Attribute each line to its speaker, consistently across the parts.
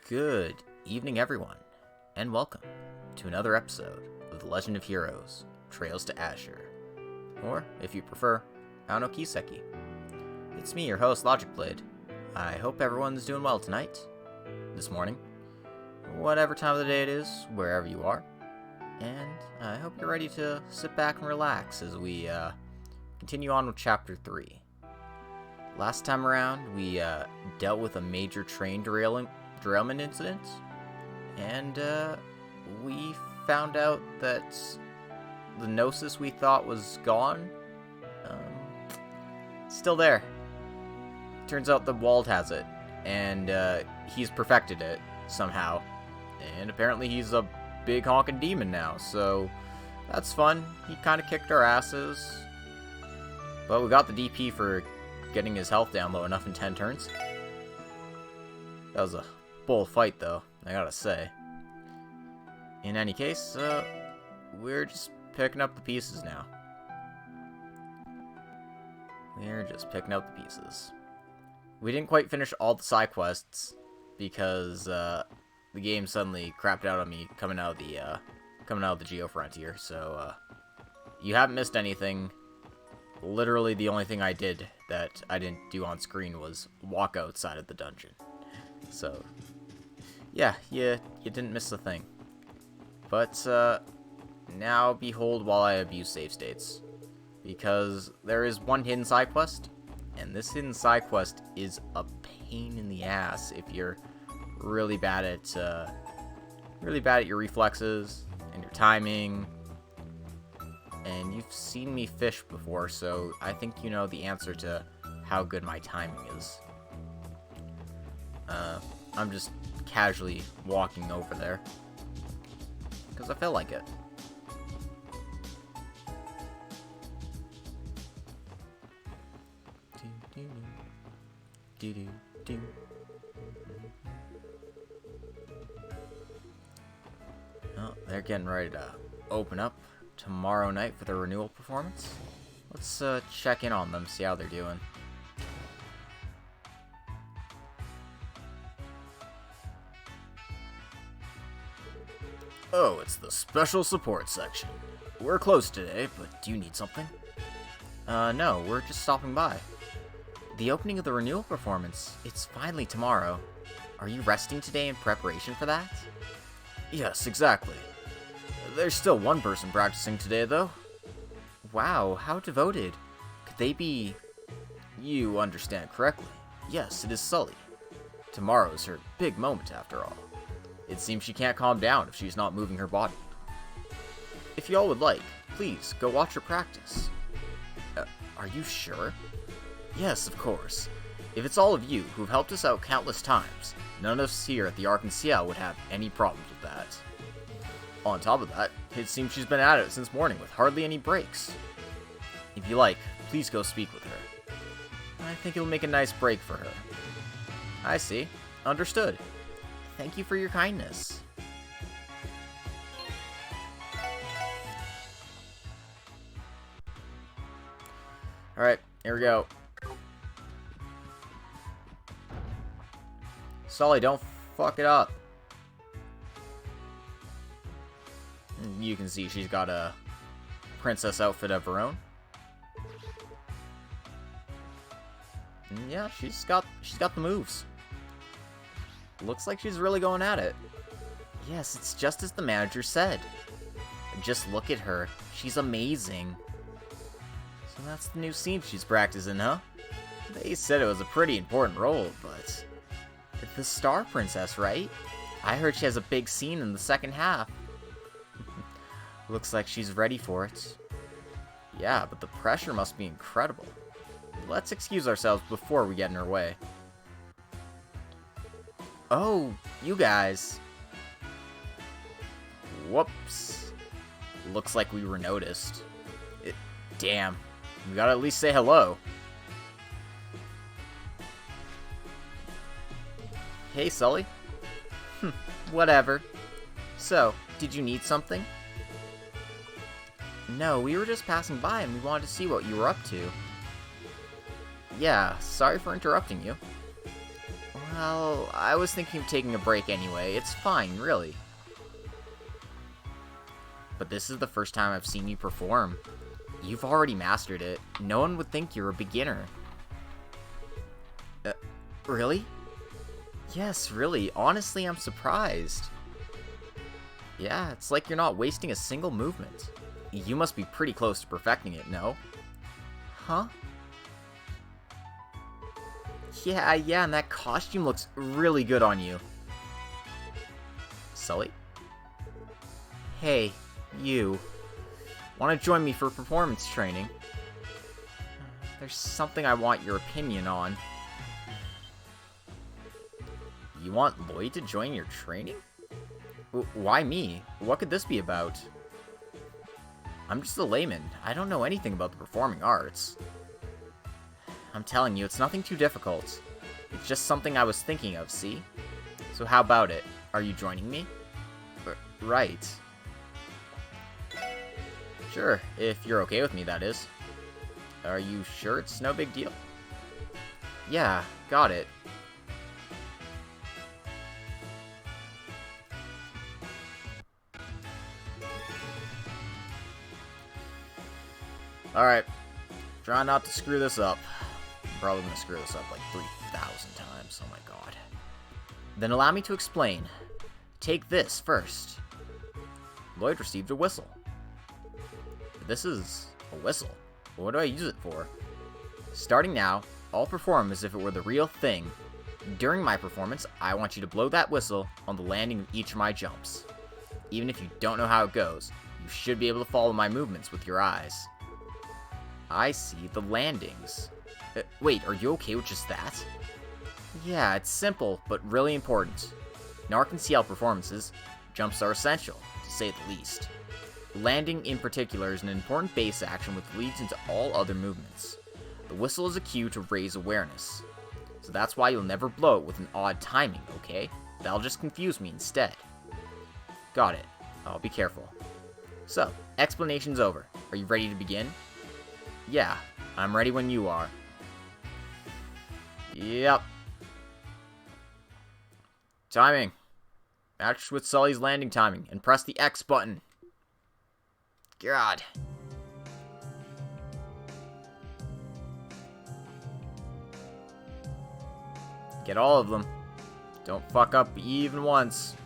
Speaker 1: Good evening, everyone, and welcome to another episode of The Legend of Heroes, Trails to Azure, or, if you prefer, Ano Kiseki. It's me, your host, Logicblade. I hope everyone's doing well tonight, this morning, whatever time of the day it is, wherever you are, and I hope you're ready to sit back and relax as we continue on with Chapter 3. Last time around, we dealt with a major train derailment incident, and we found out that the Gnosis we thought was gone, still there. Turns out the Wald has it, and he's perfected it somehow, and apparently he's a big honking demon now, so that's fun. He kind of kicked our asses, but we got the DP for getting his health down low enough in 10 turns. That was a bold fight, though, I gotta say. In any case, we're just picking up the pieces now. We're just picking up the pieces. We didn't quite finish all the side quests because the game suddenly crapped out on me coming out of the Geo Frontier. So you haven't missed anything. Literally, the only thing I did that I didn't do on screen was walk outside of the dungeon. So, yeah, you didn't miss a thing. But, now behold while I abuse save states. Because there is one hidden side quest, and this hidden side quest is a pain in the ass if you're really bad at your reflexes and your timing. And you've seen me fish before, so I think you know the answer to how good my timing is. I'm just casually walking over there because I feel like it. Well, they're getting ready to open up tomorrow night for the renewal performance. Let's check in on them, see how they're doing. Oh, it's the special support section. We're closed today, but do you need something? No, we're just stopping by. The opening of the renewal performance, it's finally tomorrow. Are you resting today in preparation for that? Yes, exactly. There's still one person practicing today, though. Wow, how devoted. Could they be... You understand correctly. Yes, it is Sully. Tomorrow's her big moment, after all. It seems she can't calm down if she's not moving her body. If y'all would like, please go watch her practice. Are you sure? Yes, of course. If it's all of you who've helped us out countless times, none of us here at the Arc-en-Ciel would have any problems with that. On top of that, it seems she's been at it since morning with hardly any breaks. If you like, please go speak with her. I think it'll make a nice break for her. I see. Understood. Thank you for your kindness. Alright, here we go. Sully, don't fuck it up. You can see she's got a princess outfit of her own. And yeah, she's got the moves. Looks like she's really going at it. Yes, it's just as the manager said. Just look at her. She's amazing. So that's the new scene she's practicing, huh? They said it was a pretty important role, but... It's the Star Princess, right? I heard she has a big scene in the second half. Looks like she's ready for it. Yeah, but the pressure must be incredible. Let's excuse ourselves before we get in her way. Oh, you guys. Whoops. Looks like we were noticed. Damn. We gotta at least say hello. Hey, Sully. Whatever. So, did you need something? No, we were just passing by and we wanted to see what you were up to. Yeah, sorry for interrupting you. Well, I was thinking of taking a break anyway. It's fine, really. But this is the first time I've seen you perform. You've already mastered it. No one would think you're a beginner. Really? Yes, really. Honestly, I'm surprised. Yeah, it's like you're not wasting a single movement. You must be pretty close to perfecting it, no? Huh? Yeah, and that costume looks really good on you. Sully? Hey, you. Want to join me for performance training? There's something I want your opinion on. You want Lloyd to join your training? Why me? What could this be about? I'm just a layman. I don't know anything about the performing arts. I'm telling you, it's nothing too difficult. It's just something I was thinking of, see? So how about it? Are you joining me? Right. Sure, if you're okay with me, that is. Are you sure it's no big deal? Yeah, got it. Alright. Try not to screw this up. I'm probably gonna screw this up like 3,000 times. Oh my god. Then allow me to explain. Take this first. Lloyd received a whistle. This is a whistle. What do I use it for? Starting now, I'll perform as if it were the real thing. During my performance, I want you to blow that whistle on the landing of each of my jumps. Even if you don't know how it goes, you should be able to follow my movements with your eyes. I see the landings. Wait, are you okay with just that? Yeah, it's simple, but really important. In Arc and CL performances, jumps are essential, to say the least. Landing in particular is an important base action which leads into all other movements. The whistle is a cue to raise awareness. So that's why you'll never blow it with an odd timing, okay? That'll just confuse me instead. Got it. I'll be careful. So, explanation's over. Are you ready to begin? Yeah, I'm ready when you are. Yep. Timing. Match with Sully's landing timing, and press the X button. God. Get all of them. Don't fuck up even once.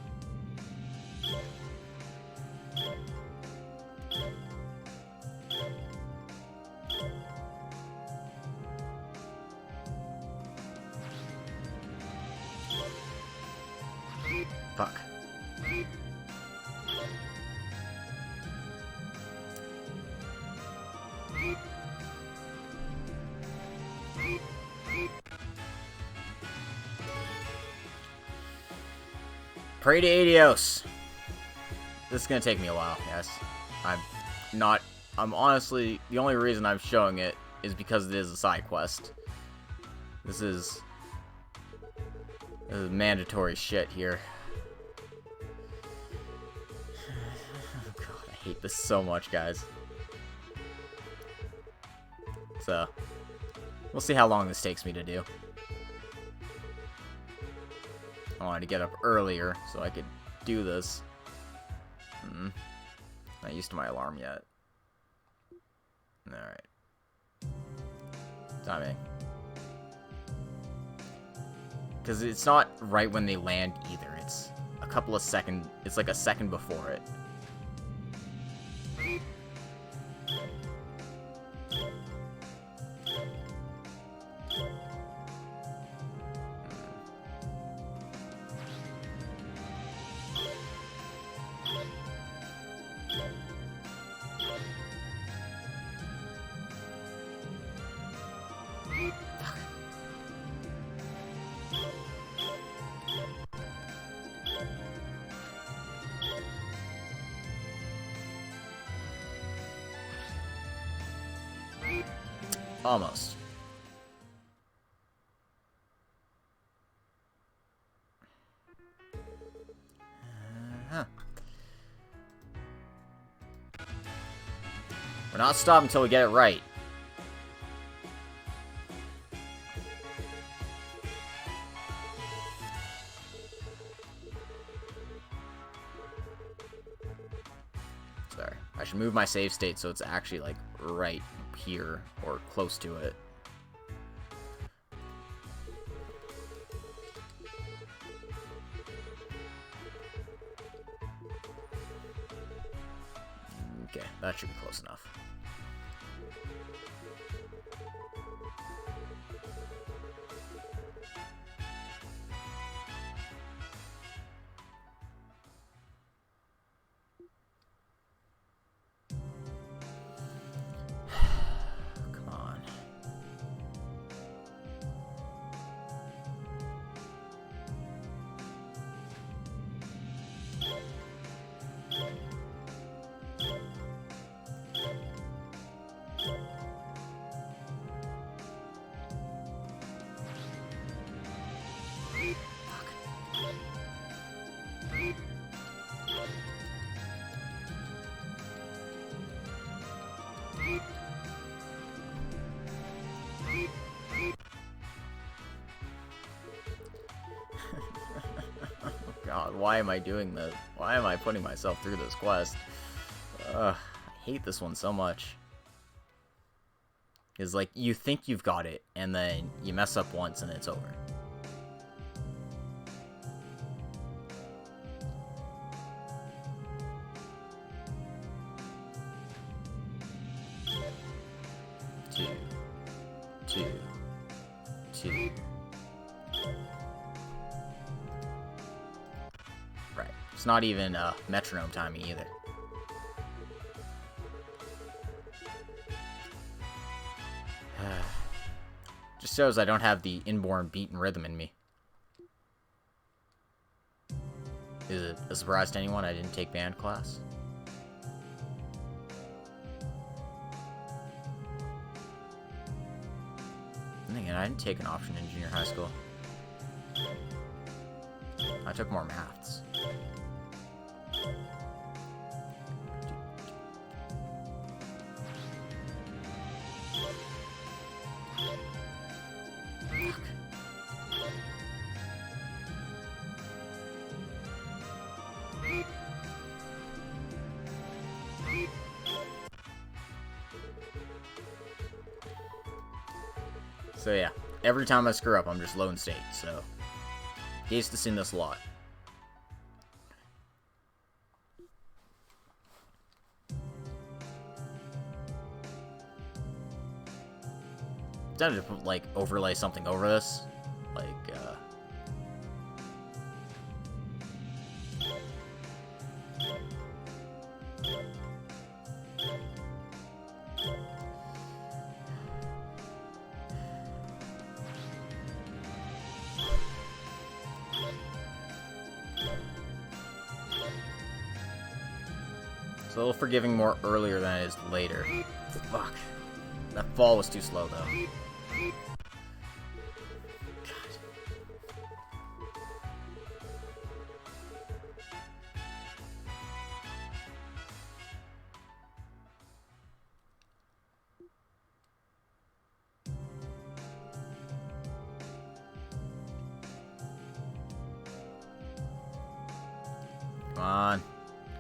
Speaker 1: Fuck. Pray to Adios. This is gonna take me a while, yes. I'm honestly, the only reason I'm showing it is because it is a side quest. This is mandatory shit here. Oh god, I hate this so much, guys. So, we'll see how long this takes me to do. I wanted to get up earlier so I could do this. Not used to my alarm yet. Alright. Timing. Because it's not right when they land either. It's a couple of seconds. It's like a second before it. Almost. We're not stopping until we get it right. should move my save state so it's actually, like, right here, or close to it. Okay, that should be close enough. Come on. God, why am I doing this? Why am I putting myself through this quest? I hate this one so much. It's like, you think you've got it, and then you mess up once and it's over. Two. Right. It's not even metronome timing either. Just shows I don't have the inborn beat and rhythm in me. Is it a surprise to anyone I didn't take band class? And again, I didn't take an option in junior high school. I took more maths. So yeah, every time I screw up, I'm just low in state, so used to seeing this a lot. Decided to put, like, overlay something over this, like, it's a little forgiving more earlier than it is later. Fuck. That fall was too slow, though. Come on.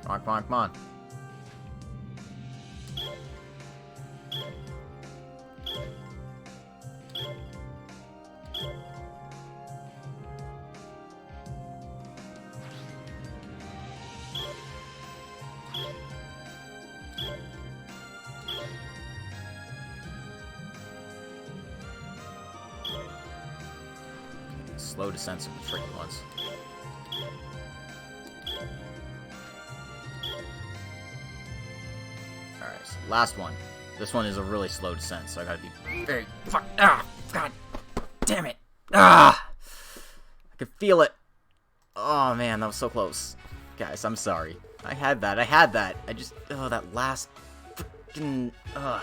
Speaker 1: Come on, come on, come on. Slow descents are the tricky ones. Alright, so last one. This one is a really slow descent, so I gotta be very... God damn it! I could feel it! Oh man, that was so close. Guys, I'm sorry. I had that. I just... Oh, that last... Freaking... Alright.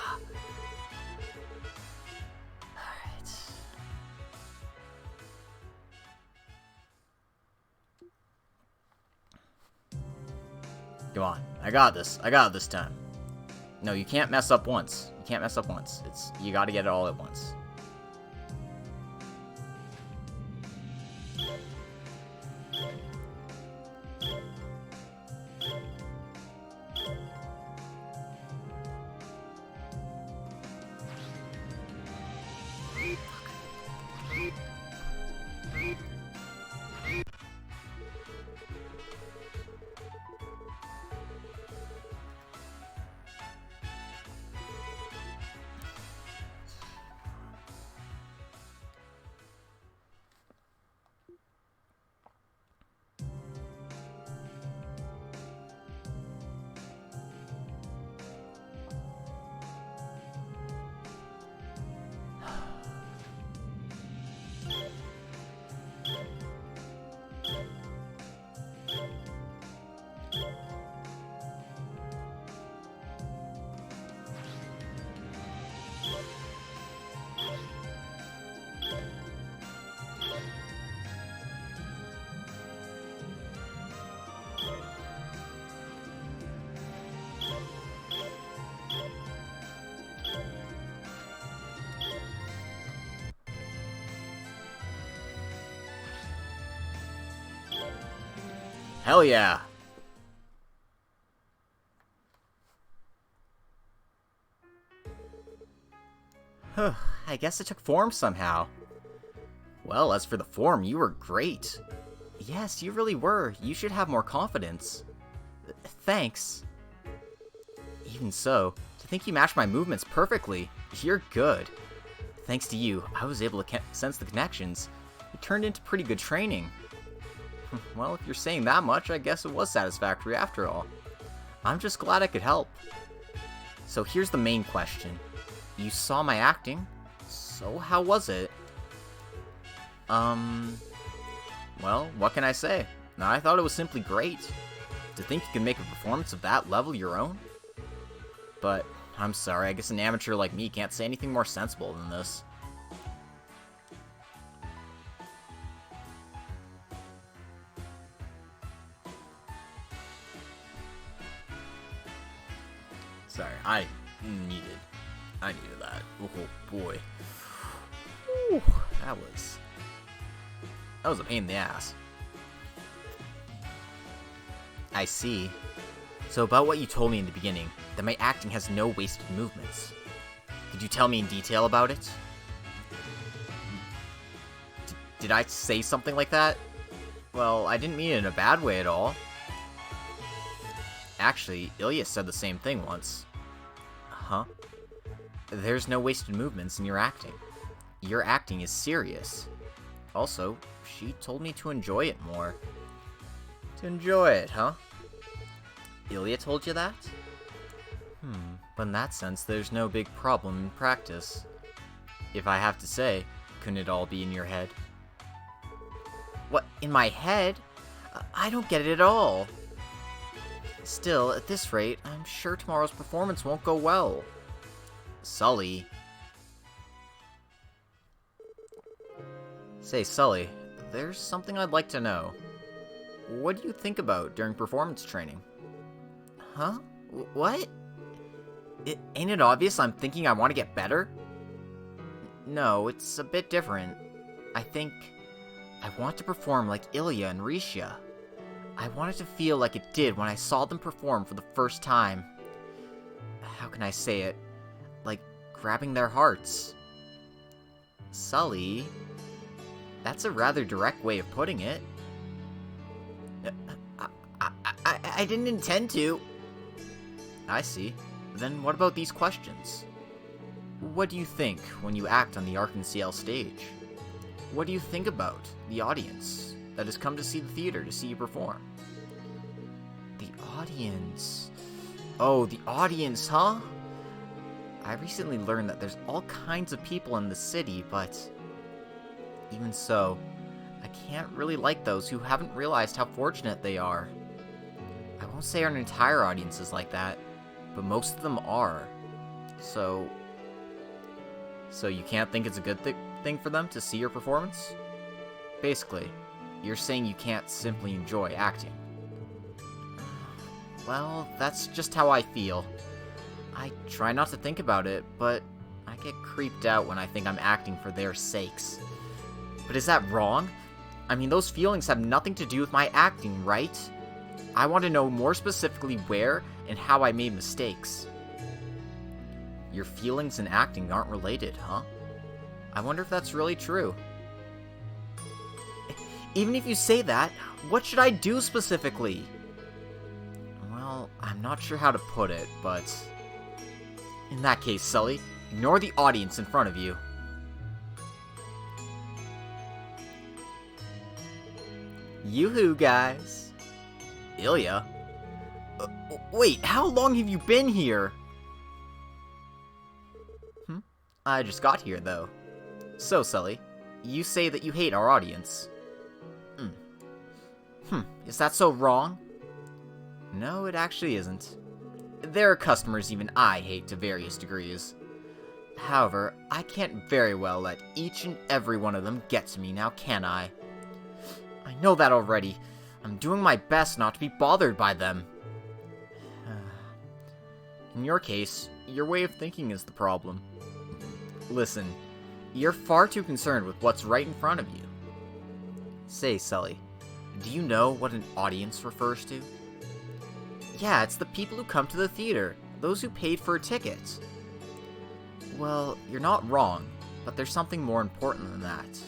Speaker 1: Come on. I got this. I got it this time. No, you can't mess up once. You can't mess up once. You gotta get it all at once. Hell yeah! I guess it took form somehow. Well, as for the form, you were great. Yes, you really were. You should have more confidence. Thanks. Even so, to think you matched my movements perfectly, you're good. Thanks to you, I was able to sense the connections. It turned into pretty good training. Well, if you're saying that much, I guess it was satisfactory after all. I'm just glad I could help. So here's the main question. You saw my acting, so how was it? Well, what can I say? I thought it was simply great. To think you can make a performance of that level your own? But, I'm sorry, I guess an amateur like me can't say anything more sensible than this. Sorry, I needed that. Oh boy. Whew, that was a pain in the ass. I see. So about what you told me in the beginning, that my acting has no wasted movements. Could you tell me in detail about it? Did I say something like that? Well, I didn't mean it in a bad way at all. Actually, Ilya said the same thing once. Huh? There's no wasted movements in your acting. Your acting is serious. Also, she told me to enjoy it more. To enjoy it, huh? Ilya told you that? But in that sense, there's no big problem in practice. If I have to say, couldn't it all be in your head? What, in my head? I don't get it at all. Still, at this rate, I'm sure tomorrow's performance won't go well. Sully. Say, Sully, there's something I'd like to know. What do you think about during performance training? Huh? What? Ain't it obvious I'm thinking I want to get better? No, it's a bit different. I think I want to perform like Ilya and Risha. I wanted to feel like it did when I saw them perform for the first time. How can I say it? Like grabbing their hearts. Sully, that's a rather direct way of putting it. I didn't intend to. I see. Then what about these questions? What do you think when you act on the Arc-en-Ciel stage? What do you think about the audience that has come to see the theater to see you perform? The audience. Oh, the audience, huh? I recently learned that there's all kinds of people in the city, but even so, I can't really like those who haven't realized how fortunate they are. I won't say our entire audience is like that, but most of them are. So you can't think it's a good thing for them to see your performance? Basically, you're saying you can't simply enjoy acting. Well, that's just how I feel. I try not to think about it, but I get creeped out when I think I'm acting for their sakes. But is that wrong? I mean, those feelings have nothing to do with my acting, right? I want to know more specifically where and how I made mistakes. Your feelings and acting aren't related, huh? I wonder if that's really true. Even if you say that, what should I do specifically? Well, I'm not sure how to put it, but in that case, Sully, ignore the audience in front of you. Yoo-hoo, guys. Ilya? Wait, how long have you been here? I just got here, though. So, Sully, you say that you hate our audience. Is that so wrong? No, it actually isn't. There are customers even I hate to various degrees. However, I can't very well let each and every one of them get to me now, can I? I know that already. I'm doing my best not to be bothered by them. In your case, your way of thinking is the problem. Listen, you're far too concerned with what's right in front of you. Say, Sully, Do you know what an audience refers to? Yeah, it's the people who come to the theater, those who paid for a ticket. Well, you're not wrong, but there's something more important than that.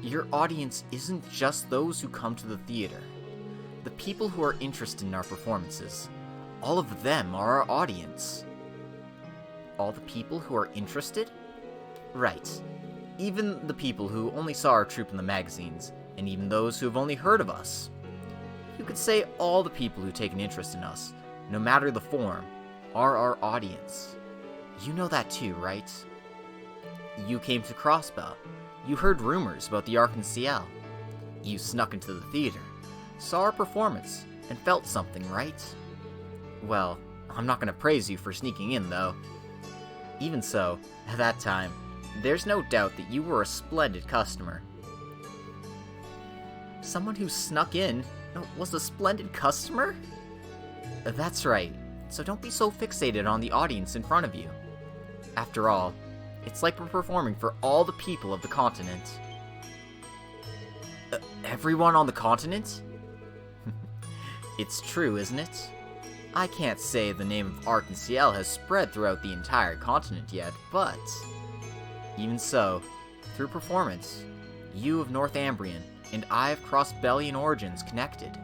Speaker 1: Your audience isn't just those who come to the theater. The people who are interested in our performances. All of them are our audience. All the people who are interested? Right. Even the people who only saw our troupe in the magazines, and even those who have only heard of us. You could say all the people who take an interest in us, no matter the form, are our audience. You know that too, right? You came to Crossbell. You heard rumors about the Arc-en-Ciel. You snuck into the theater, saw our performance, and felt something, right? Well, I'm not going to praise you for sneaking in, though. Even so, at that time, there's no doubt that you were a splendid customer. Someone who snuck in was a splendid customer? That's right, so don't be so fixated on the audience in front of you. After all, it's like we're performing for all the people of the continent. Everyone on the continent? It's true, isn't it? I can't say the name of Arc-en-Ciel has spread throughout the entire continent yet, but... even so, through performance, you of Northumbrian and I of Crossbellian origins connected.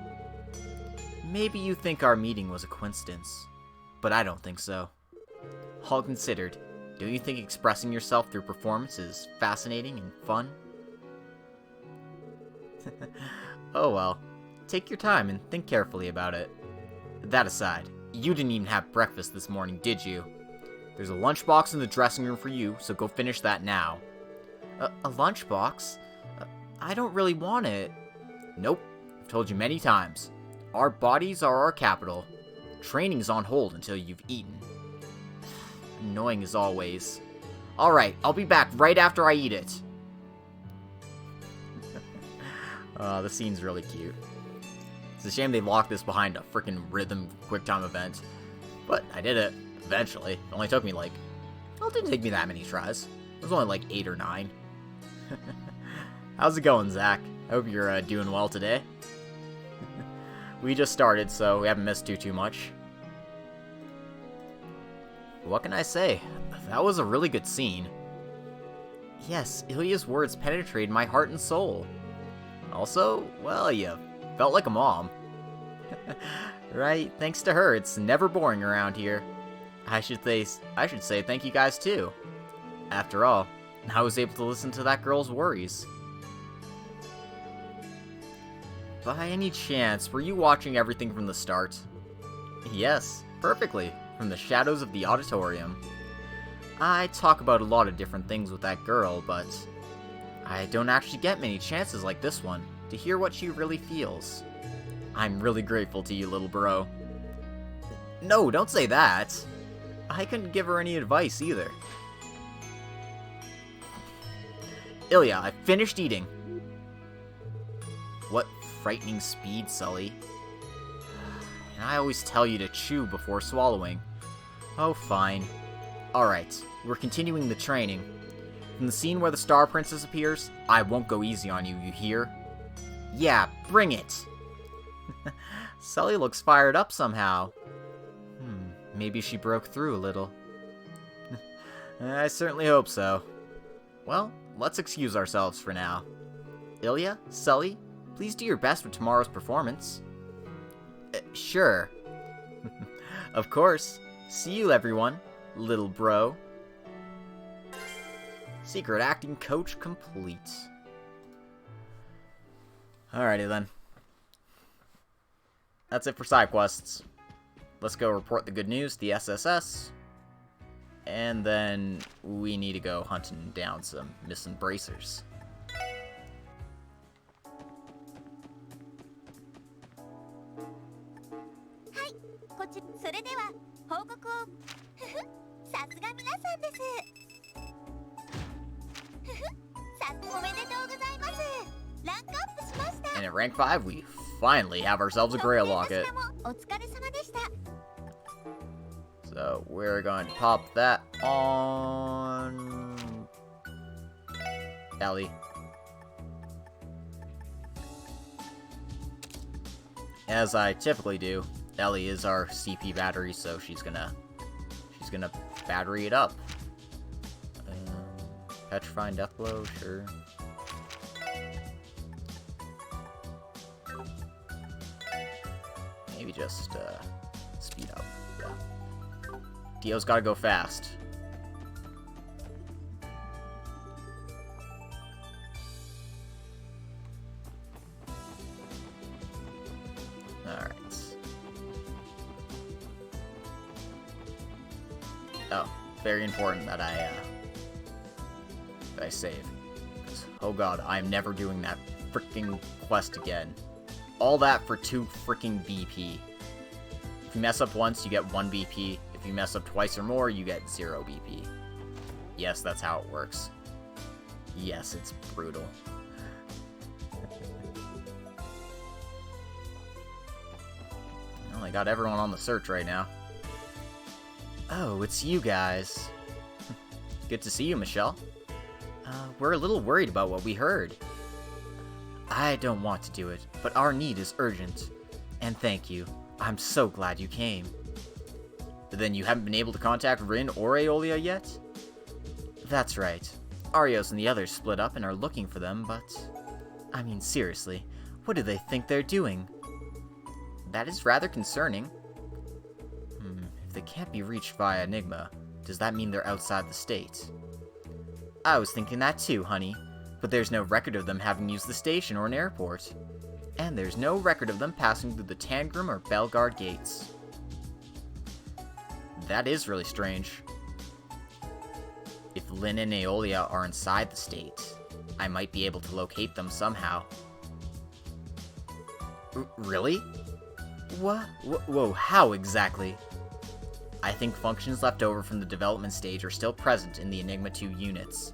Speaker 1: Maybe you think our meeting was a coincidence, but I don't think so. All considered, don't you think expressing yourself through performance is fascinating and fun? Oh well, take your time and think carefully about it. That aside, you didn't even have breakfast this morning, did you? There's a lunchbox in the dressing room for you, so go finish that now. A lunchbox? I don't really want it. Nope, I've told you many times. Our bodies are our capital. Training's on hold until you've eaten. Annoying as always. Alright, I'll be back right after I eat it. The scene's really cute. It's a shame they locked this behind a freaking rhythm QuickTime event. But I did it, eventually. It only took me like... well, it didn't take me that many tries. It was only like 8 or 9. How's it going, Zach? I hope you're doing well today. We just started, so we haven't missed too much. What can I say? That was a really good scene. Yes, Ilya's words penetrated my heart and soul. Also, well, you felt like a mom. Right, thanks to her, it's never boring around here. I should say thank you guys too. After all, I was able to listen to that girl's worries. By any chance, were you watching everything from the start? Yes, perfectly, from the shadows of the auditorium. I talk about a lot of different things with that girl, but I don't actually get many chances like this one to hear what she really feels. I'm really grateful to you, little bro. No, don't say that. I couldn't give her any advice either. Ilya, I finished eating. What frightening speed, Sully. And I always tell you to chew before swallowing. Oh, fine. Alright, we're continuing the training. From the scene where the Star Princess appears, I won't go easy on you, you hear? Yeah, bring it! Sully looks fired up somehow. Maybe she broke through a little. I certainly hope so. Well, let's excuse ourselves for now. Ilya, Sully, please do your best with tomorrow's performance. Sure. Of course. See you, everyone, little bro. Secret acting coach complete. Alrighty then. That's it for side quests. Let's go report the good news to the SSS. And then we need to go hunting down some missing bracers.
Speaker 2: それでは報告をさすが皆さんですおめでとうございますランクアップしました
Speaker 1: And at rank 5, we finally have ourselves a Grail Locket.
Speaker 2: お疲れ様でした
Speaker 1: So we're going to pop that on Ellie. as I typically do, Ellie is our CP battery, so she's gonna battery it up. Petrifying Death Blow, sure. Maybe just speed up. Yeah. Dio's gotta go fast. Alright. Oh, very important that I save. Oh god, I'm never doing that freaking quest again. All that for 2 freaking BP. If you mess up once, you get 1 BP. If you mess up twice or more, you get 0 BP. Yes, that's how it works. Yes, it's brutal. Well, I got everyone on the search right now. Oh, it's you guys. Good to see you, Michelle. We're a little worried about what we heard. I don't want to do it, but our need is urgent. And thank you. I'm so glad you came. Then you haven't been able to contact Rin or Aeolia yet? That's right. Arios and the others split up and are looking for them, but... I mean, seriously, what do they think they're doing? That is rather concerning. If they can't be reached via Enigma, does that mean they're outside the state? I was thinking that too, honey. But there's no record of them having used the station or an airport. And there's no record of them passing through the Tangrim or Belgard gates. That is really strange. If Lynn and Aeolia are inside the state, I might be able to locate them somehow. Really? What? Whoa, how exactly? I think functions left over from the development stage are still present in the Enigma 2 units.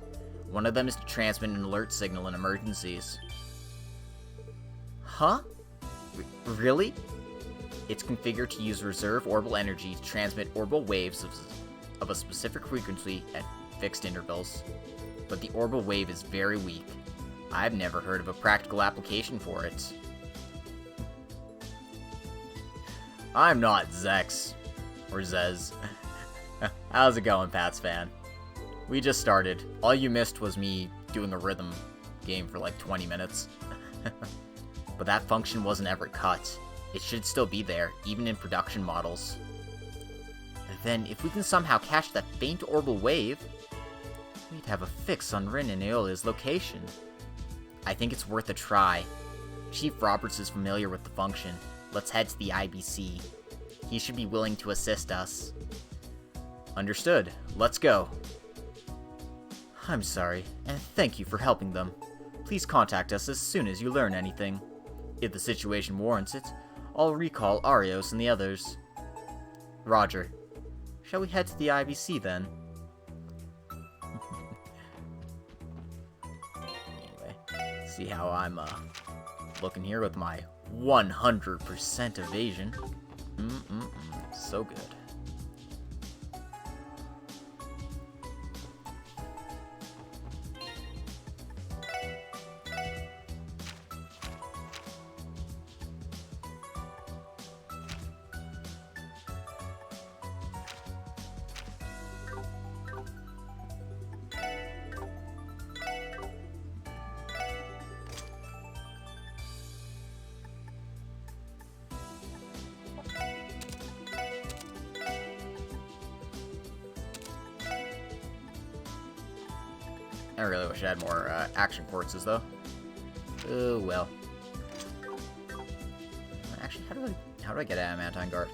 Speaker 1: One of them is to transmit an alert signal in emergencies. Huh? Really? It's configured to use reserve orbital energy to transmit orbital waves of a specific frequency at fixed intervals. But the orbital wave is very weak. I've never heard of a practical application for it. I'm not Zex. Or Zez. How's it going, Pats fan? We just started. All you missed was me doing a rhythm game for like 20 minutes. But that function wasn't ever cut. It should still be there, even in production models. Then, if we can somehow catch that faint orbital wave, we'd have a fix on Rin and Aeolia's location. I think it's worth a try. Chief Roberts is familiar with the function. Let's head to the IBC. He should be willing to assist us. Understood. Let's go. I'm sorry, and thank you for helping them. Please contact us as soon as you learn anything. If the situation warrants it, I'll recall Arios and the others. Roger. Shall we head to the IBC then? Anyway, see how I'm looking here with my 100% evasion. So good. I really wish I had more action quartzes, though. Oh well. Actually, how do I get Adamantine Guard?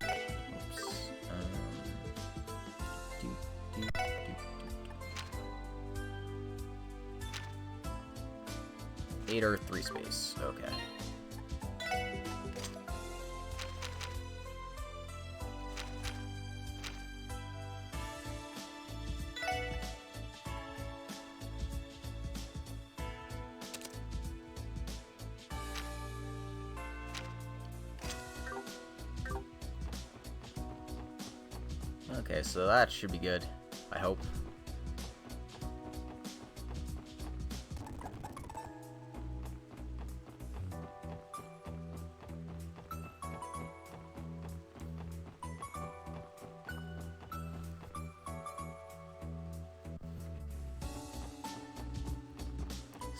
Speaker 1: Oops. 8 or 3 space. Okay. Okay, so that should be good, I hope.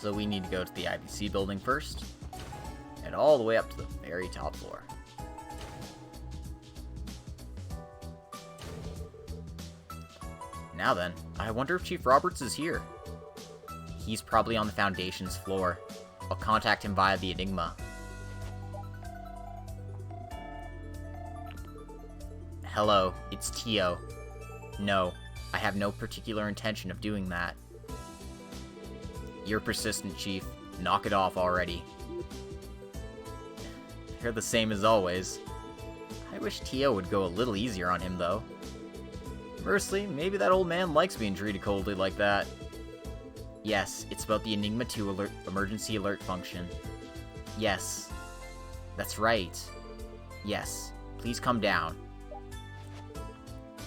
Speaker 1: So we need to go to the IBC building first, and all the way up to the very top floor. Now then, I wonder if Chief Roberts is here. He's probably on the Foundation's floor. I'll contact him via the Enigma. Hello, it's Tio. No, I have no particular intention of doing that. You're persistent, Chief. Knock it off already. You're the same as always. I wish Tio would go a little easier on him, though. Firstly, maybe that old man likes being treated coldly like that. Yes, it's about the Enigma 2 emergency alert function. Yes. That's right. Yes, please come down.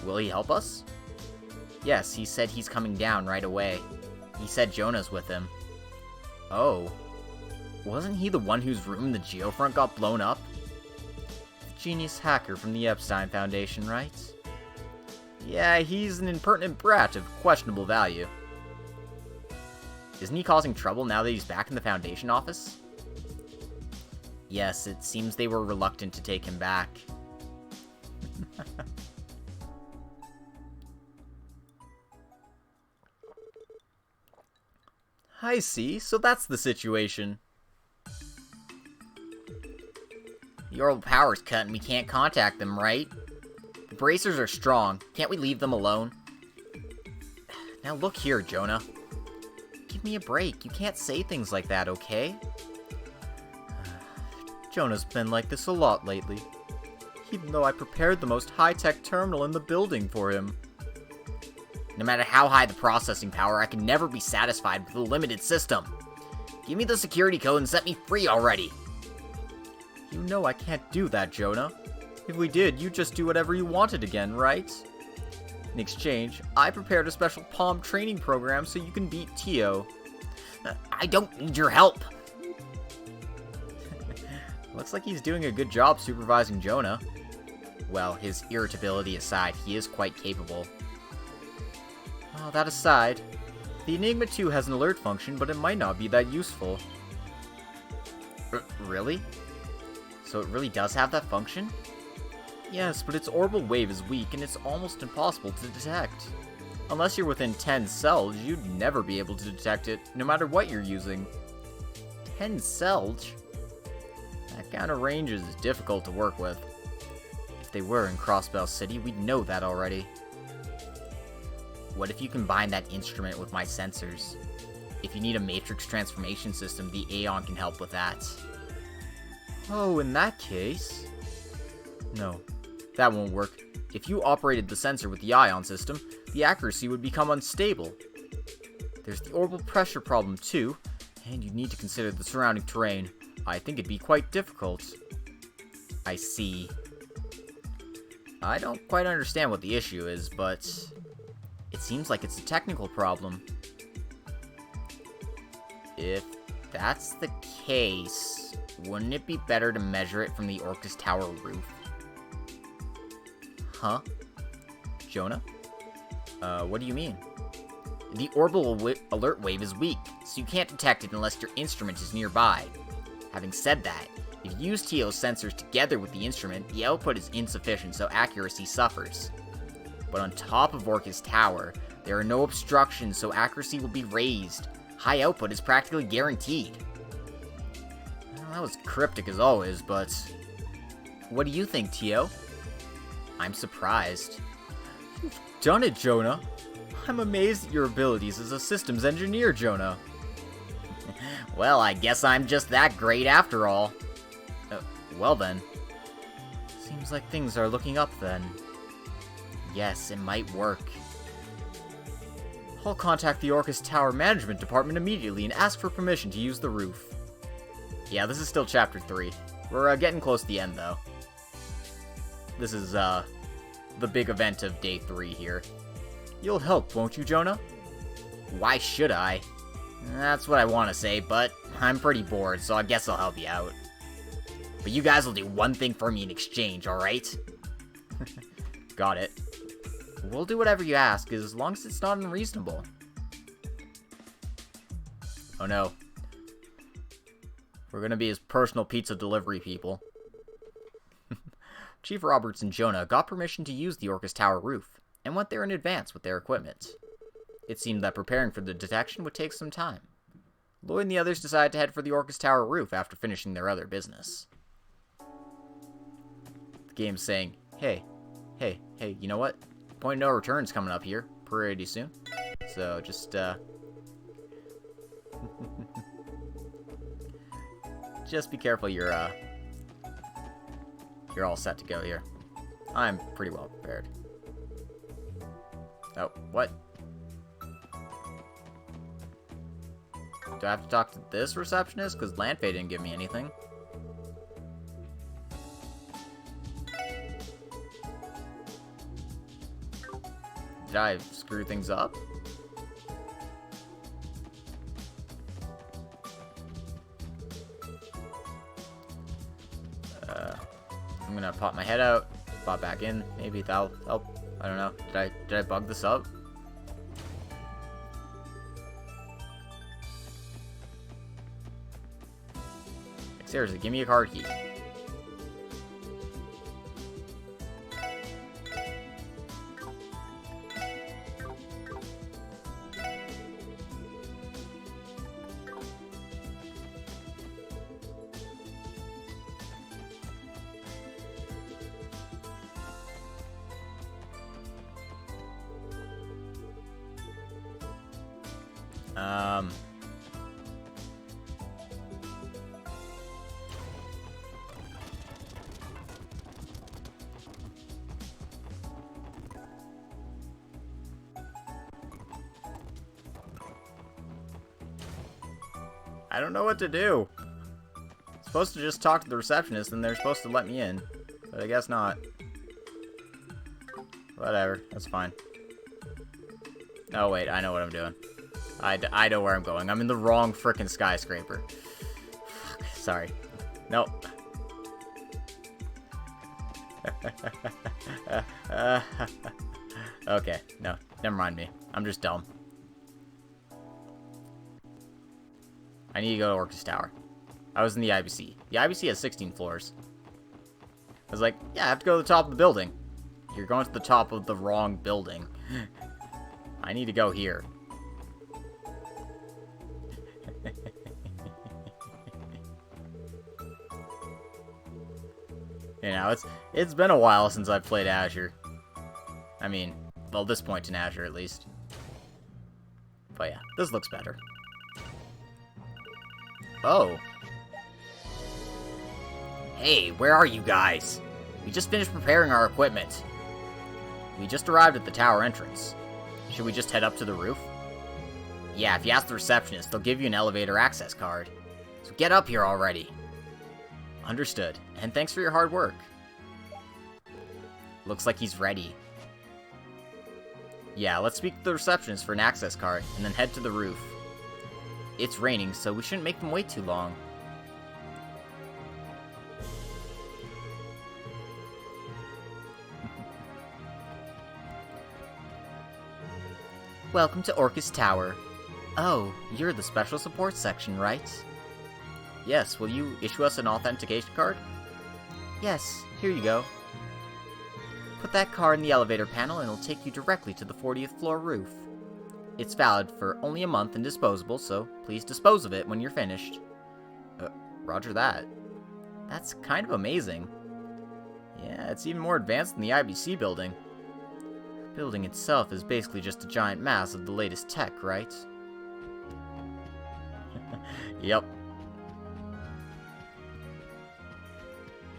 Speaker 1: Will he help us? Yes, he said he's coming down right away. He said Jonah's with him. Oh. Wasn't he the one whose room in the geofront got blown up? The genius hacker from the Epstein Foundation, right? Yeah, he's an impertinent brat of questionable value. Isn't he causing trouble now that he's back in the Foundation office? Yes, it seems they were reluctant to take him back. I see, so that's the situation. The orbital power's cut and we can't contact them, right? The bracers are strong. Can't we leave them alone? Now look here, Jonah. Give me a break. You can't say things like that, okay? Jonah's been like this a lot lately. Even though I prepared the most high-tech terminal in the building for him. No matter how high the processing power, I can never be satisfied with a limited system. Give me the security code and set me free already. You know I can't do that, Jonah. If we did, you'd just do whatever you wanted again, right? In exchange, I prepared a special POM training program so you can beat Tio. I don't need your help. Looks like he's doing a good job supervising Jonah. Well, his irritability aside, he is quite capable. Oh, that aside, the Enigma 2 has an alert function, but it might not be that useful. Really? So it really does have that function? Yes, but its orbital wave is weak and it's almost impossible to detect. Unless you're within 10 cells, you'd never be able to detect it, no matter what you're using. 10 cells? That kind of range is difficult to work with. If they were in Crossbell City, we'd know that already. What if you combine that instrument with my sensors? If you need a matrix transformation system, the Aeon can help with that. Oh, in that case... No, that won't work. If you operated the sensor with the ion system, the accuracy would become unstable. There's the orbital pressure problem too, and you'd need to consider the surrounding terrain. I think it'd be quite difficult. I see. I don't quite understand what the issue is, but... it seems like it's a technical problem. If that's the case, wouldn't it be better to measure it from the Orcus Tower roof? Huh? Jonah? What do you mean? The orbital alert wave is weak, so you can't detect it unless your instrument is nearby. Having said that, if you use Tio's sensors together with the instrument, the output is insufficient, so accuracy suffers. But on top of Orcus Tower, there are no obstructions, so accuracy will be raised. High output is practically guaranteed. Well, that was cryptic as always, but... what do you think, Tio? I'm surprised. You've done it, Jonah. I'm amazed at your abilities as a systems engineer, Jonah. Well, I guess I'm just that great after all. Well then. Seems like things are looking up then. Yes, it might work. I'll contact the Orcus Tower Management Department immediately and ask for permission to use the roof. Yeah, this is still Chapter 3. We're getting close to the end, though. This is, the big event of Day 3 here. You'll help, won't you, Jonah? Why should I? That's what I want to say, but I'm pretty bored, so I guess I'll help you out. But you guys will do one thing for me in exchange, alright? Got it. We'll do whatever you ask, as long as it's not unreasonable. Oh no, We're gonna be his personal pizza delivery people. Chief Roberts and Jonah got permission to use the Orcus Tower roof, and went there in advance with their equipment. It seemed that preparing for the detection would take some time. Lloyd and the others decided to head for the Orcus Tower roof after finishing their other business. The game's saying, hey, you know what? Point of no return's coming up here pretty soon. So just, just be careful you're all set to go here. I'm pretty well prepared. Oh, what? Do I have to talk to this receptionist? Because Landfay didn't give me anything. Did I screw things up? I'm gonna pop my head out, pop back in. Maybe that'll help. I don't know. Did I bug this up? Like, seriously, give me a card key. I don't know what to do. I'm supposed to just talk to the receptionist and they're supposed to let me in. But I guess not. Whatever, that's fine. Oh wait, I know what I'm doing. I know where I'm going. I'm in the wrong frickin' skyscraper. Fuck, sorry. Nope. Okay, no, never mind me. I'm just dumb. I need to go to Orcus Tower. I was in the IBC. The IBC has 16 floors. I was like, yeah, I have to go to the top of the building. You're going to the top of the wrong building. I need to go here. You know, it's been a while since I've played Azure. I mean, well, this point in Azure at least. But yeah, this looks better. Oh. Hey, where are you guys? We just finished preparing our equipment. We just arrived at the tower entrance. Should we just head up to the roof? Yeah, if you ask the receptionist, they'll give you an elevator access card. So get up here already. Understood, and thanks for your hard work. Looks like he's ready. Yeah, let's speak to the receptionist for an access card, and then head to the roof. It's raining, so we shouldn't make them wait too long. Welcome to Orcus Tower. Oh, you're the special support section, right? Yes, will you issue us an authentication card? Yes, here you go. Put that card in the elevator panel and it'll take you directly to the 40th floor roof. It's valid for only a month and disposable, so please dispose of it when you're finished. Roger that. That's kind of amazing. Yeah, it's even more advanced than the IBC building. The building itself is basically just a giant mass of the latest tech, right? Yep.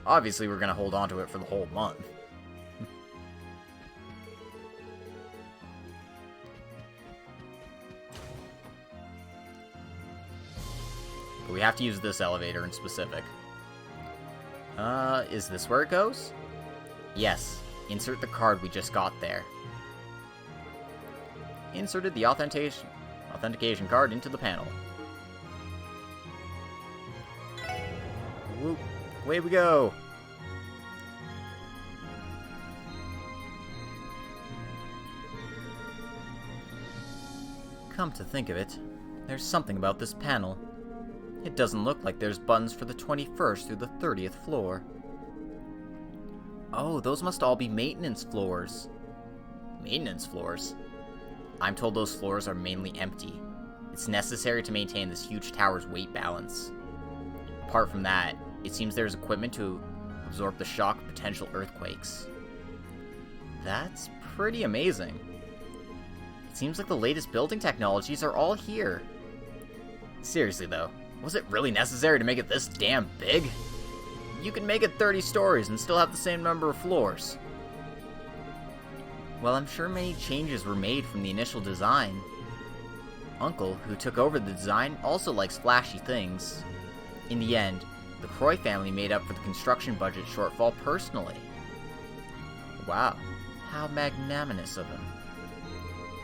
Speaker 1: Obviously, we're gonna hold on to it for the whole month. But we have to use this elevator in specific. Is this where it goes? Yes. Insert the card we just got there. Inserted the authentication card into the panel. Whoop. Away we go! Come to think of it, there's something about this panel. It doesn't look like there's buttons for the 21st through the 30th floor. Oh, those must all be maintenance floors. Maintenance floors? I'm told those floors are mainly empty. It's necessary to maintain this huge tower's weight balance. Apart from that, it seems there's equipment to absorb the shock of potential earthquakes. That's pretty amazing. It seems like the latest building technologies are all here. Seriously though, was it really necessary to make it this damn big? You can make it 30 stories and still have the same number of floors. Well, I'm sure many changes were made from the initial design. Uncle, who took over the design, also likes flashy things. In the end, the Croy family made up for the construction budget shortfall personally. Wow, how magnanimous of him.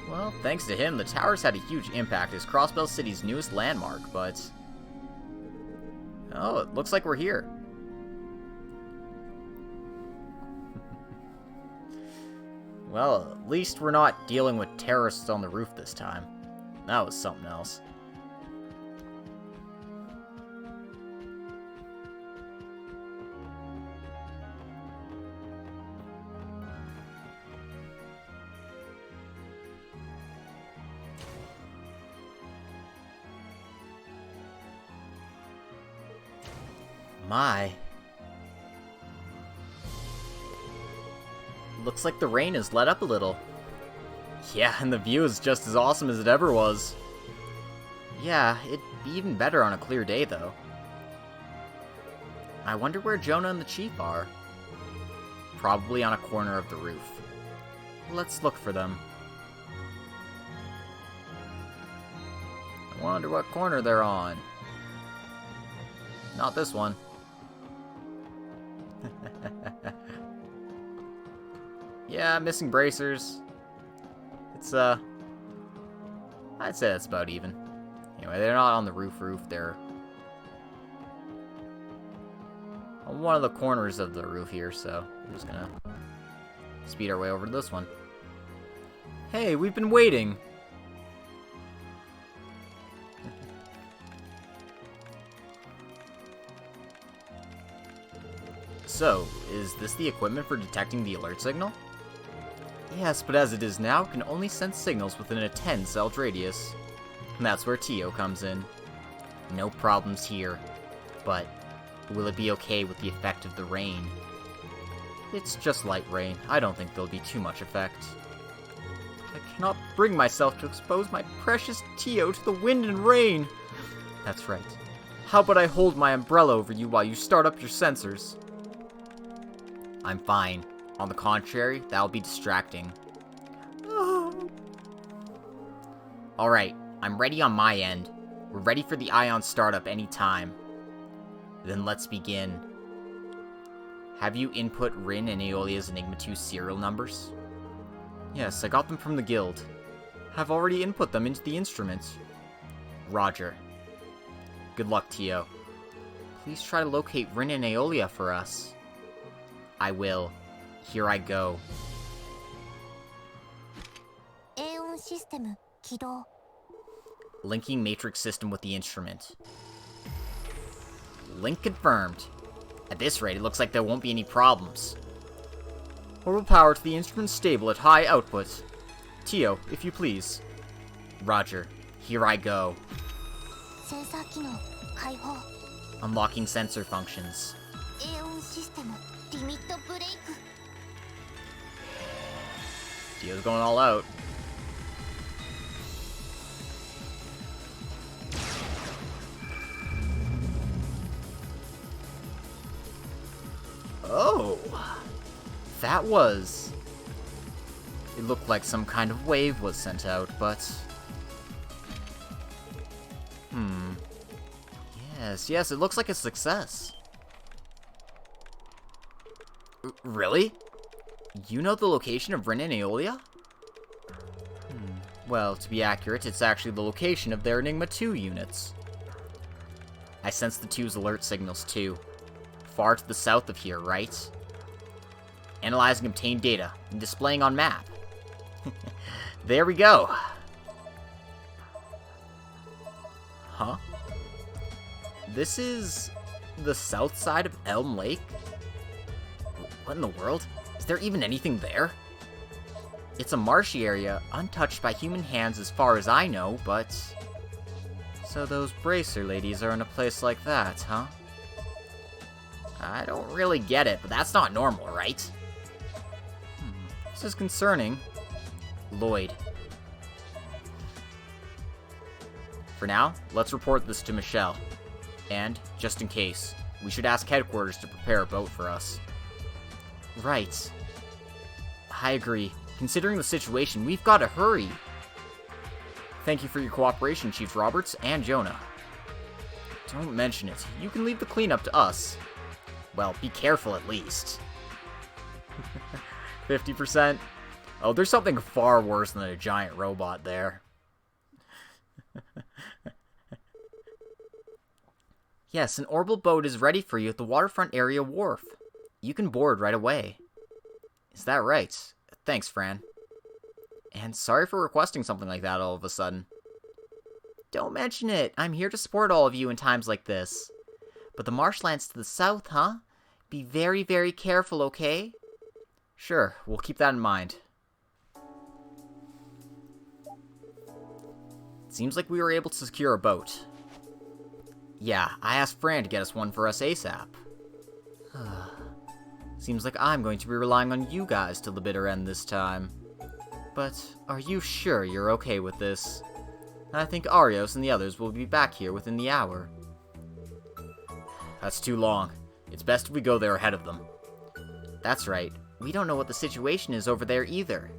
Speaker 1: Well, thanks to him, the tower's had a huge impact as Crossbell City's newest landmark, but... Oh, it looks like we're here. Well, at least we're not dealing with terrorists on the roof this time. That was something else. My. Looks like the rain has let up a little. Yeah, and the view is just as awesome as it ever was. Yeah, it'd be even better on a clear day, though. I wonder where Jonah and the Chief are. Probably on a corner of the roof. Let's look for them. I wonder what corner they're on. Not this one. Yeah, missing bracers. It's, I'd say that's about even. Anyway, they're not on the roof, they're on one of the corners of the roof here, so we're just gonna speed our way over to this one. Hey, we've been waiting! So, is this the equipment for detecting the alert signal? Yes, but as it is now, it can only send signals within a 10-cell radius. And that's where Tio comes in. No problems here. But, will it be okay with the effect of the rain? It's just light rain. I don't think there'll be too much effect. I cannot bring myself to expose my precious Tio to the wind and rain! That's right. How about I hold my umbrella over you while you start up your sensors? I'm fine. On the contrary, that'll be distracting. Alright, I'm ready on my end. We're ready for the Ion startup anytime. Then let's begin. Have you input Rin and Aeolia's Enigma 2 serial numbers? Yes, I got them from the guild. Have already input them into the instrument. Roger. Good luck, Tio. Please try to locate Rin and Aeolia for us. I will. Here I go.
Speaker 2: Aeon system 起動.
Speaker 1: Linking matrix system with the instrument. Link confirmed. At this rate, it looks like there won't be any problems. Orbital power to the instrument stable at high output. Tio, if you please. Roger. Here I go.
Speaker 2: センサー機能開放.
Speaker 1: Unlocking sensor functions.
Speaker 2: Aeon system リミットブレイク.
Speaker 1: Tio's going all out. Oh! That was... It looked like some kind of wave was sent out, but... Yes, it looks like a success. Really? You know the location of Rin and Aeolia? Well, to be accurate, it's actually the location of their Enigma 2 units. I sense the 2's alert signals, too. Far to the south of here, right? Analyzing obtained data and displaying on map. There we go. Huh? This is the south side of Elm Lake? What in the world? Is there even anything there? It's a marshy area, untouched by human hands as far as I know, but... So those bracer ladies are in a place like that, huh? I don't really get it, but that's not normal, right? This is concerning. Lloyd. For now, let's report this to Michelle. And, just in case, we should ask headquarters to prepare a boat for us. Right. I agree. Considering the situation, we've got to hurry. Thank you for your cooperation, Chief Roberts and Jonah. Don't mention it. You can leave the cleanup to us. Well, be careful at least. 50%? Oh, there's something far worse than a giant robot there. Yes, an orbital boat is ready for you at the waterfront area wharf. You can board right away. Is that right? Thanks, Fran. And sorry for requesting something like that all of a sudden. Don't mention it. I'm here to support all of you in times like this. But the marshlands to the south, huh? Be very, very careful, okay? Sure, we'll keep that in mind. Seems like we were able to secure a boat. Yeah, I asked Fran to get us one for us ASAP. Seems like I'm going to be relying on you guys till the bitter end this time. But are you sure you're okay with this? I think Arios and the others will be back here within the hour. That's too long. It's best if we go there ahead of them. That's right. We don't know what the situation is over there either.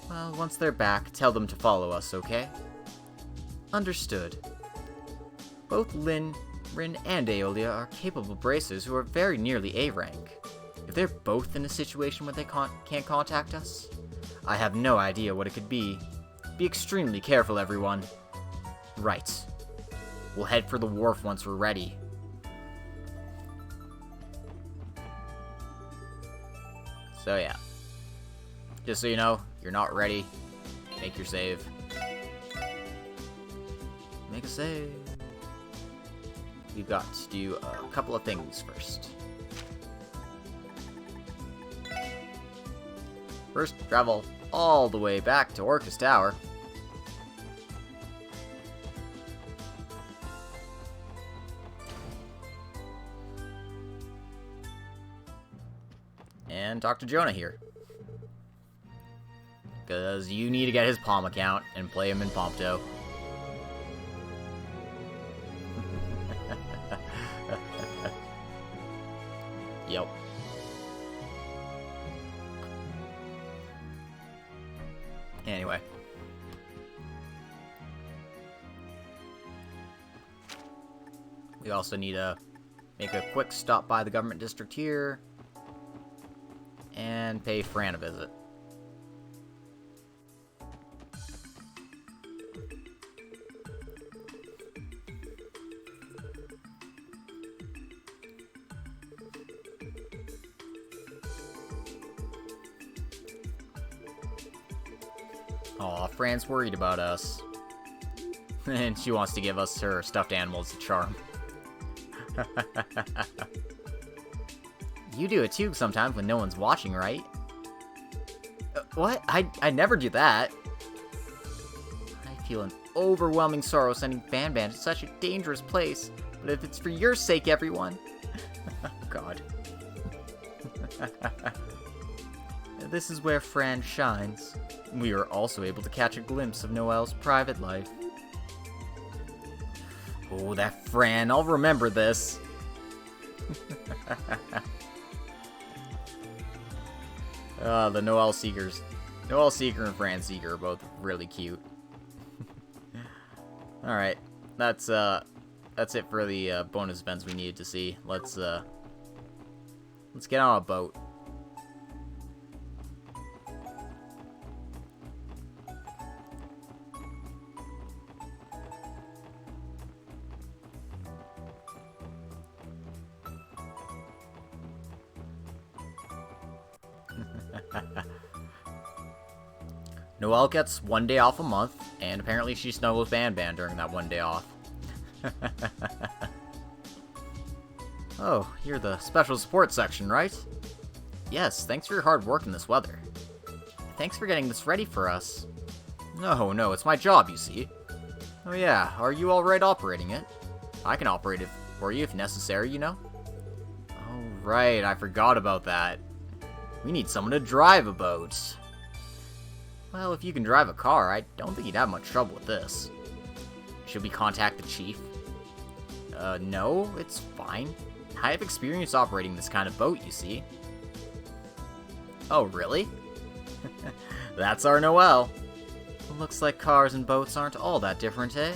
Speaker 1: Well, once they're back, tell them to follow us, okay? Understood. Both Lynn, Rin, and Aeolia are capable bracers who are very nearly A rank. If they're both in a situation where they can't contact us, I have no idea what it could be. Be extremely careful, everyone. Right. We'll head for the wharf once we're ready. So yeah. Just so you know, you're not ready. Make your save. Make a save. We've got to do a couple of things first. First, travel all the way back to Orcus Tower. And talk to Jonah here. Because you need to get his Palm account and play him in Pompto. Yep. Anyway. We also need to make a quick stop by the government district here. And pay Fran a visit. Aw, Fran's worried about us. And she wants to give us her stuffed animals to charm. You do it too sometimes when no one's watching, right? What? I never do that. I feel an overwhelming sorrow sending Ban Ban to such a dangerous place. But if it's for your sake, everyone... God. This is where Fran shines. We were also able to catch a glimpse of Noelle's private life. Oh, that Fran. I'll remember this. The Noelle Seekers. Noelle Seeker and Fran Seeker are both really cute. Alright. That's it for the bonus events we needed to see. Let's get on a boat. Noelle gets 1 day off a month, and apparently she snuggles Ban Ban during that 1 day off. Oh, you're the special support section, right? Yes, thanks for your hard work in this weather. Thanks for getting this ready for us. No, it's my job, you see. Oh yeah, are you alright operating it? I can operate it for you if necessary, you know? Oh right, I forgot about that. We need someone to drive a boat. Well, if you can drive a car, I don't think you'd have much trouble with this. Should we contact the chief? No, it's fine. I have experience operating this kind of boat, you see. Oh, really? That's our Noelle. Looks like cars and boats aren't all that different, eh?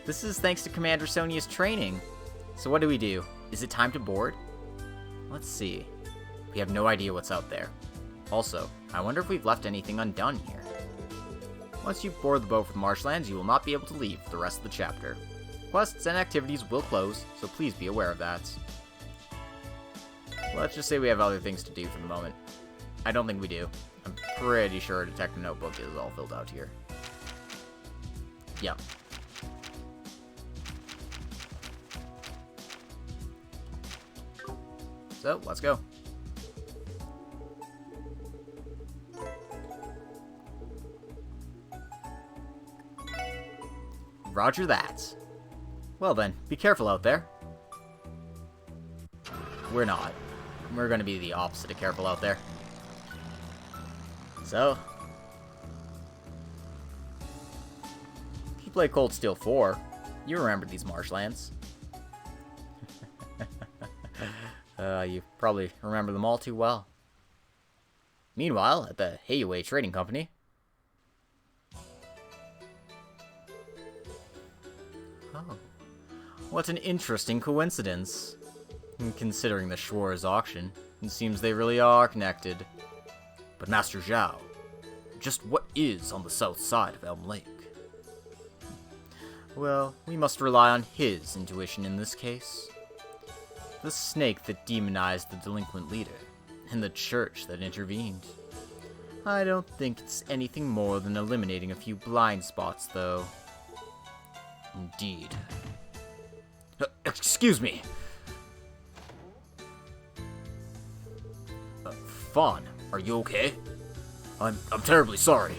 Speaker 1: This is thanks to Commander Sonia's training. So what do? Is it time to board? Let's see. We have no idea what's out there. Also, I wonder if we've left anything undone here. Once you board the boat from Marshlands, you will not be able to leave for the rest of the chapter. Quests and activities will close, so please be aware of that. Let's just say we have other things to do for the moment. I don't think we do. I'm pretty sure Detective Notebook is all filled out here. Yep. So, let's go. Roger that. Well then, be careful out there. We're not. We're gonna be the opposite of careful out there. So, if you play Cold Steel 4, you remember these marshlands. You probably remember them all too well. Meanwhile, at the Heiwei Trading Company. Oh, what an interesting coincidence. Considering the Schwarz auction, it seems they really are connected. But Master Zhao, just what is on the south side of Elm Lake? Well, we must rely on his intuition in this case. The snake that demonized the delinquent leader, and the church that intervened. I don't think it's anything more than eliminating a few blind spots, though. Indeed. Excuse me! Fawn, are you okay? I'm terribly sorry.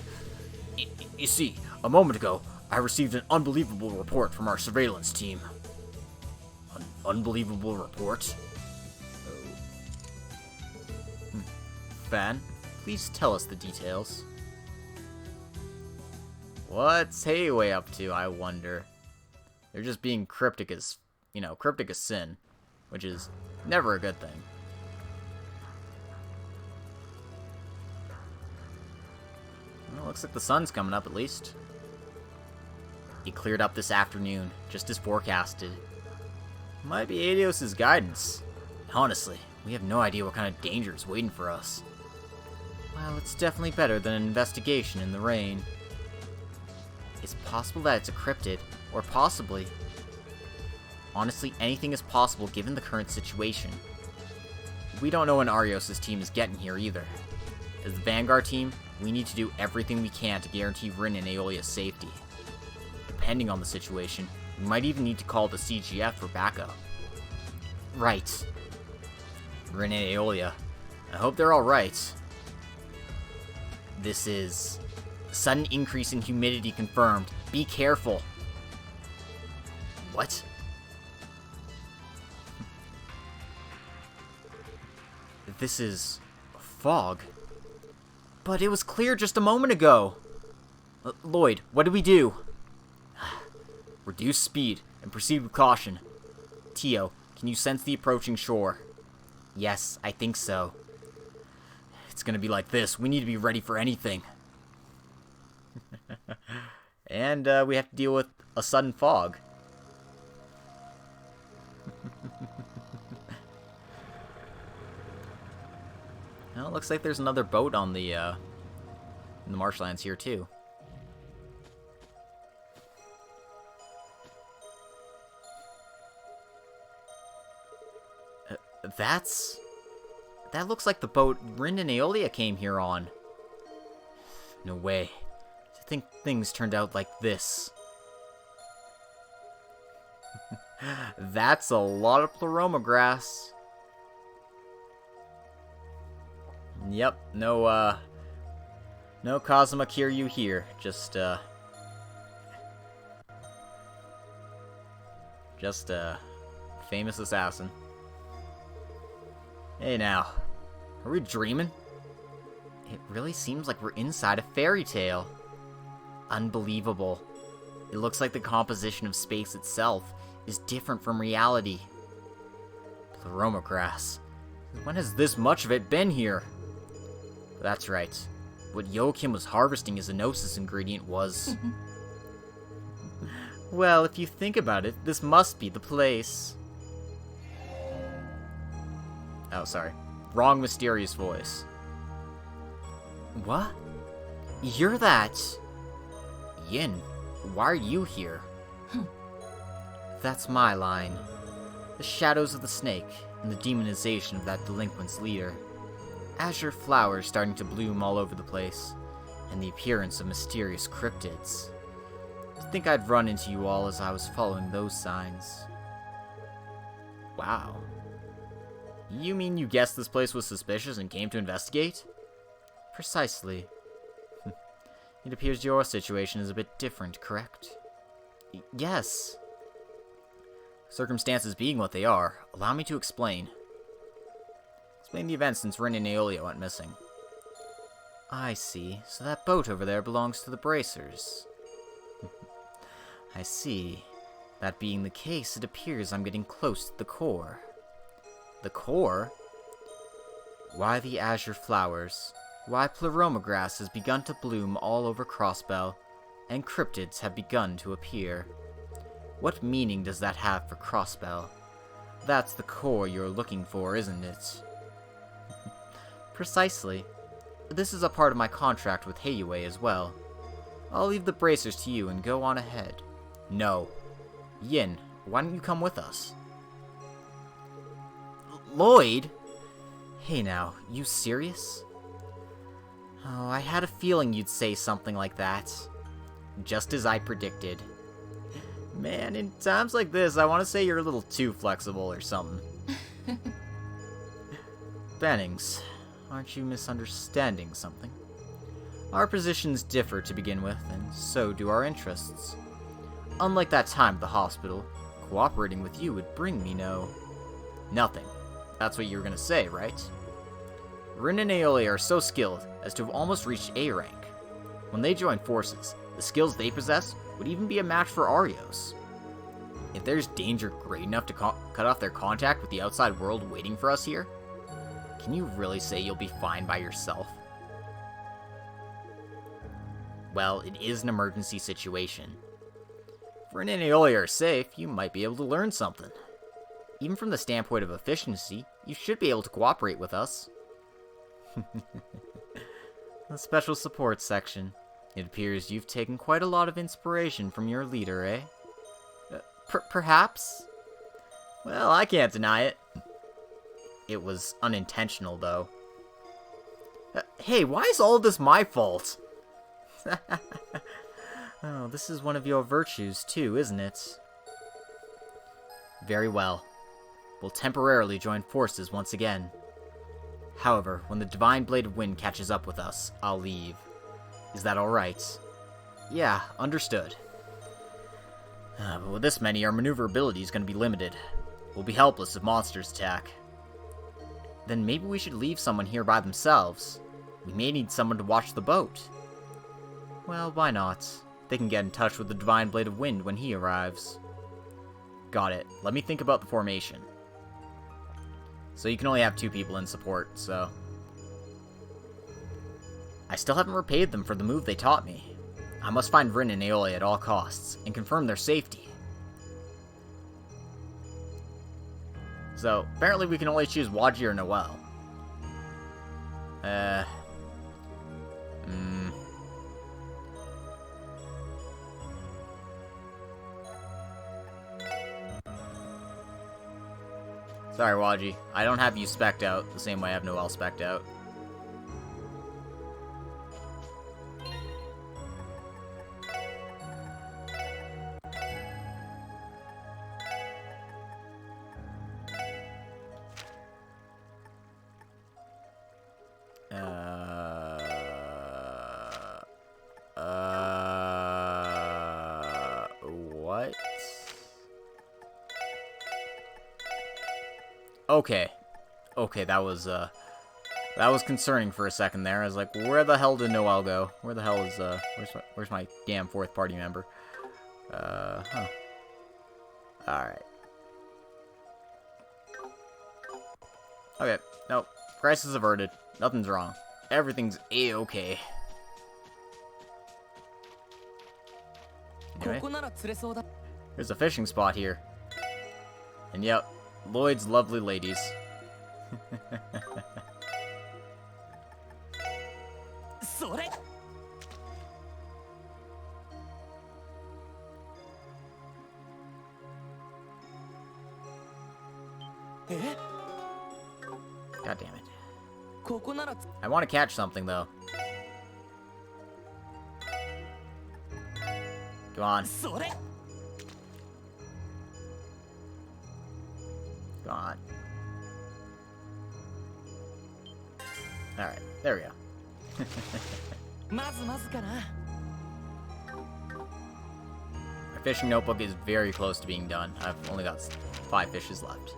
Speaker 1: You see, a moment ago, I received an unbelievable report from our surveillance team. An unbelievable report? Oh. Fan, please tell us the details. What's Heiwei up to, I wonder? They're just being cryptic as, cryptic as sin, which is never a good thing. Well, looks like the sun's coming up, at least. It cleared up this afternoon, just as forecasted. Might be Adios' guidance. Honestly, we have no idea what kind of danger is waiting for us. Well, it's definitely better than an investigation in the rain. It's possible that it's a cryptid, or possibly... Honestly, anything is possible given the current situation. We don't know when Arios' team is getting here either. As the Vanguard team, we need to do everything we can to guarantee Rin and Aeolia's safety. Depending on the situation, we might even need to call the CGF for backup. Right. Rin and Aeolia. I hope they're alright. This is... Sudden increase in humidity confirmed. Be careful. What? This is... fog. But it was clear just a moment ago. Lloyd, what do we do? Reduce speed and proceed with caution. Tio, can you sense the approaching shore? Yes, I think so. It's gonna be like this. We need to be ready for anything. And we have to deal with a sudden fog. Well, it looks like there's another boat on the in the marshlands here too. That looks like the boat Rin and Aeolia came here on. No way. To think things turned out like this. That's a lot of pleroma grass. Yep, no Kazuma Kiryu here. Just a famous assassin. Hey now, are we dreaming? It really seems like we're inside a fairy tale. Unbelievable. It looks like the composition of space itself is different from reality. Pleroma grass. When has this much of it been here? That's right. What Joachim was harvesting as a Gnosis ingredient was... Well, if you think about it, this must be the place. Oh, sorry. Wrong mysterious voice. What? You're that... Yin, why are you here? That's my line. The shadows of the snake and the demonization of that delinquent's leader. Azure flowers starting to bloom all over the place, and the appearance of mysterious cryptids. You'd think I'd run into you all as I was following those signs. Wow. You mean you guessed this place was suspicious and came to investigate? Precisely. It appears your situation is a bit different, correct? Yes. Circumstances being what they are, allow me to explain. Explain the events since Rin and Aeolia went missing. I see. So that boat over there belongs to the Bracers. I see. That being the case, it appears I'm getting close to the core. The core? Why the azure flowers? Why pleroma grass has begun to bloom all over Crossbell, and cryptids have begun to appear. What meaning does that have for Crossbell? That's the core you're looking for, isn't it? Precisely. This is a part of my contract with Heiyue as well. I'll leave the bracers to you and go on ahead. No. Yin, why don't you come with us? Lloyd? Hey now, you serious? Oh, I had a feeling you'd say something like that. Just as I predicted. Man, in times like this, I want to say you're a little too flexible or something. Bennings, aren't you misunderstanding something? Our positions differ to begin with, and so do our interests. Unlike that time at the hospital, cooperating with you would bring me nothing. That's what you were gonna say, right? Rin and Aeolia are so skilled as to have almost reached A rank. When they join forces, the skills they possess would even be a match for Ario's. If there's danger great enough to cut off their contact with the outside world waiting for us here, can you really say you'll be fine by yourself? Well, it is an emergency situation. If Rin and Aeolia are safe, you might be able to learn something. Even from the standpoint of efficiency, you should be able to cooperate with us. The special support section. It appears you've taken quite a lot of inspiration from your leader, eh? Perhaps? Well, I can't deny it. It was unintentional, though. Hey, why is all of this my fault? Oh, this is one of your virtues, too, isn't it? Very well. We'll temporarily join forces once again. However, when the Divine Blade of Wind catches up with us, I'll leave. Is that alright? Yeah, understood. But with this many, our maneuverability is going to be limited. We'll be helpless if monsters attack. Then maybe we should leave someone here by themselves. We may need someone to watch the boat. Well, why not? They can get in touch with the Divine Blade of Wind when he arrives. Got it. Let me think about the formation. So you can only have 2 people in support, so... I still haven't repaid them for the move they taught me. I must find Rin and Aeolia at all costs, and confirm their safety. So, apparently we can only choose Waji or Noel. Sorry, Waji. I don't have you spec'd out the same way I have Noel spec'd out. What? Okay. Okay, that was concerning for a second there. I was like, where the hell did Noelle go? Where the hell is, where's my damn fourth party member? Huh. Alright. Okay, nope. Crisis averted. Nothing's wrong. Everything's A-okay. Anyway, there's a fishing spot here. And yep, Lloyd's lovely ladies. God damn it. I want to catch something, though. Come on. Come on. Alright, there we go. My fishing notebook is very close to being done. I've only got 5 fishes left.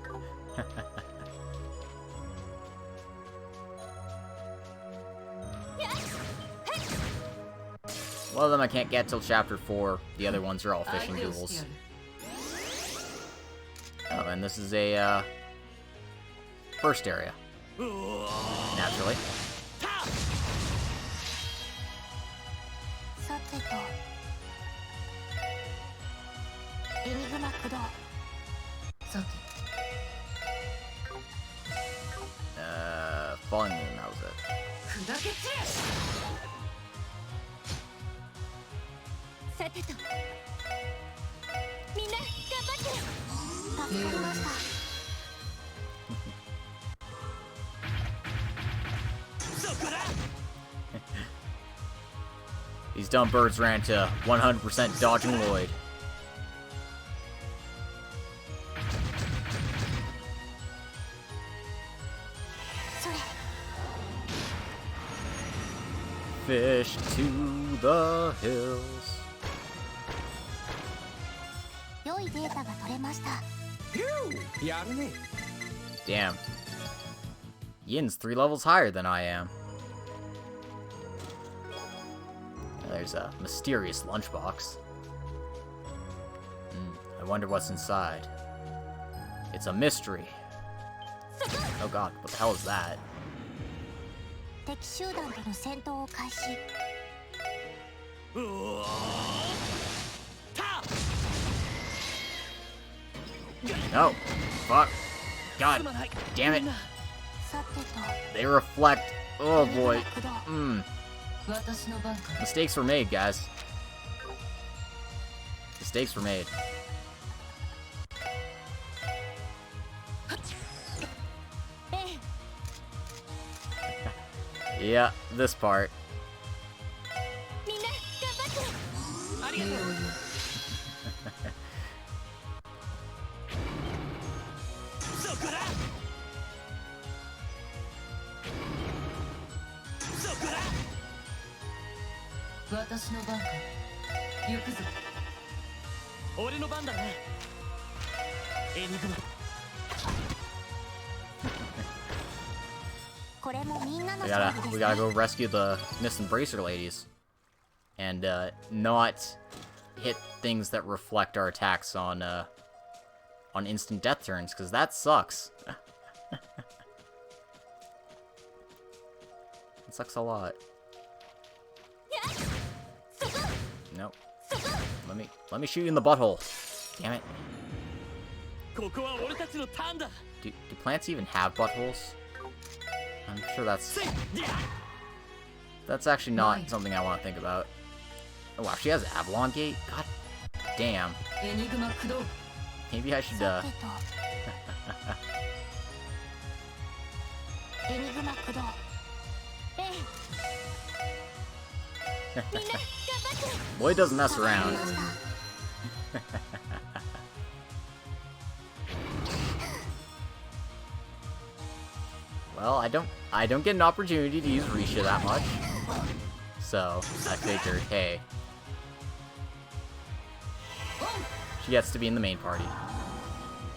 Speaker 1: One of them I can't get till chapter 4. The other ones are all fishing duels. Oh, and this is a, first area. Naturally. Falling moon, that was it. These dumb birds ran to 100% dodging Lloyd. Fish to the hills. Damn. Yin's 3 levels higher than I am. There's a mysterious lunchbox. I wonder what's inside. It's a mystery. Oh god, what the hell is that? No! Fuck! God damn it! They reflect. Oh boy. Mistakes were made, guys. Mistakes were made. Yeah, this part. We gotta go rescue the missing bracer ladies. And, not hit things that reflect our attacks on instant death turns, because that sucks. It sucks a lot. Nope. Let me shoot you in the butthole. Damn it. Do plants even have buttholes? I'm sure that's actually not something I want to think about. Oh wow, she has Avalon Gate? God damn. Maybe I should, Lloyd doesn't mess around. Well, I don't get an opportunity to use Risha that much. So, I figured, hey, she gets to be in the main party.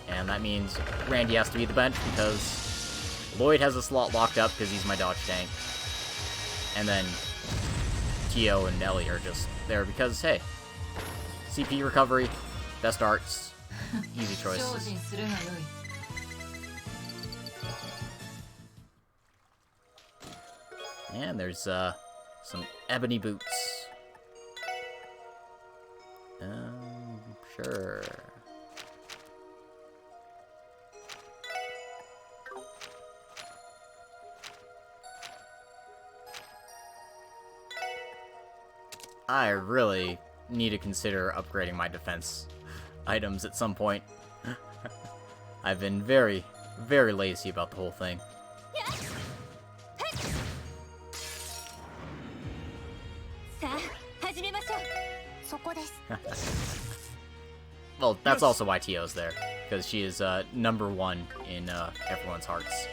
Speaker 1: And that means Randy has to be the bench because Lloyd has a slot locked up because he's my dodge tank. And then Tio and Ellie are just there because, hey, CP recovery, best arts, easy choices. And there's some ebony boots. Sure. I really need to consider upgrading my defense items at some point. I've been very, very lazy about the whole thing. Well, that's also why Tio's there, because she is number one in everyone's hearts.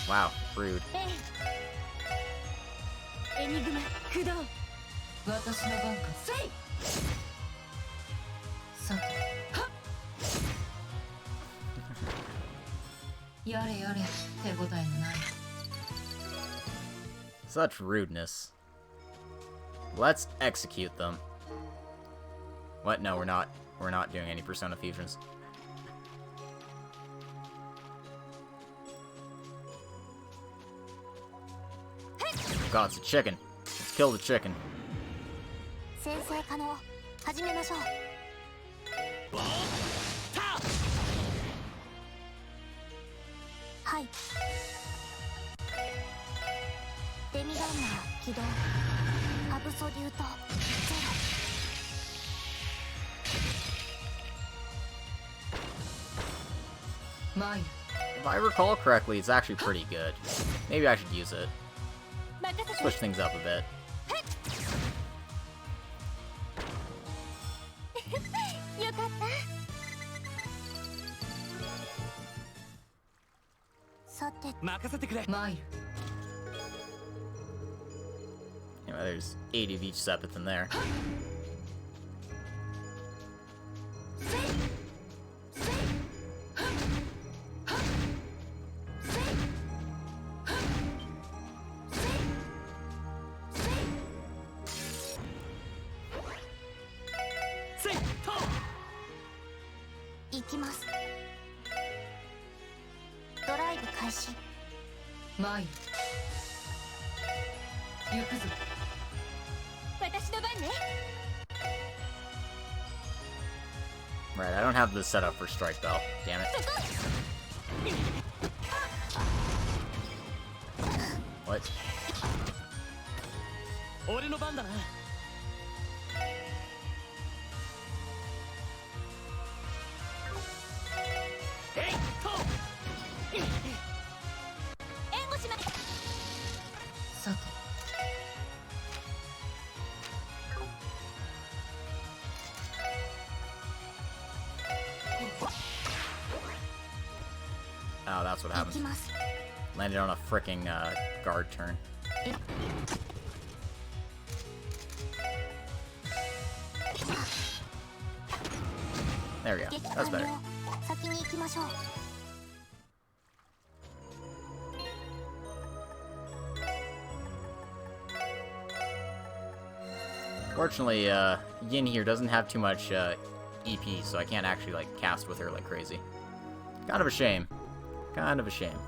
Speaker 1: Wow, rude. Such rudeness. Let's execute them. What? No, we're not. We're not doing any Persona fusions. God, it's a chicken. Let's kill the chicken. If I recall correctly, it's actually pretty good. Maybe I should use it. Switch things up a bit. Anyway, there's 8 of each Sepith in there. Right, I don't have the setup for Strike Bell. Damn it. What? Oh, that's what happened. Landed on a fricking guard turn. There we go. That's better. Fortunately, Yin here doesn't have too much EP, so I can't actually like cast with her like crazy. Kind of a shame. Kind of a shame.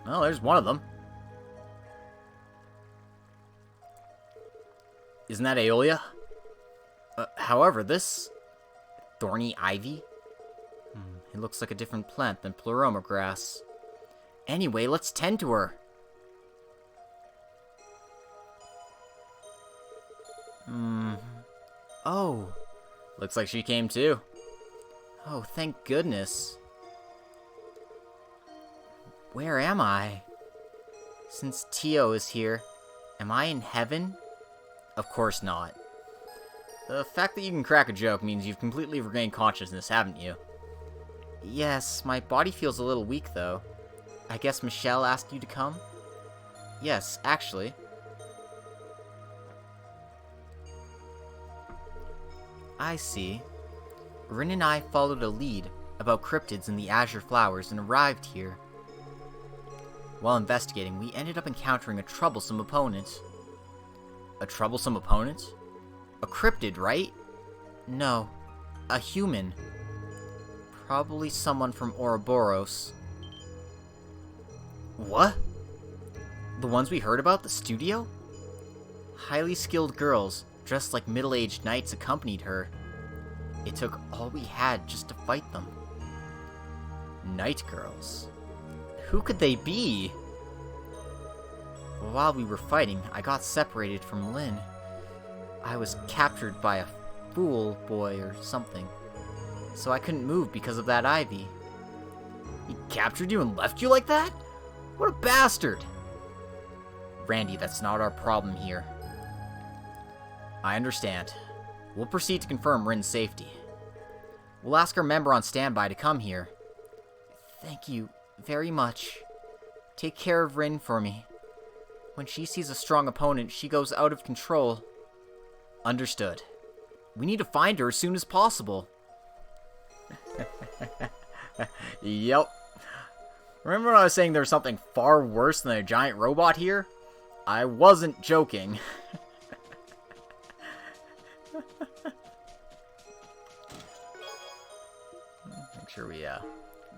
Speaker 1: Well, there's one of them. Isn't that Aeolia? However, this thorny ivy? It looks like a different plant than pleroma grass. Anyway, let's tend to her. Oh, looks like she came too. Oh, thank goodness. Where am I? Since Tio is here, am I in heaven? Of course not. The fact that you can crack a joke means you've completely regained consciousness, haven't you? Yes, my body feels a little weak, though. I guess Michelle asked you to come? Yes, actually. I see. Rin and I followed a lead about cryptids in the azure flowers and arrived here. While investigating, we ended up encountering a troublesome opponent. A troublesome opponent? A cryptid, right? No, a human. Probably someone from Ouroboros. What? The ones we heard about, the studio? Highly skilled girls, dressed like middle-aged knights, accompanied her. It took all we had just to fight them. Night girls? Who could they be? While we were fighting, I got separated from Lynn. I was captured by a fool boy or something, so I couldn't move because of that ivy. He captured you and left you like that? What a bastard! Randy, that's not our problem here. I understand. We'll proceed to confirm Rin's safety. We'll ask our member on standby to come here. Thank you very much. Take care of Rin for me. When she sees a strong opponent, she goes out of control. Understood. We need to find her as soon as possible. Yep. Remember when I was saying there's something far worse than a giant robot here? I wasn't joking. Make sure we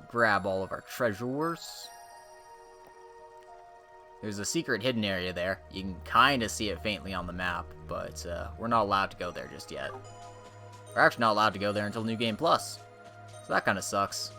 Speaker 1: grab all of our treasures. There's a secret hidden area there. You can kind of see it faintly on the map, but we're not allowed to go there just yet. We're actually not allowed to go there until New Game Plus. So that kind of sucks.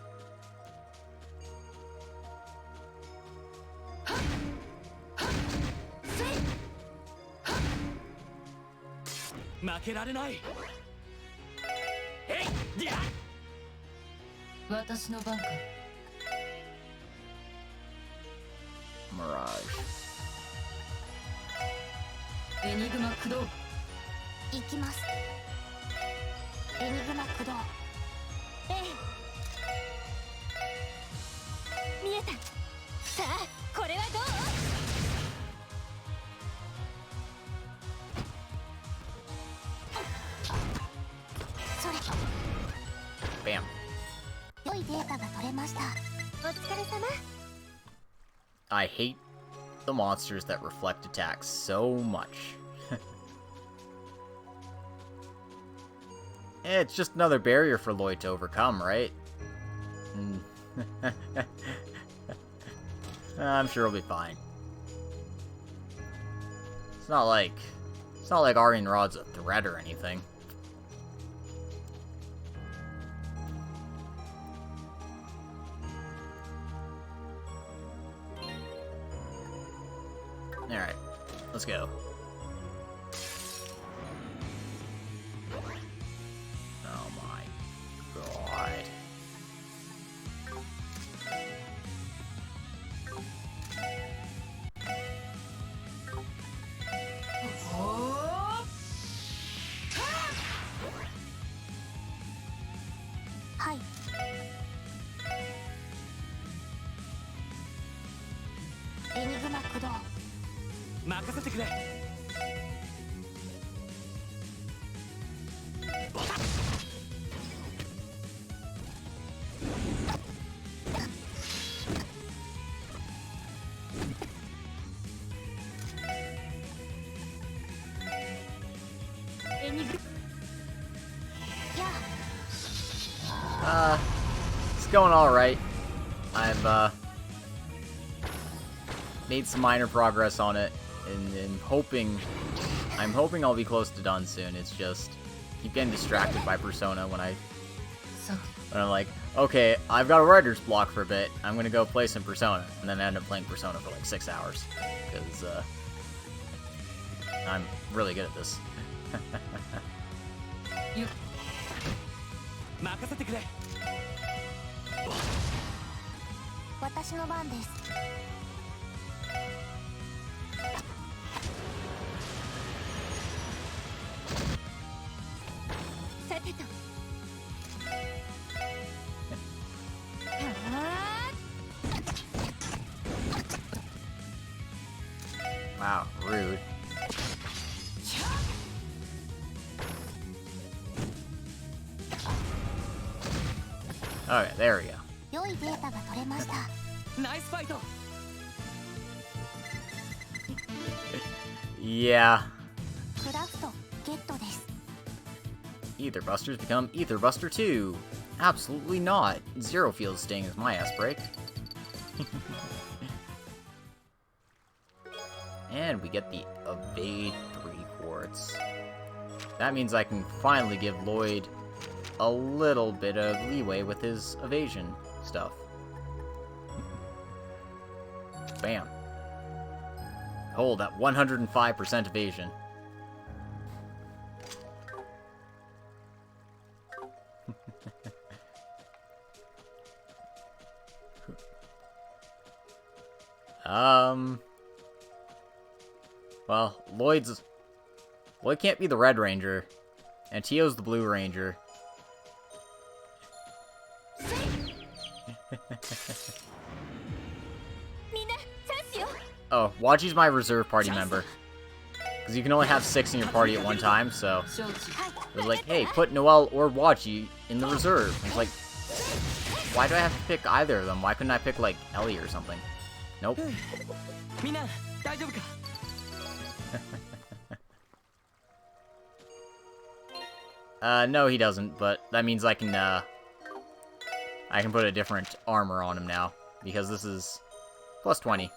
Speaker 1: Mirage.
Speaker 2: エニグマ駆動行きます。エニグマ駆動。ええ。見えた。さあこれはどう？それ。
Speaker 1: Bam.
Speaker 2: 良いデータが取れました。お疲れ様。
Speaker 1: I hate the monsters that reflect attacks so much. It's just another barrier for Lloyd to overcome, right? I'm sure he'll be fine. It's not like Aryan Rod's a threat or anything. Alright, let's go. Oh my god.
Speaker 2: Hi. エニグマ駆動。
Speaker 3: 任せてくれ。
Speaker 2: エニグ。
Speaker 1: It's going alright. I've made some minor progress on it. And I'm hoping I'll be close to done soon. It's just keep getting distracted by Persona when I'm like, okay, I've got a writer's block for a bit. I'm gonna go play some Persona, and then I end up playing Persona for like 6 hours because I'm really good at this.
Speaker 3: 任せてくれ。
Speaker 2: 私の番です。
Speaker 1: Wow, rude. Okay, there we go.
Speaker 2: 良いデータが取れました。
Speaker 3: ナイスファイト。
Speaker 1: Yeah.
Speaker 2: クラフトゲットです。
Speaker 1: Ether Busters become Ether Buster 2. Absolutely not. Zero feels sting as my ass break. And we get the Evade 3 quartz. That means I can finally give Lloyd a little bit of leeway with his evasion stuff. Bam. Hold that 105% evasion. Well, Lloyd can't be the Red Ranger, and Tio's the Blue Ranger. Oh, Waji's my reserve party member. Because you can only have 6 in your party at one time, so... It was like, hey, put Noelle or Waji in the reserve. And it's like, why do I have to pick either of them? Why couldn't I pick, like, Ellie or something? Nope. No, he doesn't, but that means I can put a different armor on him now, because this is plus 20.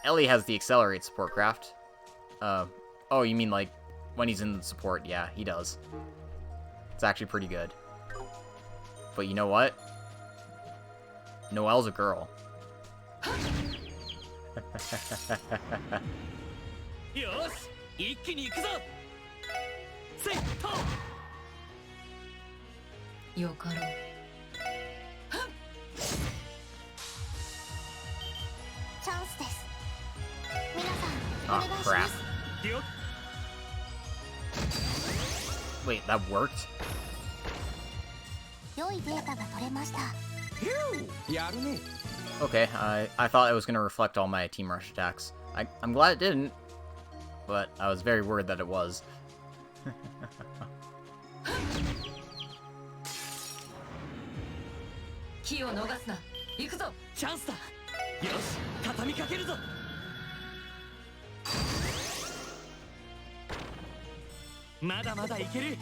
Speaker 1: Ellie has the Accelerate support craft. Oh, you mean, like, when he's in support? Yeah, he does. It's actually pretty good. But you know what? Noelle's a girl.
Speaker 3: よし、一気に行くぞ。セット。
Speaker 2: よかろう。チャンスです。皆さん、お願いします。
Speaker 1: crap. Wait, that worked?
Speaker 2: 良いデータが取れました。
Speaker 3: やるね。
Speaker 1: Okay, I thought it was going to reflect all my Team Rush attacks. I'm glad it didn't, but I was very worried that it was.
Speaker 2: 気を逃すな。行くぞ。
Speaker 3: チャンスだ。よし、畳みかけるぞ。まだまだいける。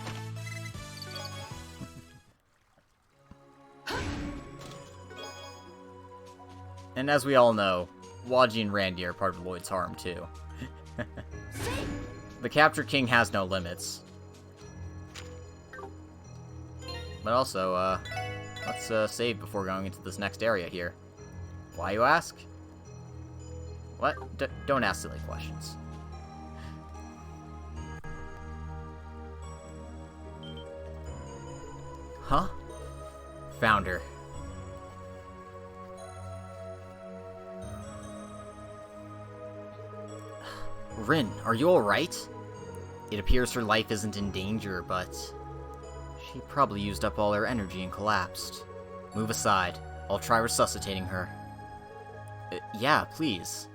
Speaker 1: And as we all know, Waji and Randy are part of Lloyd's harem too. The Capture King has no limits. But also, let's save before going into this next area here. Why, you ask? What? Don't ask silly questions. Huh? Found her. Rin, are you alright? It appears her life isn't in danger, but... she probably used up all her energy and collapsed. Move aside. I'll try resuscitating her. Yeah, please.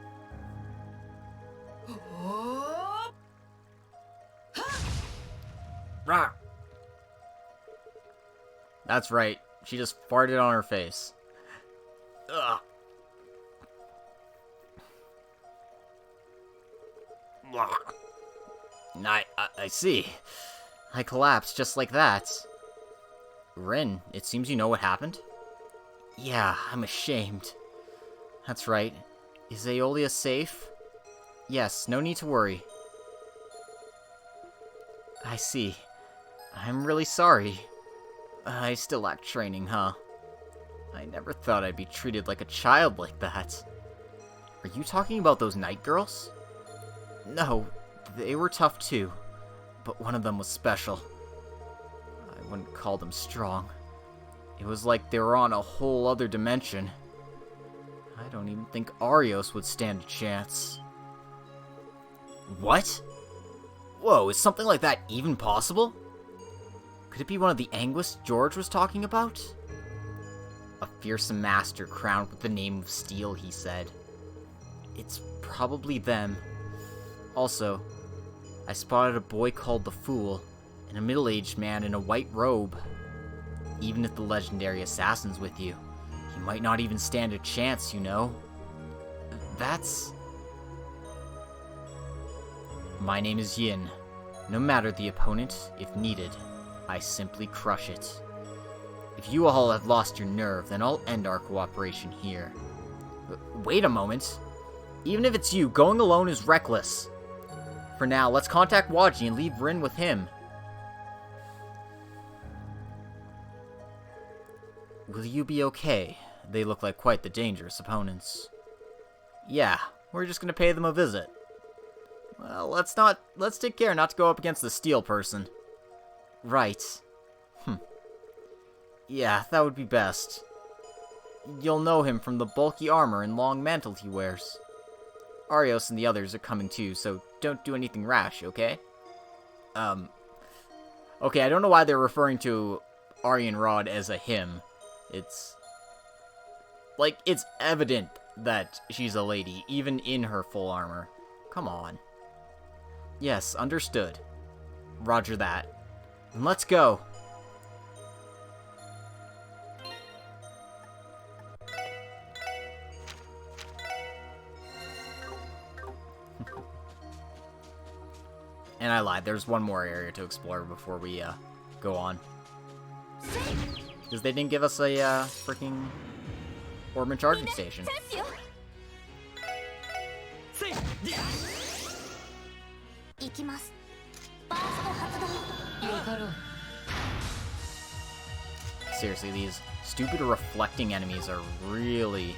Speaker 1: Rah! That's right. She just farted on her face. Ugh. I see. I collapsed just like that. Rin, it seems you know what happened? Yeah, I'm ashamed. That's right. Is Aeolia safe? Yes, no need to worry. I see. I'm really sorry. I still lack training, huh? I never thought I'd be treated like a child like that. Are you talking about those night girls? No, they were tough too, but one of them was special. I wouldn't call them strong. It was like they were on a whole other dimension. I don't even think Arios would stand a chance. What? Whoa, is something like that even possible? Could it be one of the Anguists George was talking about? A fearsome master crowned with the name of Steel, he said. It's probably them. Also, I spotted a boy called the Fool, and a middle-aged man in a white robe. Even if the legendary assassin's with you, he might not even stand a chance, you know? That's... My name is Yin. No matter the opponent, if needed, I simply crush it. If you all have lost your nerve, then I'll end our cooperation here. Wait a moment. Even if it's you, going alone is reckless. For now, let's contact Waji and leave Rin with him. Will you be okay? They look like quite the dangerous opponents. Yeah, we're just gonna pay them a visit. Well, let's take care not to go up against the steel person. Right. Yeah, that would be best. You'll know him from the bulky armor and long mantle he wears. Arios and the others are coming too, so don't do anything rash, okay? Okay, I don't know why they're referring to Aryan Rod as a him. It's evident that she's a lady, even in her full armor. Come on. Yes, understood. Roger that. Then let's go. And I lied, there's one more area to explore before we, go on. Because they didn't give us a, freaking Orban charging station.
Speaker 2: 行きます。バースト発動。よかろう。
Speaker 1: Seriously, these stupid reflecting enemies are really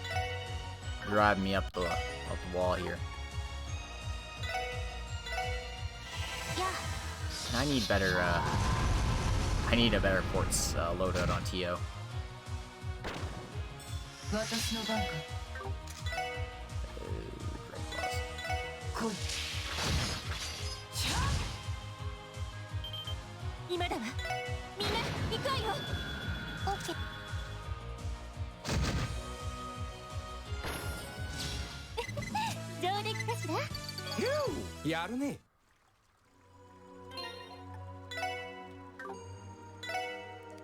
Speaker 1: driving me up the wall here. I need better, I need a better ports loadout on TO.
Speaker 2: 私の番か。来い。今だわ。みんな行くわよ。オッケー。上出来かしら？
Speaker 3: やるね。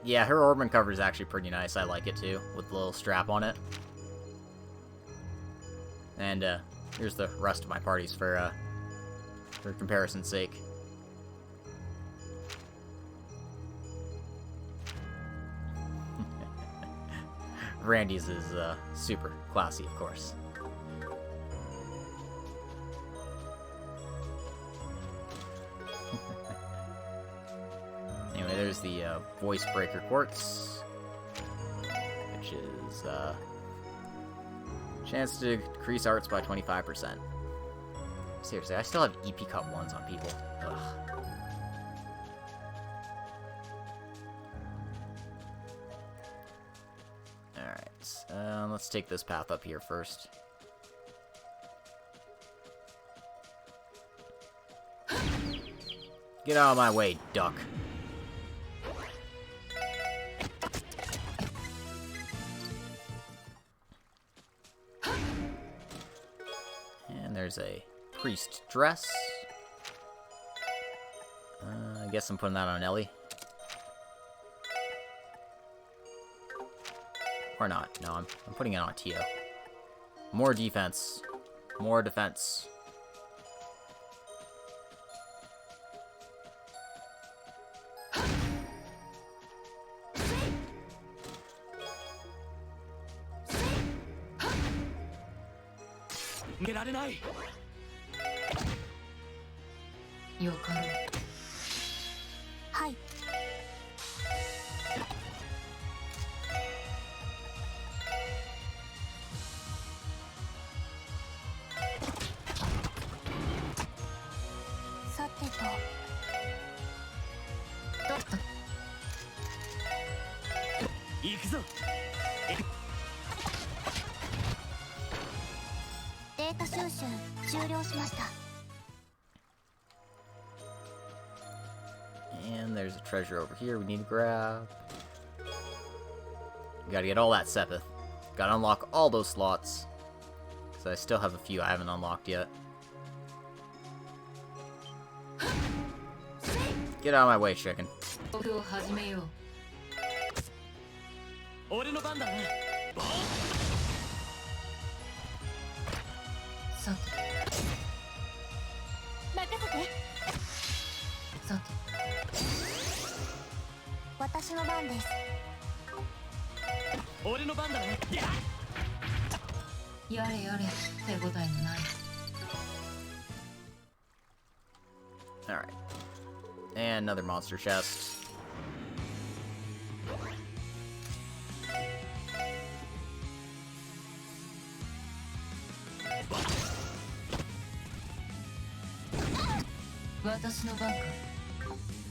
Speaker 1: Yeah, her Orban cover is actually pretty nice. I like it too, with the little strap on it. And here's the rest of my parties for comparison's sake. Randy's is super classy, of course. Anyway, there's the Voice Breaker Quartz, which is chance to decrease arts by 25%. Seriously, I still have EP Cup 1s on people. Ugh. Alright, let's take this path up here first. Get out of my way, duck. And there's a priest dress. I guess I'm putting that on Ellie. Or not. No, I'm putting it on Tio. More defense. More defense.
Speaker 3: Get out of night.
Speaker 2: よかろう。はい。さてと。どっと。
Speaker 3: 行くぞ。
Speaker 2: データ収集終了しました。
Speaker 1: And there's a treasure over here we need to grab. Gotta get all that Sepith. Gotta unlock all those slots. Because I still have a few I haven't unlocked yet. Get out of my way, chicken.
Speaker 2: 僕を始めよう。
Speaker 3: 俺の番だな。
Speaker 2: さて。任せて。さて。私の番です。
Speaker 3: 俺の番だな。
Speaker 2: やれやれ、手応えのない。
Speaker 1: Alright. And another monster chest.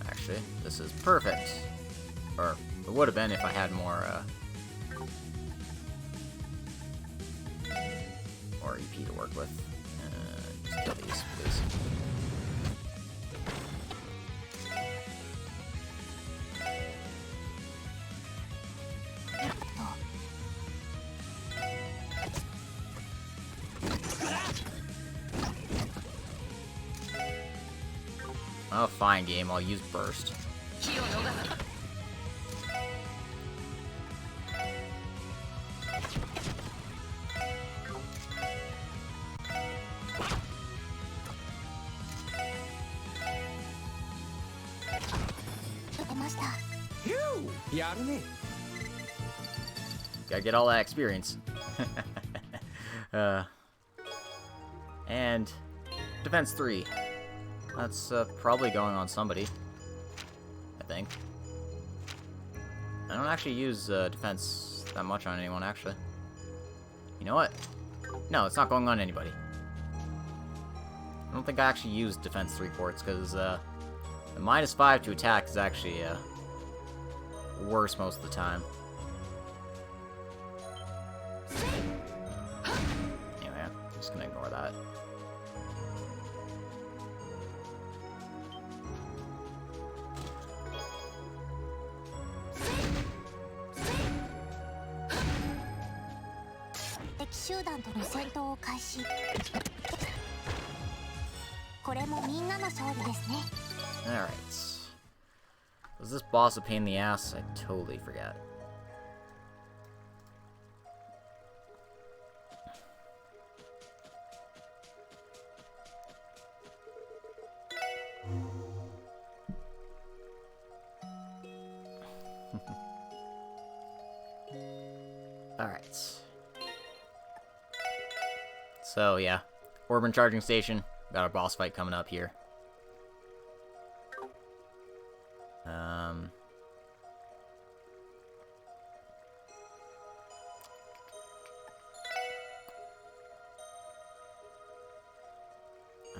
Speaker 1: Actually, this is perfect. Or, it would have been if I had more EP to work with. Just W's, please. Oh, fine, game. I'll use burst. Gotta get all that experience. And defense 3. That's probably going on somebody, I think. I don't actually use defense that much on anyone, actually. You know what? No, it's not going on anybody. I don't think I actually used defense 3 quartz, because the -5 to attack is actually worse most of the time. Anyway, I'm just gonna ignore that. Alright. Was this boss a pain in the ass? I totally forget. Alright. So, yeah. Orban Charging Station. Got our boss fight coming up here.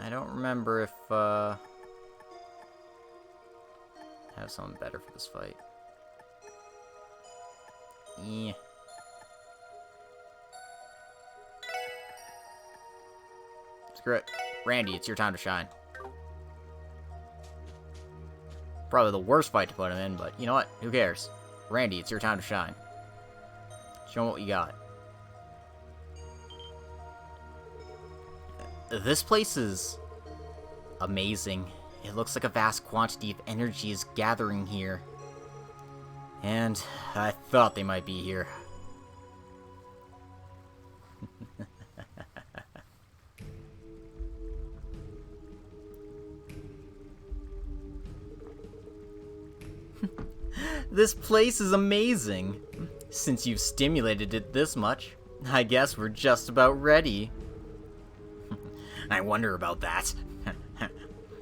Speaker 1: I don't remember if, I have something better for this fight. Yeah. Screw it. Randy, it's your time to shine. Probably the worst fight to put him in, but you know what? Who cares? Randy, it's your time to shine. Show him what you got. This place is amazing. It looks like a vast quantity of energy is gathering here. And I thought they might be here. This place is amazing. Since you've stimulated it this much, I guess we're just about ready. I wonder about that.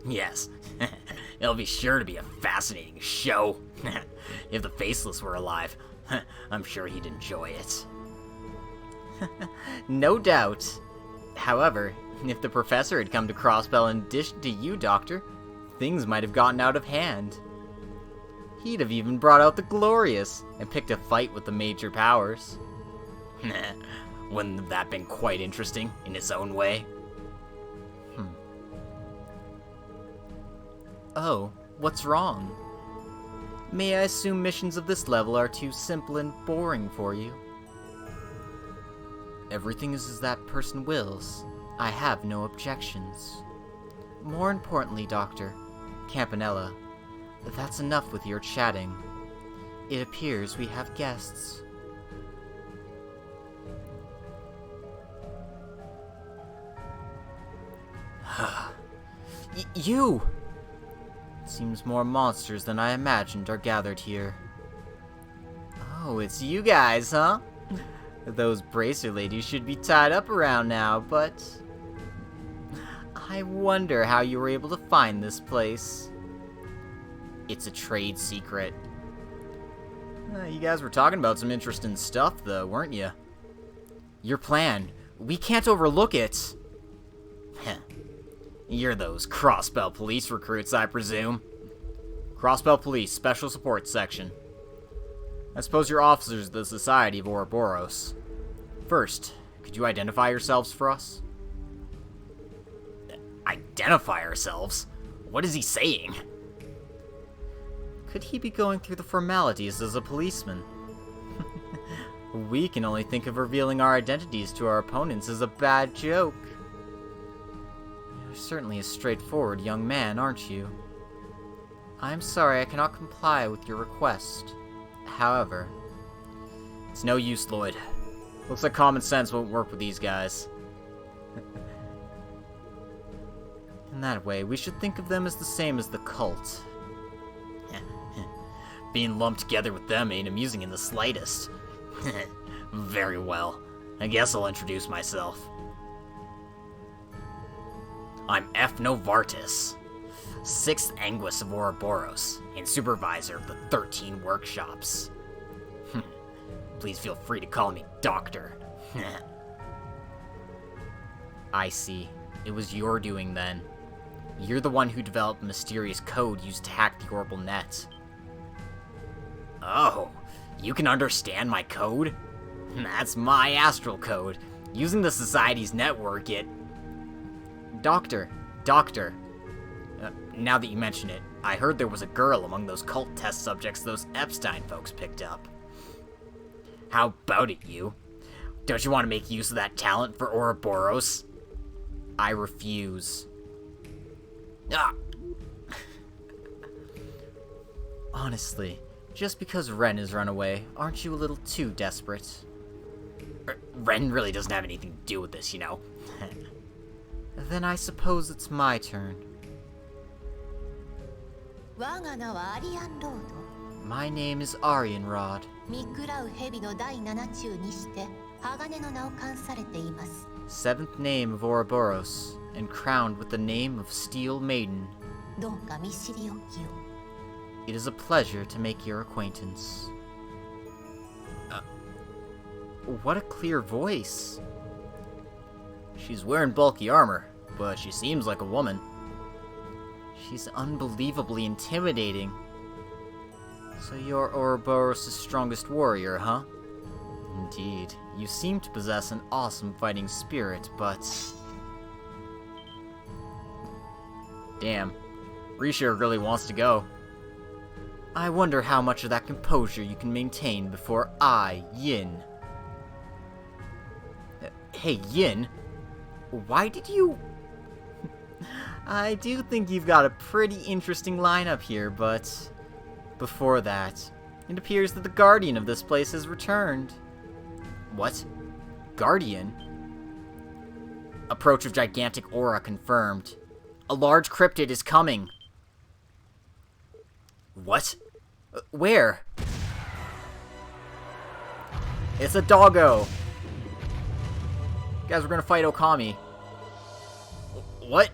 Speaker 1: Yes, it'll be sure to be a fascinating show. If the Faceless were alive, I'm sure he'd enjoy it. No doubt. However, if the professor had come to Crossbell in addition to you, Doctor, things might have gotten out of hand. He'd have even brought out the Glorious and picked a fight with the major powers. Wouldn't that have been quite interesting in its own way? Oh, what's wrong? May I assume missions of this level are too simple and boring for you? Everything is as that person wills. I have no objections. More importantly, Dr. Campanella, that's enough with your chatting. It appears we have guests. You! It seems more monsters than I imagined are gathered here. Oh, it's you guys, huh? Those bracer ladies should be tied up around now, but I wonder how you were able to find this place. It's a trade secret. You guys were talking about some interesting stuff, though, weren't you? Your plan. We can't overlook it. You're those Crossbell police recruits, I presume. Crossbell Police, Special Support Section. I suppose you're officers of the Society of Ouroboros. First, could you identify yourselves for us? Identify ourselves? What is he saying? Could he be going through the formalities as a policeman? We can only think of revealing our identities to our opponents as a bad joke. You're certainly a straightforward young man, aren't you? I'm sorry I cannot comply with your request. However, it's no use, Lloyd. Looks like common sense won't work with these guys. In that way, we should think of them as the same as the cult. Being lumped together with them ain't amusing in the slightest. Very well. I guess I'll introduce myself. I'm F. Novartis, 6th Anguis of Ouroboros, and supervisor of the 13 workshops. Please feel free to call me Doctor. I see. It was your doing then. You're the one who developed the mysterious code used to hack the orbital net. Oh, you can understand my code? That's my astral code. Using the Society's network, it... Doctor. Now that you mention it, I heard there was a girl among those cult test subjects those Epstein folks picked up. How about it, you? Don't you want to make use of that talent for Ouroboros? I refuse. Ah! Honestly, just because Ren has run away, aren't you a little too desperate? Ren really doesn't have anything to do with this, you know. Then I suppose it's my turn. My name is Arianrod. Seventh name of Ouroboros, and crowned with the name of Steel Maiden. It is a pleasure to make your acquaintance. What a clear voice. She's wearing bulky armor, but she seems like a woman. She's unbelievably intimidating. So you're Ouroboros' strongest warrior, huh? Indeed. You seem to possess an awesome fighting spirit, but... Damn. Risha really wants to go. I wonder how much of that composure you can maintain before I, Yin. Hey, Yin. Why did you... I do think you've got a pretty interesting lineup here, but... Before that, it appears that the Guardian of this place has returned. What? Guardian? Approach of gigantic aura confirmed. A large cryptid is coming. What? Where? It's a doggo! Guys, we're gonna fight Okami. What?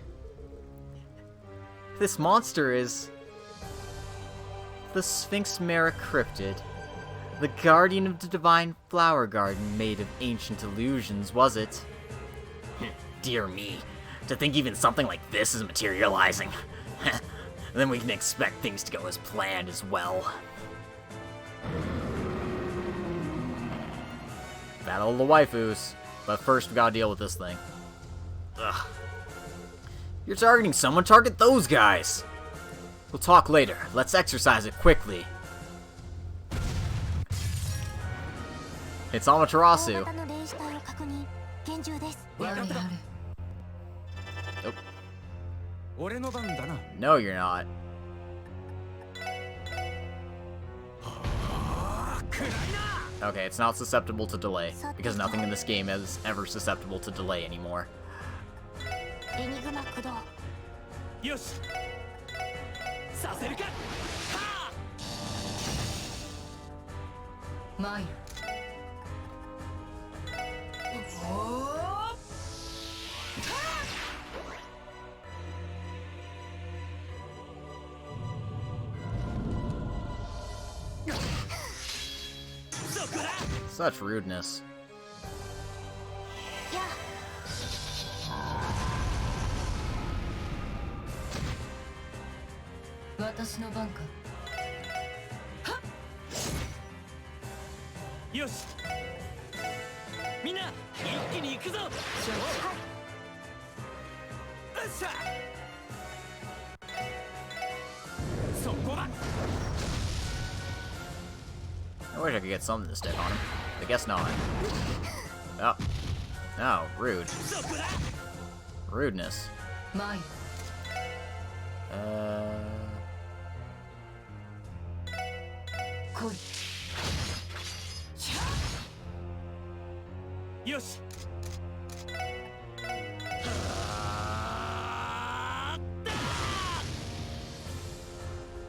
Speaker 1: This monster is... the Sphinx Mara cryptid. The guardian of the divine flower garden made of ancient illusions, was it? Dear me. To think even something like this is materializing. Then we can expect things to go as planned as well. Battle of the waifus. But first we gotta deal with this thing. Ugh. You're targeting someone, target those guys! We'll talk later. Let's exercise it quickly. It's Amaterasu.
Speaker 2: 拳銃です。
Speaker 3: わかった。
Speaker 1: Nope.
Speaker 3: 俺の番だな。
Speaker 1: No, you're not.
Speaker 3: 暗いな。
Speaker 1: Okay, it's not susceptible to delay, because nothing in this game is ever susceptible to delay anymore.
Speaker 2: エニグマ駆動。
Speaker 3: よし。させるか。はあ。
Speaker 2: マイル。
Speaker 1: Such rudeness.
Speaker 2: やあ。私の番か。
Speaker 3: よし。みんな一気に行くぞ。はい。よっしゃ。そこだ。
Speaker 1: I wish I could get something to stick on him. I guess not. Oh. No, rude.
Speaker 3: そこだ。
Speaker 1: Rudeness.
Speaker 2: マイル。来い。よし。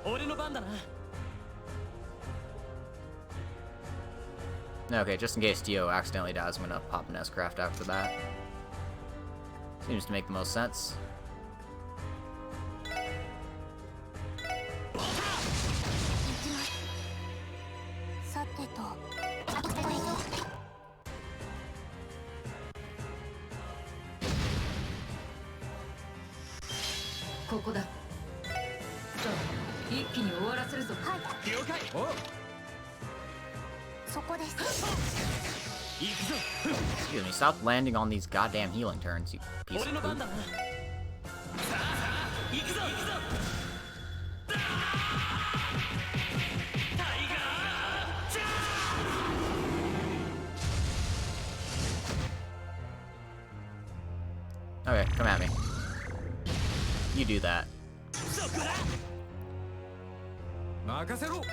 Speaker 2: 俺の番だな。
Speaker 1: Okay, just in case Dio accidentally dies, I'm gonna pop an S-Craft after that. Seems to make the most sense.
Speaker 2: さてと。ここだ。さあ、一気に終わらせるぞ。はい。
Speaker 3: 了解。おう。
Speaker 2: そこです。
Speaker 3: 行くぞ。
Speaker 1: Excuse me, stop landing on these goddamn healing turns, you piece
Speaker 3: 俺
Speaker 1: of
Speaker 3: の番
Speaker 1: poop.
Speaker 3: だな。さあ、行くぞ。行くぞ。タイガー。ジャー。
Speaker 1: Okay, come at me. You do that.
Speaker 3: そこだ。任せろ。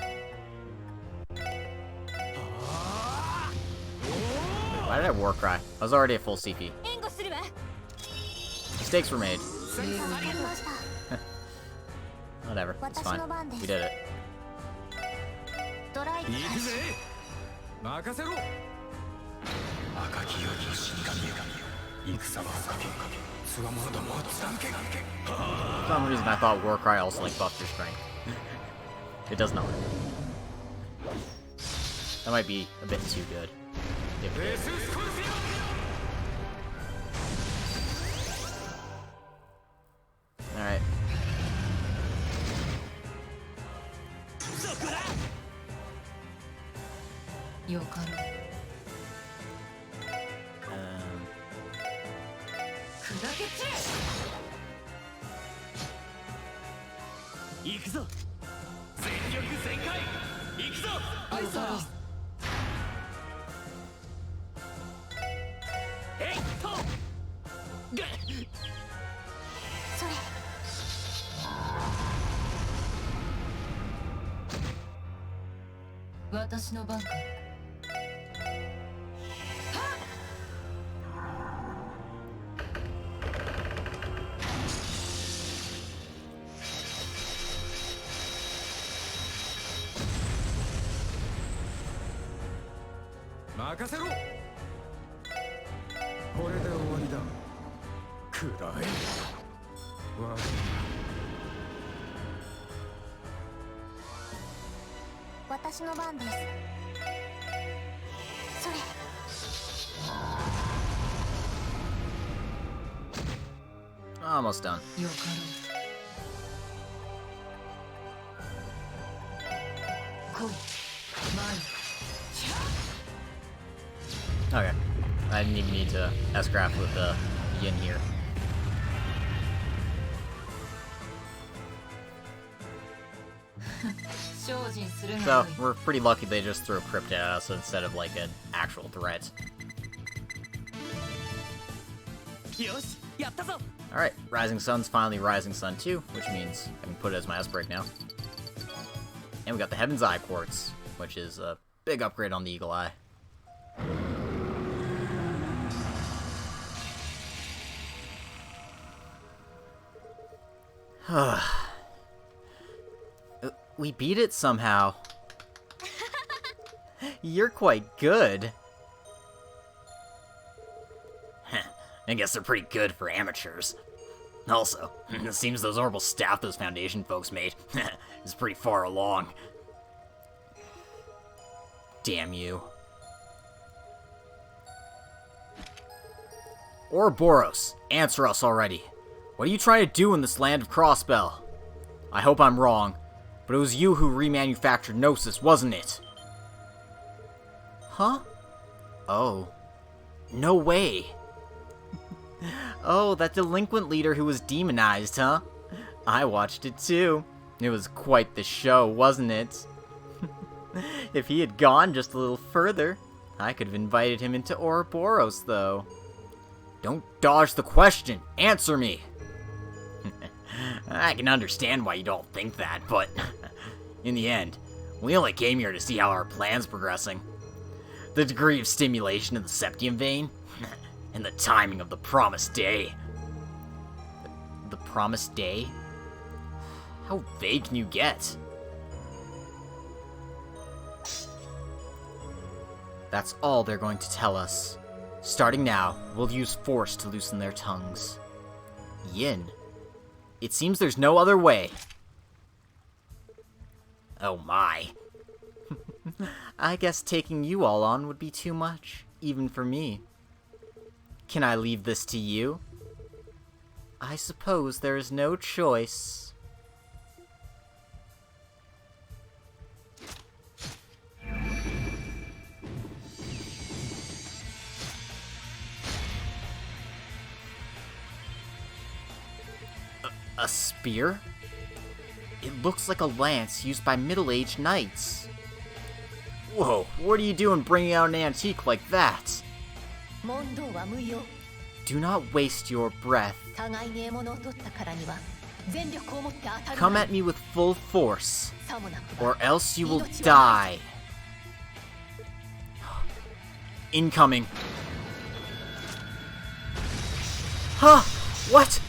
Speaker 1: Why did I war cry? I was already at full CP.
Speaker 2: 援護するわ。
Speaker 1: Mistakes were made.
Speaker 2: ありました。
Speaker 1: Whatever, it's fine. We did it.
Speaker 2: ドライブ開始。
Speaker 3: 行くぜ。任せろ。赤き世に死神よ。戦は深き。つわものどもを続け。
Speaker 1: For some reason, I thought Warcry also like buffed your strength. It does not. That might be a bit too good. If it did. Alright. Um,
Speaker 3: 行くぞ。全力全開。行くぞ。アイサー。えいっと。
Speaker 2: それ。私の番か。
Speaker 3: 任せろ。これで終わりだ。暗い。
Speaker 2: 私の番です。それ。
Speaker 1: almost done.
Speaker 2: よかろう。来い。前。
Speaker 1: Okay. I didn't even need to S-Craft with the yin here. So, we're pretty lucky they just threw a crypt at us instead of like an actual threat.
Speaker 3: よし、やったぞ。
Speaker 1: Alright, Rising Sun's finally Rising Sun 2, which means I can put it as my S-Break now. And we got the Heaven's Eye Quartz, which is a big upgrade on the Eagle Eye. We beat it somehow. You're quite good. I guess they're pretty good for amateurs. Also, it seems those orbital staff those Foundation folks made is pretty far along. Damn you. Ouroboros, answer us already. What are you trying to do in this land of Crossbell? I hope I'm wrong, but it was you who remanufactured Gnosis, wasn't it? Huh? Oh. No way. Oh, that delinquent leader who was demonized, huh? I watched it too. It was quite the show, wasn't it? If he had gone just a little further, I could have invited him into Ouroboros, though. Don't dodge the question. Answer me. I can understand why you don't think that, but in the end, we only came here to see how our plan's progressing. The degree of stimulation of the septium vein, and the timing of the promised day. The promised day? How vague can you get? That's all they're going to tell us. Starting now, we'll use force to loosen their tongues. Yin. It seems there's no other way. Oh my. I guess taking you all on would be too much, even for me. Can I leave this to you? I suppose there is no choice. A spear? It looks like a lance used by middle-aged knights. Whoa, what are you doing bringing out an antique like that? Do not waste your breath. Come at me with full force, or else you will die. Incoming. Huh? What?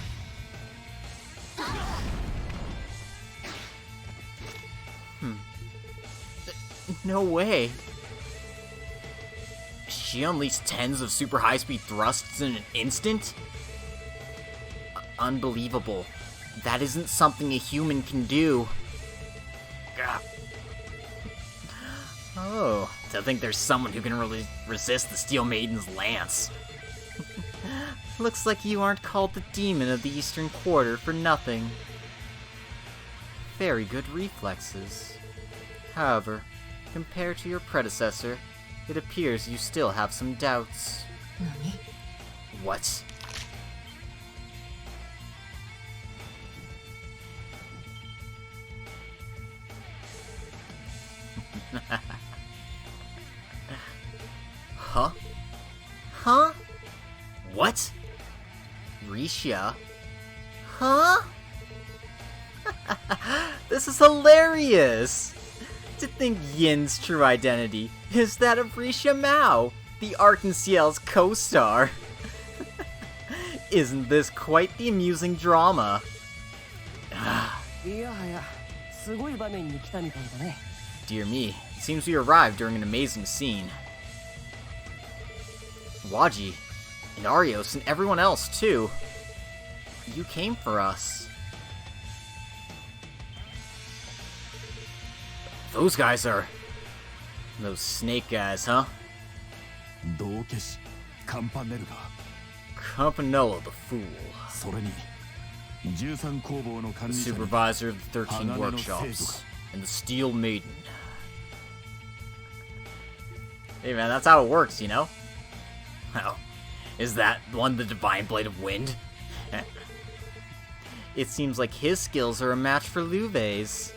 Speaker 1: No way. She unleashed tens of super high-speed thrusts in an instant? Unbelievable. That isn't something a human can do. Gah. Oh, to think there's someone who can really resist the Steel Maiden's lance. Looks like you aren't called the Demon of the Eastern Quarter for nothing. Very good reflexes. However, compared to your predecessor, it appears you still have some doubts. What? Huh? Huh? What? Risha? Huh? This is hilarious! To think Yin's true identity is that of Risha Mao, the Arc-en-Ciel's co-star. Isn't this quite the amusing drama? Dear me, it seems we arrived during an amazing scene. Waji, and Arios, and everyone else too. You came for us. Those guys are... those snake guys, huh? Campanella the Fool. The supervisor of the 13 workshops. And the Steel Maiden. Hey man, that's how it works, you know? Oh, is that one the Divine Blade of Wind? It seems like his skills are a match for Luve's.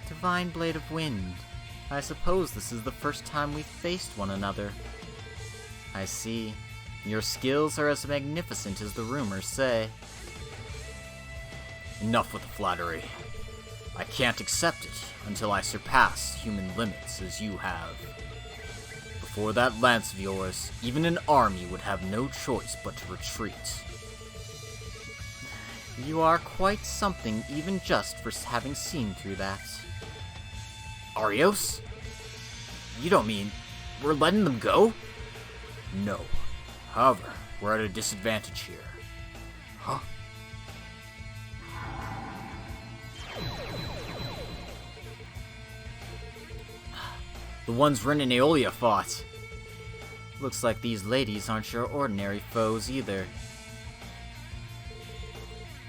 Speaker 1: Divine Blade of Wind. I suppose this is the first time we've faced one another. I see. Your skills are as magnificent as the rumors say. Enough with the flattery. I can't accept it until I surpass human limits as you have. Before that lance of yours, even an army would have no choice but to retreat. You are quite something even just for having seen through that. Arios? You don't mean we're letting them go? No. However, we're at a disadvantage here. Huh? The ones Ren and Aeolia fought. Looks like these ladies aren't your ordinary foes either.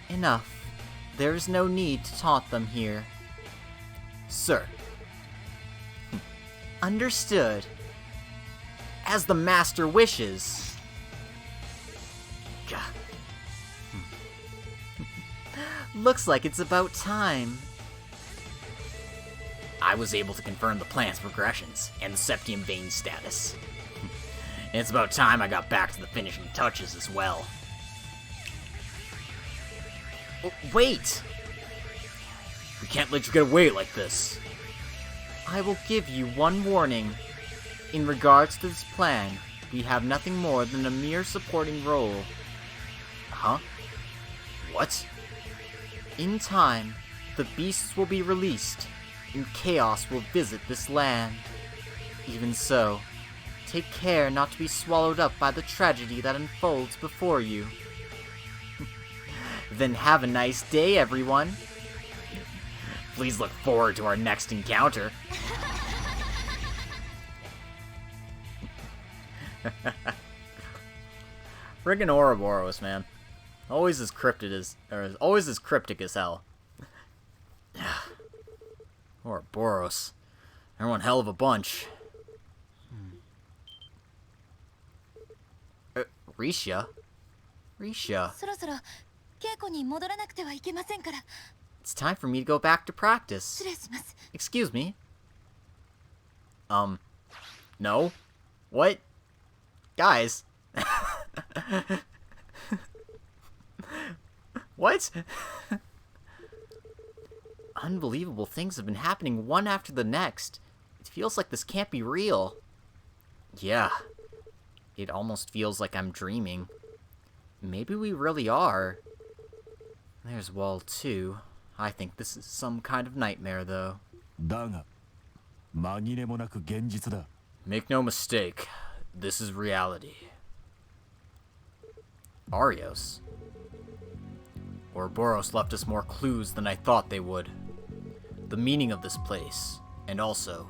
Speaker 1: Enough. There is no need to taunt them here. Sir. Understood. As the master wishes. Gah. Looks like it's about time. I was able to confirm the plan's progressions and the Septium Vein status. And it's about time I got back to the finishing touches as well. Oh, wait! We can't let you get away like this. I will give you one warning. In regards to this plan, we have nothing more than a mere supporting role. Huh? What? In time, the beasts will be released, and chaos will visit this land. Even so, take care not to be swallowed up by the tragedy that unfolds before you. Then have a nice day, everyone. Please look forward to our next encounter. Friggin' Ouroboros, man. Always as cryptic as hell. Ouroboros. They're one hell of a bunch. Risha? Risha.
Speaker 2: そろそろ稽古に戻らなくてはいけませんから。
Speaker 1: It's time for me to go back to practice.
Speaker 2: 失礼します。
Speaker 1: Excuse me. No? What? Guys. What? Unbelievable things have been happening one after the next. It feels like this can't be real. Yeah. It almost feels like I'm dreaming. Maybe we really are. There's Wall 2. I think this is some kind of nightmare, though.
Speaker 4: だが、紛れもなく現実だ。
Speaker 1: Make no mistake, this is reality. Arios. Ouroboros left us more clues than I thought they would. The meaning of this place, and also,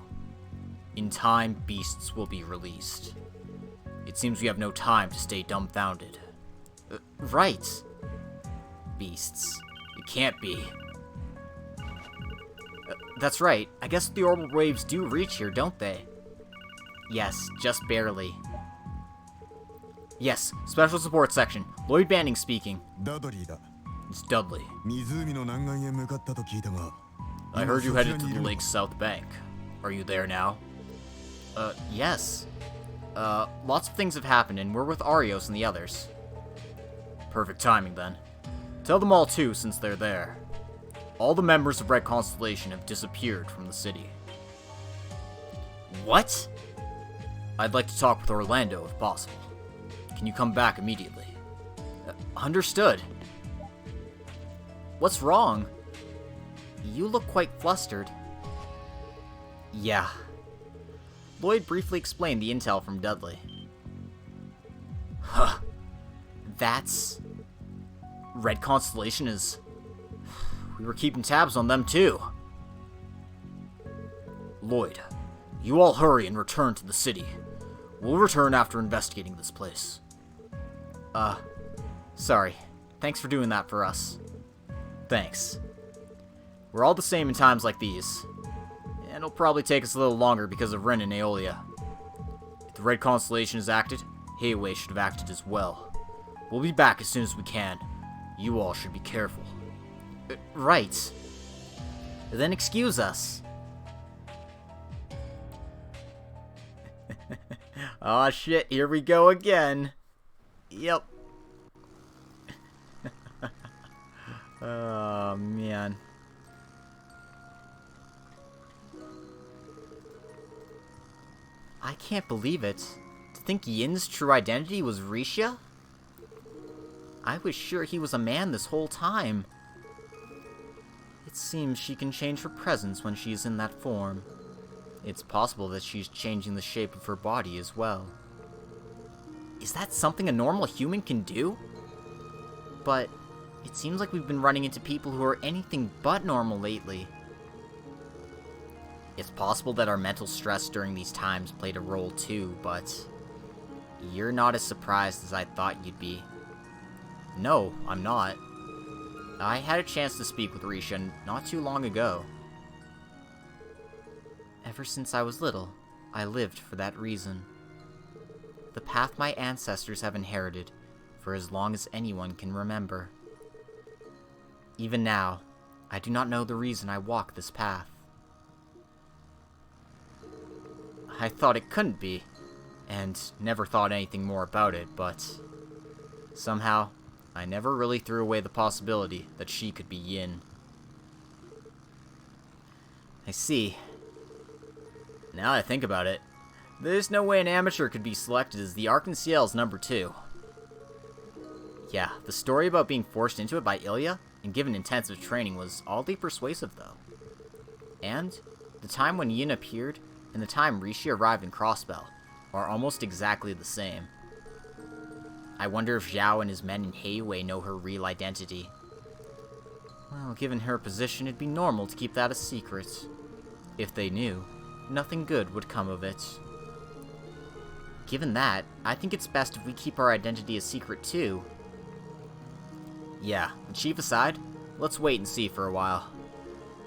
Speaker 1: in time, beasts will be released. It seems we have no time to stay dumbfounded. Right. Beasts. It can't be. That's right. I guess the orbital waves do reach here, don't they? Yes, just barely. Yes, Special Support Section. Lloyd Banning speaking.
Speaker 4: ダドリーだ。
Speaker 1: It's Dudley.
Speaker 4: 湖の南岸へ向かったと聞いたが。
Speaker 1: I heard you headed to the lake's south bank. Are you there now? Yes. Lots of things have happened, and we're with Arios and the others. Perfect timing, then. Tell them all, too, since they're there. All the members of Red Constellation have disappeared from the city. What? I'd like to talk with Orlando, if possible. Can you come back immediately? Understood. What's wrong? You look quite flustered. Yeah. Lloyd briefly explained the intel from Dudley. Huh. That's... Red Constellation is... We were keeping tabs on them too. Lloyd, you all hurry and return to the city. We'll return after investigating this place. Sorry. Thanks for doing that for us. Thanks. We're all the same in times like these. And it'll probably take us a little longer because of Ren and Aeolia. If the Red Constellation has acted, Heiwei should have acted as well. We'll be back as soon as we can. You all should be careful. Right. Then excuse us. Aw shit, here we go again. Yep. Oh, man. I can't believe it. To think Yin's true identity was Risha? I was sure he was a man this whole time. It seems she can change her presence when she's in that form. It's possible that she's changing the shape of her body as well. Is that something a normal human can do? But it seems like we've been running into people who are anything but normal lately. It's possible that our mental stress during these times played a role too, but you're not as surprised as I thought you'd be. No, I'm not. I had a chance to speak with Risha not too long ago. Ever since I was little, I lived for that reason. The path my ancestors have inherited for as long as anyone can remember. Even now, I do not know the reason I walk this path. I thought it couldn't be, and never thought anything more about it, but somehow, I never really threw away the possibility that she could be Yin. I see. Now that I think about it, there's no way an amateur could be selected as the Arc-en-Ciel's number 2. Yeah, the story about being forced into it by Ilya and given intensive training was oddly persuasive, though. And the time when Yin appeared and the time Rishi arrived in Crossbell are almost exactly the same. I wonder if Zhao and his men in Heiwei know her real identity. Well, given her position, it'd be normal to keep that a secret. If they knew, nothing good would come of it. Given that, I think it's best if we keep our identity a secret too. Yeah, the chief aside, let's wait and see for a while.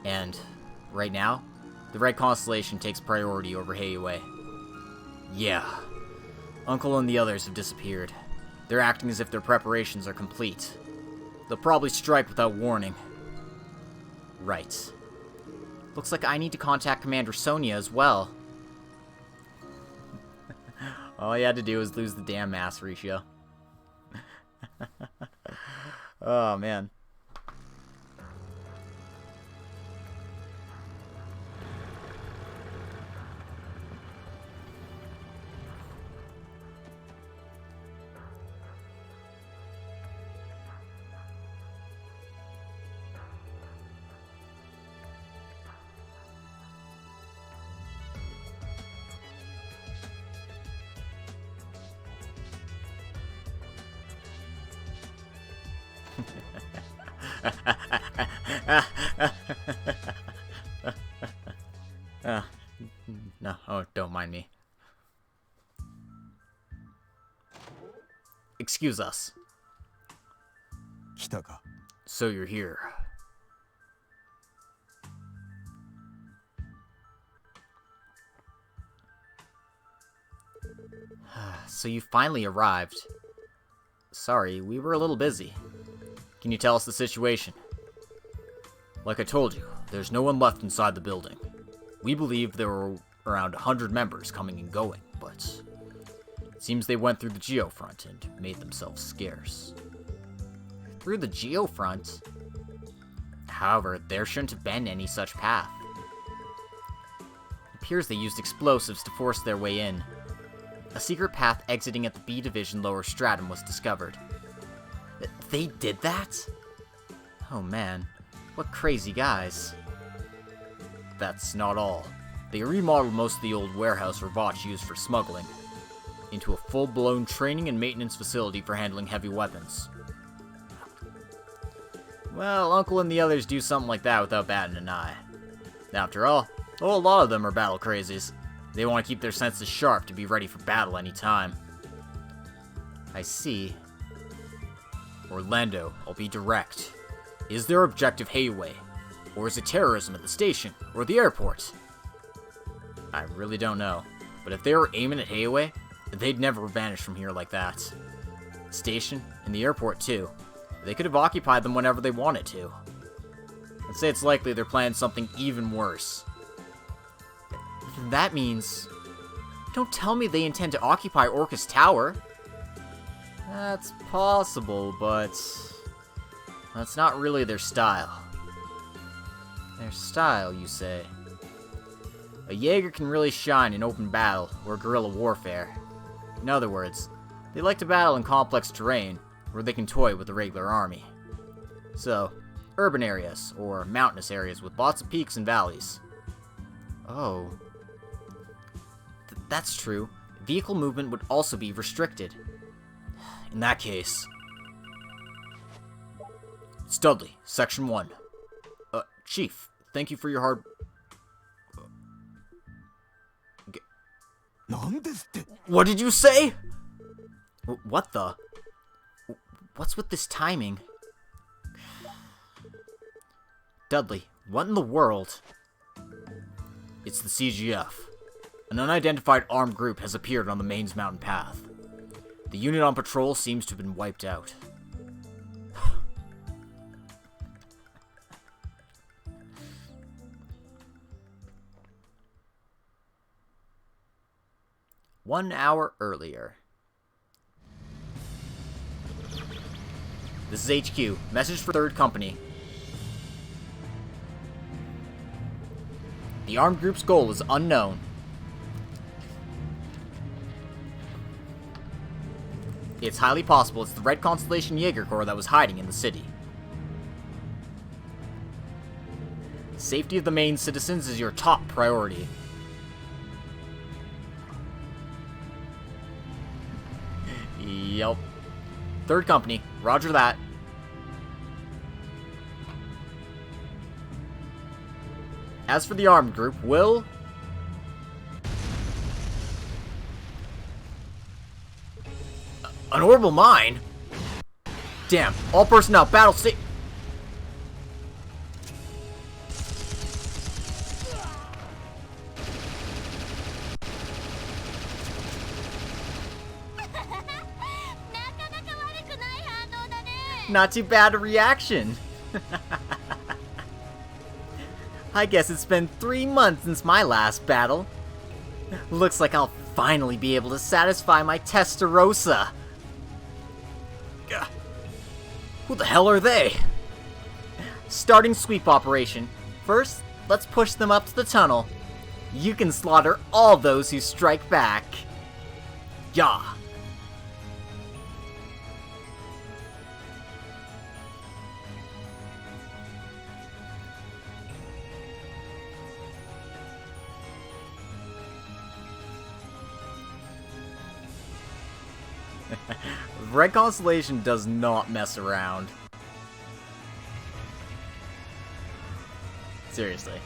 Speaker 1: And, right now, the Red Constellation takes priority over Heiwei. Yeah, Uncle and the others have disappeared. They're acting as if their preparations are complete. They'll probably strike without warning. Right. Looks like I need to contact Commander Sonia as well. All you had to do was lose the damn mass ratio. Oh, man. No, oh, don't mind me. Excuse us.
Speaker 4: 来たか。
Speaker 1: So you're here. So you finally arrived. Sorry, we were a little busy. Can you tell us the situation? Like I told you, there's no one left inside the building. We believed there were around 100 members coming and going, but it seems they went through the geofront and made themselves scarce. Through the geofront? However, there shouldn't have been any such path. It appears they used explosives to force their way in. A secret path exiting at the B Division lower stratum was discovered. They did that? Oh man, what crazy guys. That's not all. They remodeled most of the old warehouse Ravach used for smuggling into a full-blown training and maintenance facility for handling heavy weapons. Well, Uncle and the others do something like that without batting an eye. After all, a whole lot of them are battle crazies. They want to keep their senses sharp to be ready for battle any time. I see. Orlando, I'll be direct. Is their objective Heiwei? Or is it terrorism at the station, or the airport? I really don't know, but if they were aiming at Heiwei, they'd never vanish from here like that. The station, and the airport too. They could have occupied them whenever they wanted to. I'd say it's likely they're planning something even worse. That means... Don't tell me they intend to occupy Orcus Tower. That's possible, but that's not really their style. Their style, you say? A Jaeger can really shine in open battle or guerrilla warfare. In other words, they like to battle in complex terrain where they can toy with the regular army. So, urban areas or mountainous areas with lots of peaks and valleys. Oh. That's true. Vehicle movement would also be restricted. In that case... Studley, Section 1. Chief, thank you for your hard... What did you say? What the? What's with this timing? Dudley, what in the world? It's the CGF. An unidentified armed group has appeared on the Mains Mountain path. The unit on patrol seems to have been wiped out. One hour earlier. This is HQ. Message for 3rd Company. The armed group's goal is unknown. It's highly possible it's the Red Constellation Jaeger Corps that was hiding in the city. Safety of the main citizens is your top priority. Yep. 3rd Company, roger that. As for the armed group, will... An orbital mine? Damn, all personnel, battle state... Not too bad a reaction. I guess it's been 3 months since my last battle. Looks like I'll finally be able to satisfy my Testarossa. Who the hell are they? Starting sweep operation. First, let's push them up to the tunnel. You can slaughter all those who strike back. Yeah. Red Constellation does not mess around. Seriously.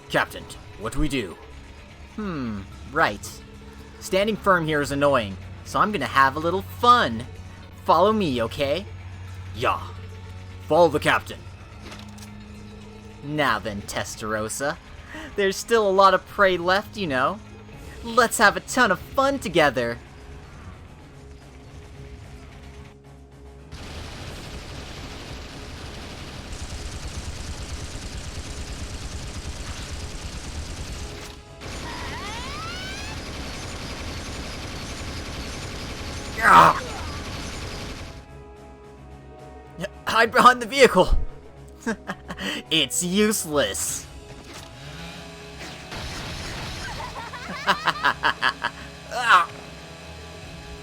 Speaker 1: Captain, what do we do? Right. Standing firm here is annoying, so I'm gonna have a little fun. Follow me, okay? Yeah. Follow the captain. Now then, Testarossa. There's still a lot of prey left, you know. Let's have a ton of fun together. Hide behind the vehicle! It's useless!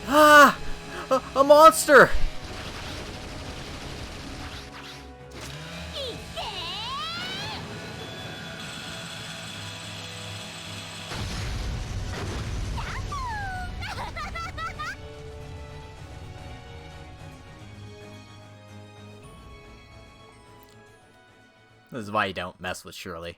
Speaker 1: A monster! This is why you don't mess with Shirley.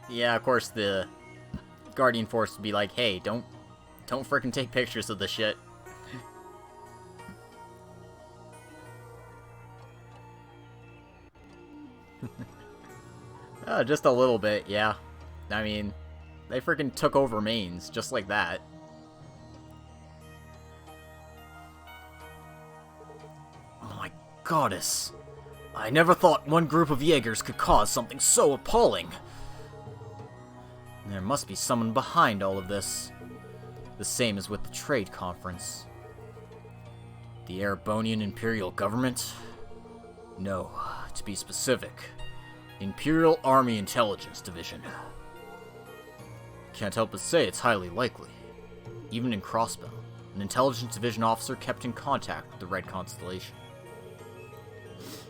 Speaker 1: Yeah, of course the Guardian Force would be like, hey, don't frickin' take pictures of the shit. Just a little bit, yeah. I mean, they frickin' took over Mainz, just like that. My goddess. I never thought one group of Jaegers could cause something so appalling. There must be someone behind all of this. The same as with the trade conference. The Erebonian Imperial Government? No, to be specific. Imperial Army Intelligence Division. Can't help but say it's highly likely. Even in Crossbell, an Intelligence Division officer kept in contact with the Red Constellation.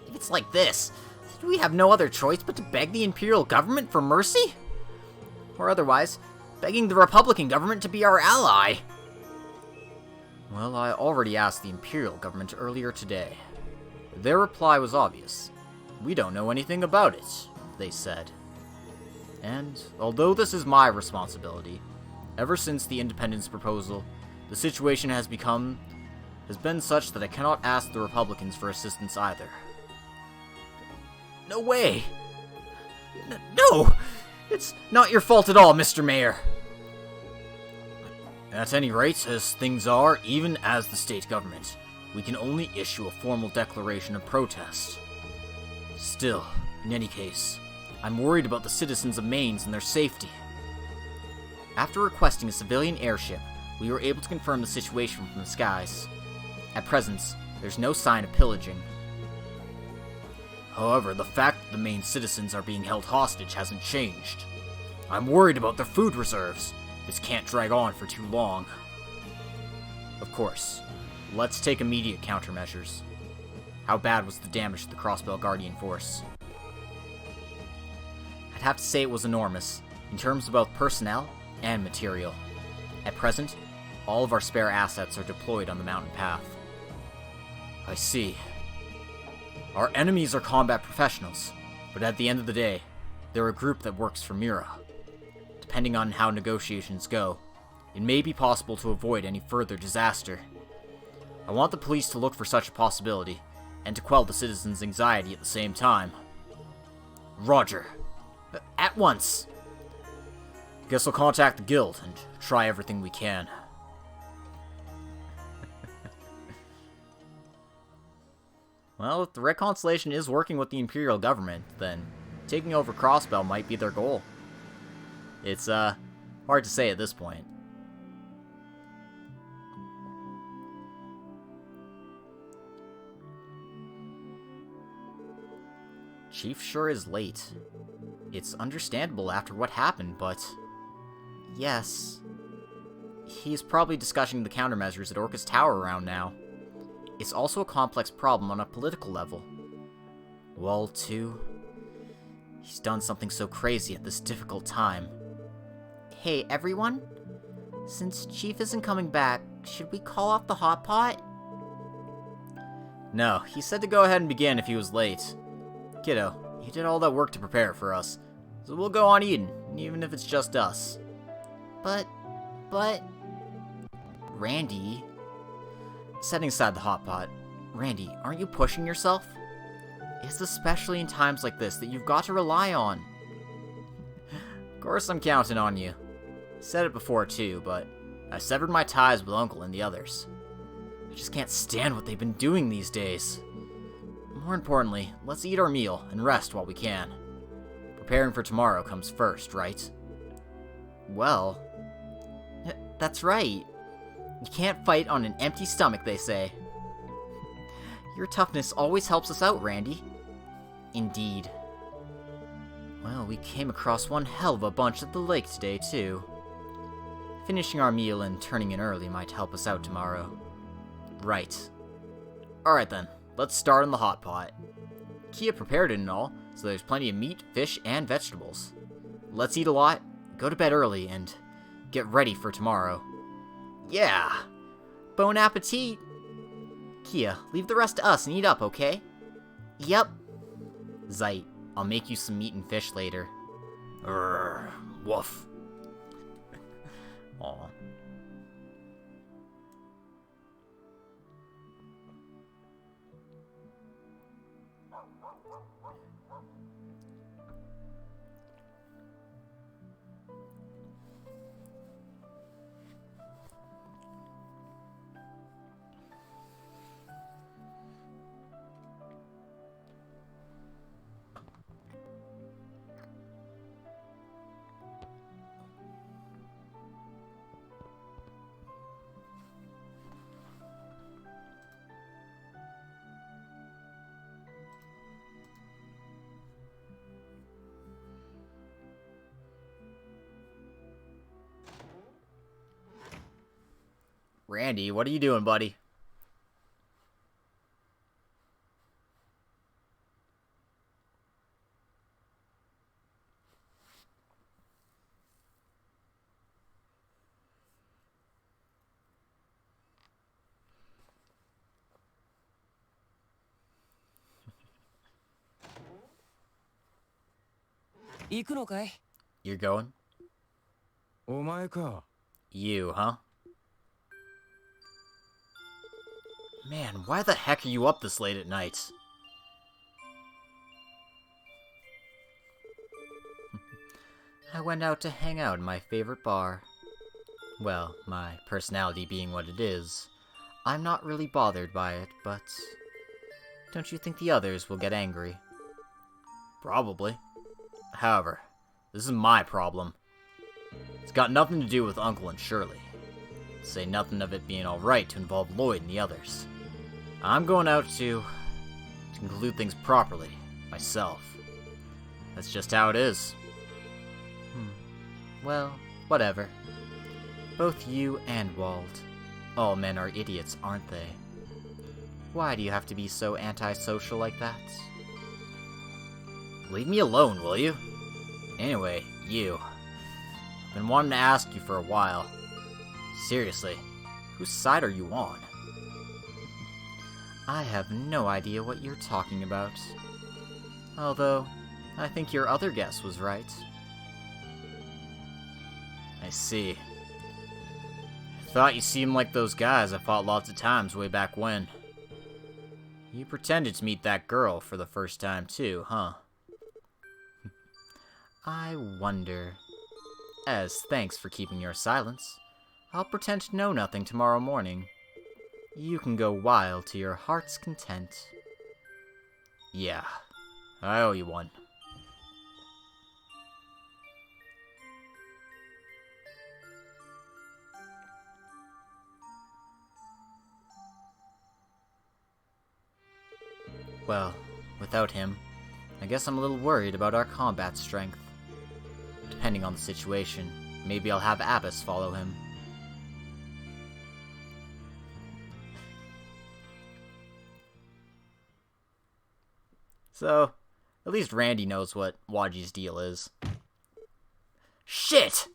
Speaker 1: If it's like this, do we have no other choice but to beg the Imperial Government for mercy? Or otherwise, begging the Republican government to be our ally? Well, I already asked the Imperial government earlier today. Their reply was obvious. We don't know anything about it, they said. And, although this is my responsibility, ever since the independence proposal, the situation has been such that I cannot ask the Republicans for assistance either. No way! No! It's not your fault at all, Mr. Mayor! At any rate, as things are, even as the state government, we can only issue a formal declaration of protest. Still, in any case, I'm worried about the citizens of Mainz and their safety. After requesting a civilian airship, we were able to confirm the situation from the skies. At present, there's no sign of pillaging. However, the fact that the Mainz citizens are being held hostage hasn't changed. I'm worried about their food reserves. This can't drag on for too long. Of course, let's take immediate countermeasures. How bad was the damage to the Crossbell Guardian Force? I'd have to say it was enormous, in terms of both personnel and material. At present, all of our spare assets are deployed on the mountain path. I see. Our enemies are combat professionals, but at the end of the day, they're a group that works for Mira. Depending on how negotiations go, it may be possible to avoid any further disaster. I want the police to look for such a possibility, and to quell the citizens' anxiety at the same time. Roger. At once. Guess I'll contact the guild and try everything we can. Well, if the Red Constellation is working with the Imperial government, then taking over Crossbell might be their goal. It's, hard to say at this point. Chief sure is late. It's understandable after what happened, but... yes. He's probably discussing the countermeasures at Orca's Tower around now. It's also a complex problem on a political level. Well, too, he's done something so crazy at this difficult time. Hey, everyone? Since Chief isn't coming back, should we call off the hot pot? No, he said to go ahead and begin if he was late. Kiddo, you did all that work to prepare for us, so we'll go on eating, even if it's just us. But... Randy... Setting aside the hot pot, Randy, aren't you pushing yourself? It's especially in times like this that you've got to rely on. Of course I'm counting on you. Said it before too, but I severed my ties with Uncle and the others. I just can't stand what they've been doing these days. More importantly, let's eat our meal and rest while we can. Preparing for tomorrow comes first, right? Well, that's right. You can't fight on an empty stomach, they say. Your toughness always helps us out, Randy. Indeed. Well, we came across one hell of a bunch at the lake today, too. Finishing our meal and turning in early might help us out tomorrow. Right. Alright then, let's start on the hot pot. Kia prepared it and all, so there's plenty of meat, fish, and vegetables. Let's eat a lot, go to bed early, and get ready for tomorrow. Yeah! Bon appetit! Kia, leave the rest to us and eat up, okay? Yep. Zeit, I'll make you some meat and fish later. Urgh, woof. Aw. Randy, what are you doing, buddy? You're going?
Speaker 3: お前か。
Speaker 1: You, huh? Man, why the heck are you up this late at night? I went out to hang out in my favorite bar. Well, my personality being what it is, I'm not really bothered by it, but... Don't you think the others will get angry? Probably. However, this is my problem. It's got nothing to do with Uncle and Shirley. To say nothing of it being alright to involve Lloyd and the others. I'm going out to conclude things properly, myself. That's just how it is. Well, whatever. Both you and Wald. All men are idiots, aren't they? Why do you have to be so antisocial like that? Leave me alone, will you? Anyway, you. I've been wanting to ask you for a while. Seriously, whose side are you on? I have no idea what you're talking about. Although, I think your other guess was right. I see. Thought you seemed like those guys I fought lots of times way back when. You pretended to meet that girl for the first time too, huh? I wonder. As thanks for keeping your silence, I'll pretend to know nothing tomorrow morning. You can go wild to your heart's content. Yeah, I owe you one. Well, without him, I guess I'm a little worried about our combat strength. Depending on the situation, maybe I'll have Abbas follow him. So, at least Randy knows what Waji's deal is. Shit!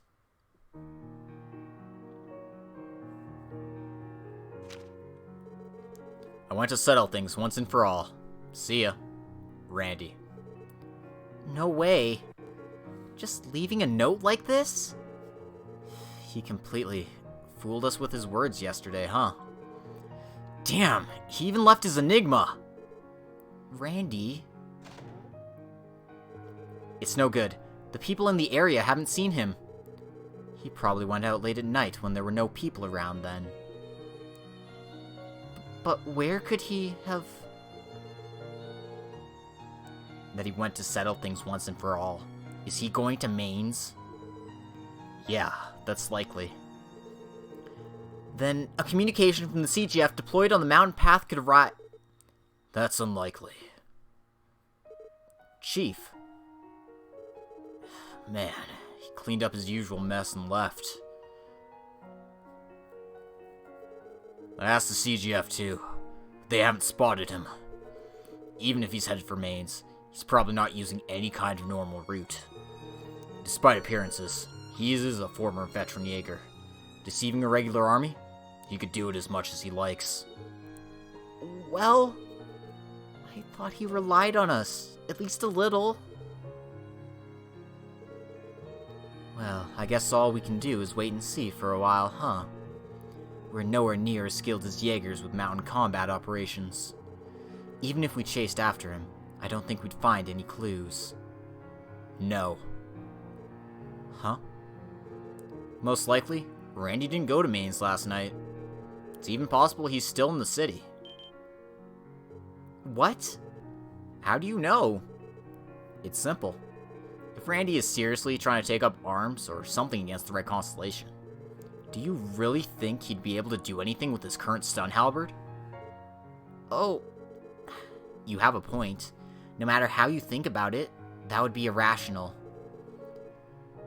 Speaker 1: I went to settle things once and for all. See ya, Randy. No way. Just leaving a note like this? He completely fooled us with his words yesterday, huh? Damn, he even left his enigma. Randy? It's no good. The people in the area haven't seen him. He probably went out late at night when there were no people around then. But where could he have... That he went to settle things once and for all. Is he going to Maine's? Yeah, that's likely. Then a communication from the CGF deployed on the mountain path could arrive... That's unlikely. Chief. Man, he cleaned up his usual mess and left. I asked the CGF too. They haven't spotted him. Even if he's headed for Maine's, he's probably not using any kind of normal route. Despite appearances, he is a former veteran Jaeger. Deceiving a regular army? He could do it as much as he likes. Well, I thought he relied on us, at least a little. I guess all we can do is wait and see for a while, huh? We're nowhere near as skilled as Jaegers with mountain combat operations. Even if we chased after him, I don't think we'd find any clues. No. Huh? Most likely, Randy didn't go to Maine's last night. It's even possible he's still in the city. What? How do you know? It's simple. If Randy is seriously trying to take up arms or something against the Red Constellation, do you really think he'd be able to do anything with his current stun halberd? Oh, you have a point. No matter how you think about it, that would be irrational.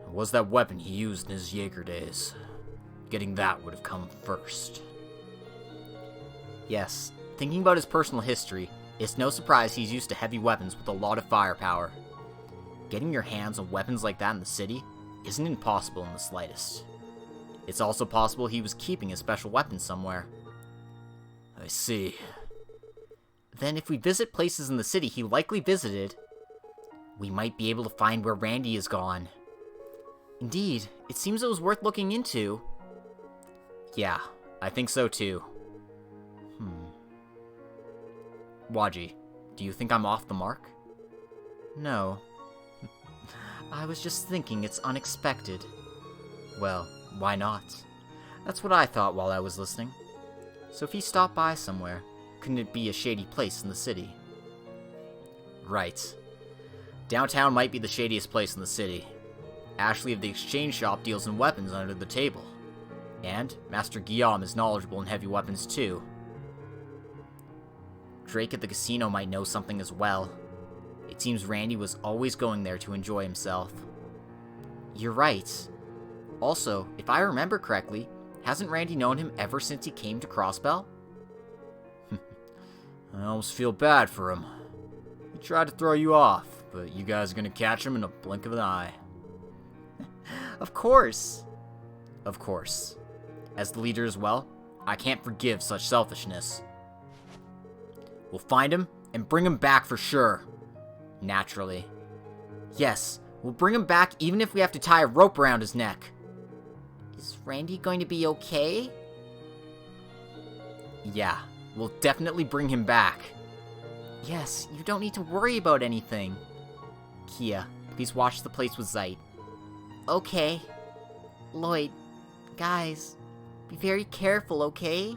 Speaker 1: It was that weapon he used in his Jaeger days. Getting that would have come first. Yes, thinking about his personal history, it's no surprise he's used to heavy weapons with a lot of firepower. Getting your hands on weapons like that in the city isn't impossible in the slightest. It's also possible he was keeping a special weapon somewhere. I see. Then if we visit places in the city he likely visited, we might be able to find where Randy is gone. Indeed, it seems it was worth looking into. Yeah, I think so too. Waji, do you think I'm off the mark? No. I was just thinking it's unexpected. Well, why not? That's what I thought while I was listening. So if he stopped by somewhere, couldn't it be a shady place in the city? Right. Downtown might be the shadiest place in the city. Ashley of the exchange shop deals in weapons under the table. And Master Guillaume is knowledgeable in heavy weapons too. Drake at the casino might know something as well. It seems Randy was always going there to enjoy himself. You're right. Also, if I remember correctly, hasn't Randy known him ever since he came to Crossbell? I almost feel bad for him. He tried to throw you off, but you guys are gonna catch him in a blink of an eye. Of course. Of course. As the leader as well, I can't forgive such selfishness. We'll find him and bring him back for sure. Naturally. Yes, we'll bring him back even if we have to tie a rope around his neck. Is Randy going to be okay? Yeah, we'll definitely bring him back. Yes, you don't need to worry about anything. Kia, please watch the place with Zeit. Okay. Lloyd, guys, be very careful, okay?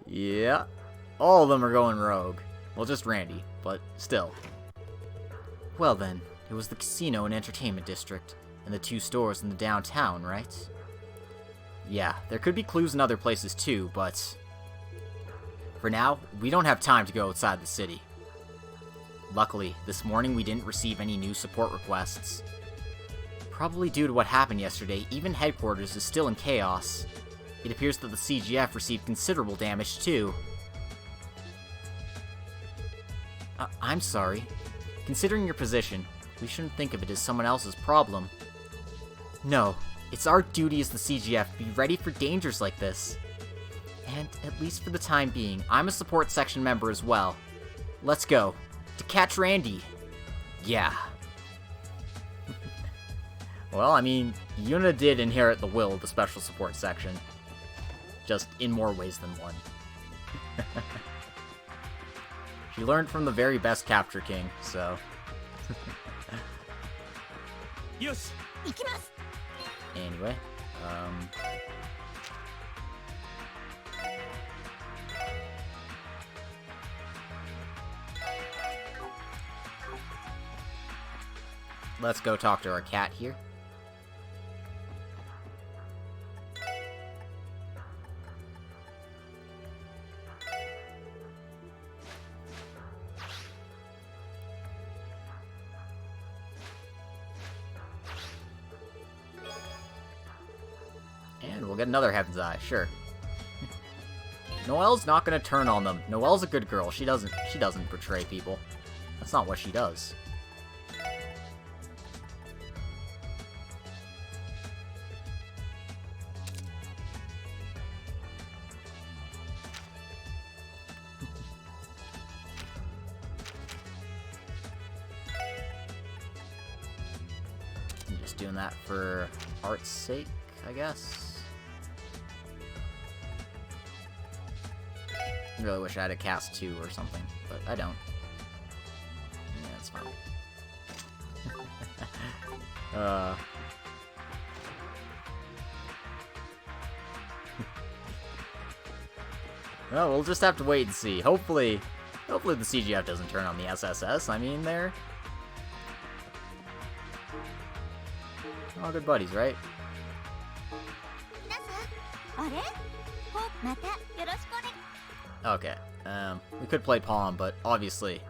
Speaker 1: Yeah, all of them are going rogue. Well, just Randy, but still. Well then, it was the casino and entertainment district, and the 2 stores in the downtown, right? Yeah, there could be clues in other places too, but for now, we don't have time to go outside the city. Luckily, this morning we didn't receive any new support requests. Probably due to what happened yesterday, even headquarters is still in chaos. It appears that the CGF received considerable damage too. I'm sorry. Considering your position, we shouldn't think of it as someone else's problem. No, it's our duty as the CGF to be ready for dangers like this. And, at least for the time being, I'm a support section member as well. Let's go. To catch Randy. Yeah. Well, I mean, Yuna did inherit the will of the special support section. Just in more ways than one. She learned from the very best Capture King, so...
Speaker 3: Yoshi!
Speaker 1: Anyway, let's go talk to our cat here. And we'll get another Heaven's Eye, sure. Noelle's not gonna turn on them. Noelle's a good girl. She doesn't betray people. That's not what she does. Just doing that for art's sake, I guess. I really wish I had a cast 2 or something, but I don't. Yeah, that's fine. Well, we'll just have to wait and see. Hopefully the CGF doesn't turn on the SSS. I mean, they're all good buddies, right?
Speaker 2: 皆さん、あれ？お、またよろしくお願い。
Speaker 1: Okay, we could play Palm, but obviously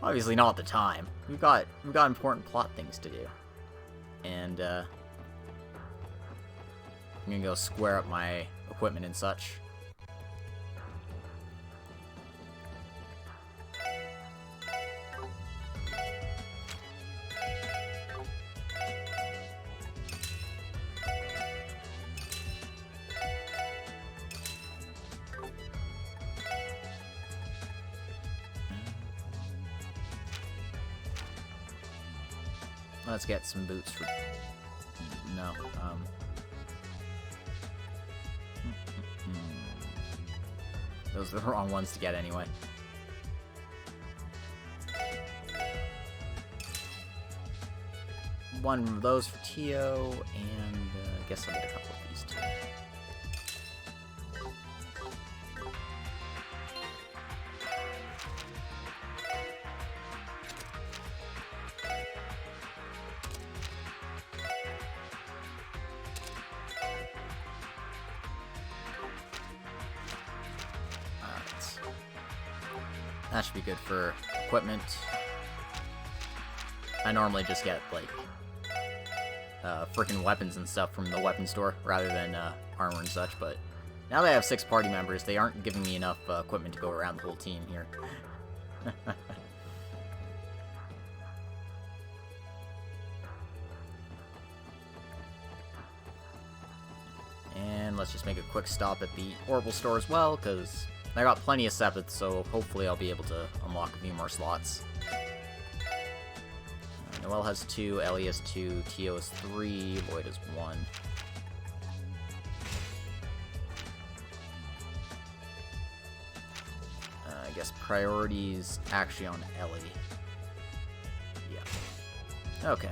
Speaker 1: not the time. We've got important plot things to do. And, I'm gonna go square up my equipment and such. Let's get some boots for... No, those are the wrong ones to get anyway. One of those for Tio, and I guess I'll get a couple of these too. That should be good for equipment. I normally just get, like, freaking weapons and stuff from the weapon store, rather than, armor and such, but now that I have 6 party members, they aren't giving me enough, equipment to go around the whole team here. And let's just make a quick stop at the Orbital store as well, because I got plenty of Sepith, so hopefully I'll be able to unlock a few more slots. Noelle has 2, Ellie has 2, Tio has 3, Lloyd has 1. I guess priorities actually on Ellie. Yeah. Okay.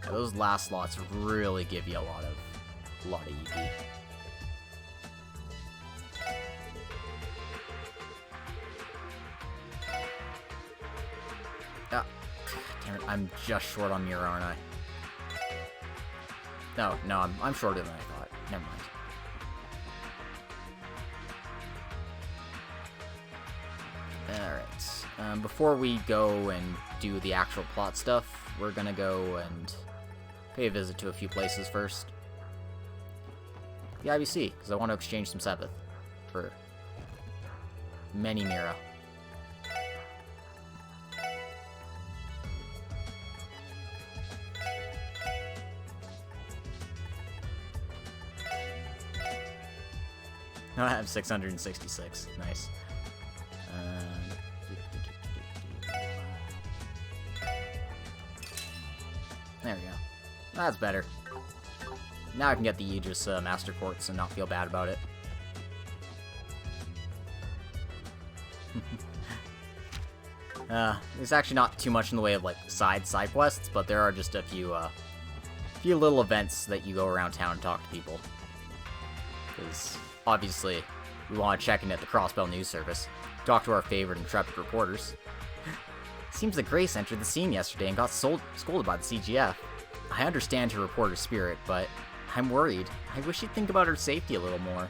Speaker 1: Those last slots really give you a lot of EP. Ah, damn it! I'm just short on Mira, aren't I? No, I'm shorter than I thought. Never mind. All right. Before we go and do the actual plot stuff, we're gonna go and pay a visit to a few places first. The IBC, because I want to exchange some Sepith for many Mira. I have 666. Nice. There we go. That's better. Now I can get the Aegis Master Quartz and not feel bad about it. There's actually not too much in the way of like side quests, but there are just a few little events that you go around town and talk to people. Because obviously we want to check in at the Crossbell news service, talk to our favorite intrepid reporters. Seems that Grace entered the scene yesterday and got scolded by the CGF. I understand her reporter spirit, but I'm worried. I wish she'd think about her safety a little more.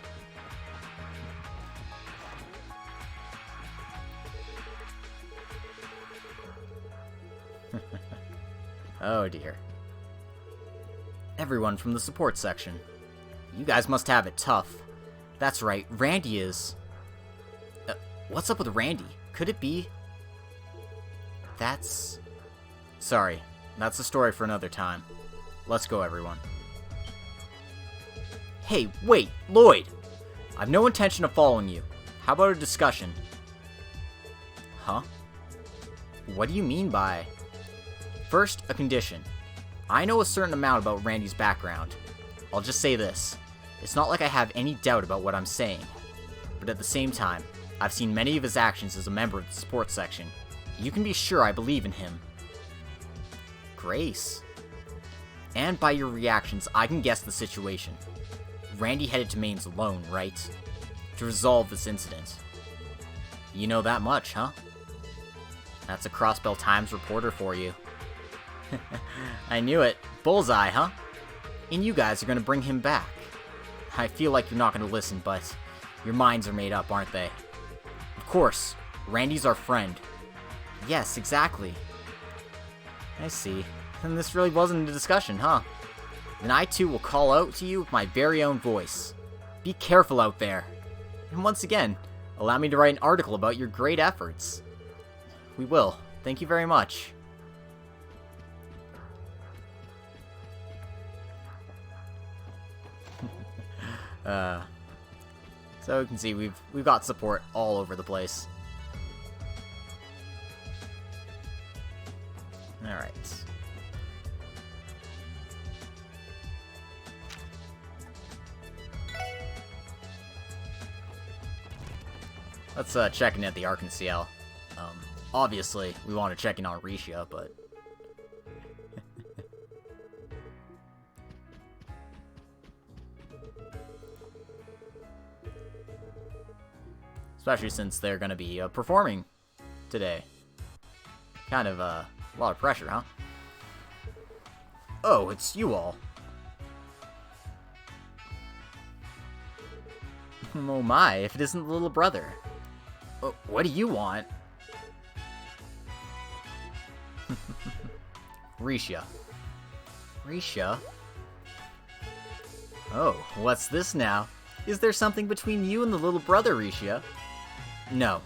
Speaker 1: Oh dear. Everyone from the support section. You guys must have it tough. That's right, Randy is... what's up with Randy? Could it be... That's... Sorry, that's a story for another time. Let's go, everyone. Hey, wait, Lloyd! I've no intention of following you. How about a discussion? Huh? What do you mean by... First, a condition. I know a certain amount about Randy's background. I'll just say this. It's not like I have any doubt about what I'm saying. But at the same time, I've seen many of his actions as a member of the sports section. You can be sure I believe in him. Grace. And by your reactions, I can guess the situation. Randy headed to Mainz alone, right? To resolve this incident. You know that much, huh? That's a Crossbell Times reporter for you. I knew it. Bullseye, huh? And you guys are gonna bring him back. I feel like you're not gonna listen, but your minds are made up, aren't they? Of course, Randy's our friend. Yes, exactly. I see. And this really wasn't a discussion, huh? Then I too will call out to you with my very own voice. Be careful out there. And once again, allow me to write an article about your great efforts. We will. Thank you very much. So you can see we've got support all over the place. Alright. Let's check in at the Arkansas. Obviously, we want to check in on Risha, but... Especially since they're going to be performing today. Kind of a lot of pressure, huh? Oh, it's you all. Oh my, if it isn't the little brother. What do you want? Risha. Risha? Oh, what's this now? Is there something between you and the little brother, Risha? No.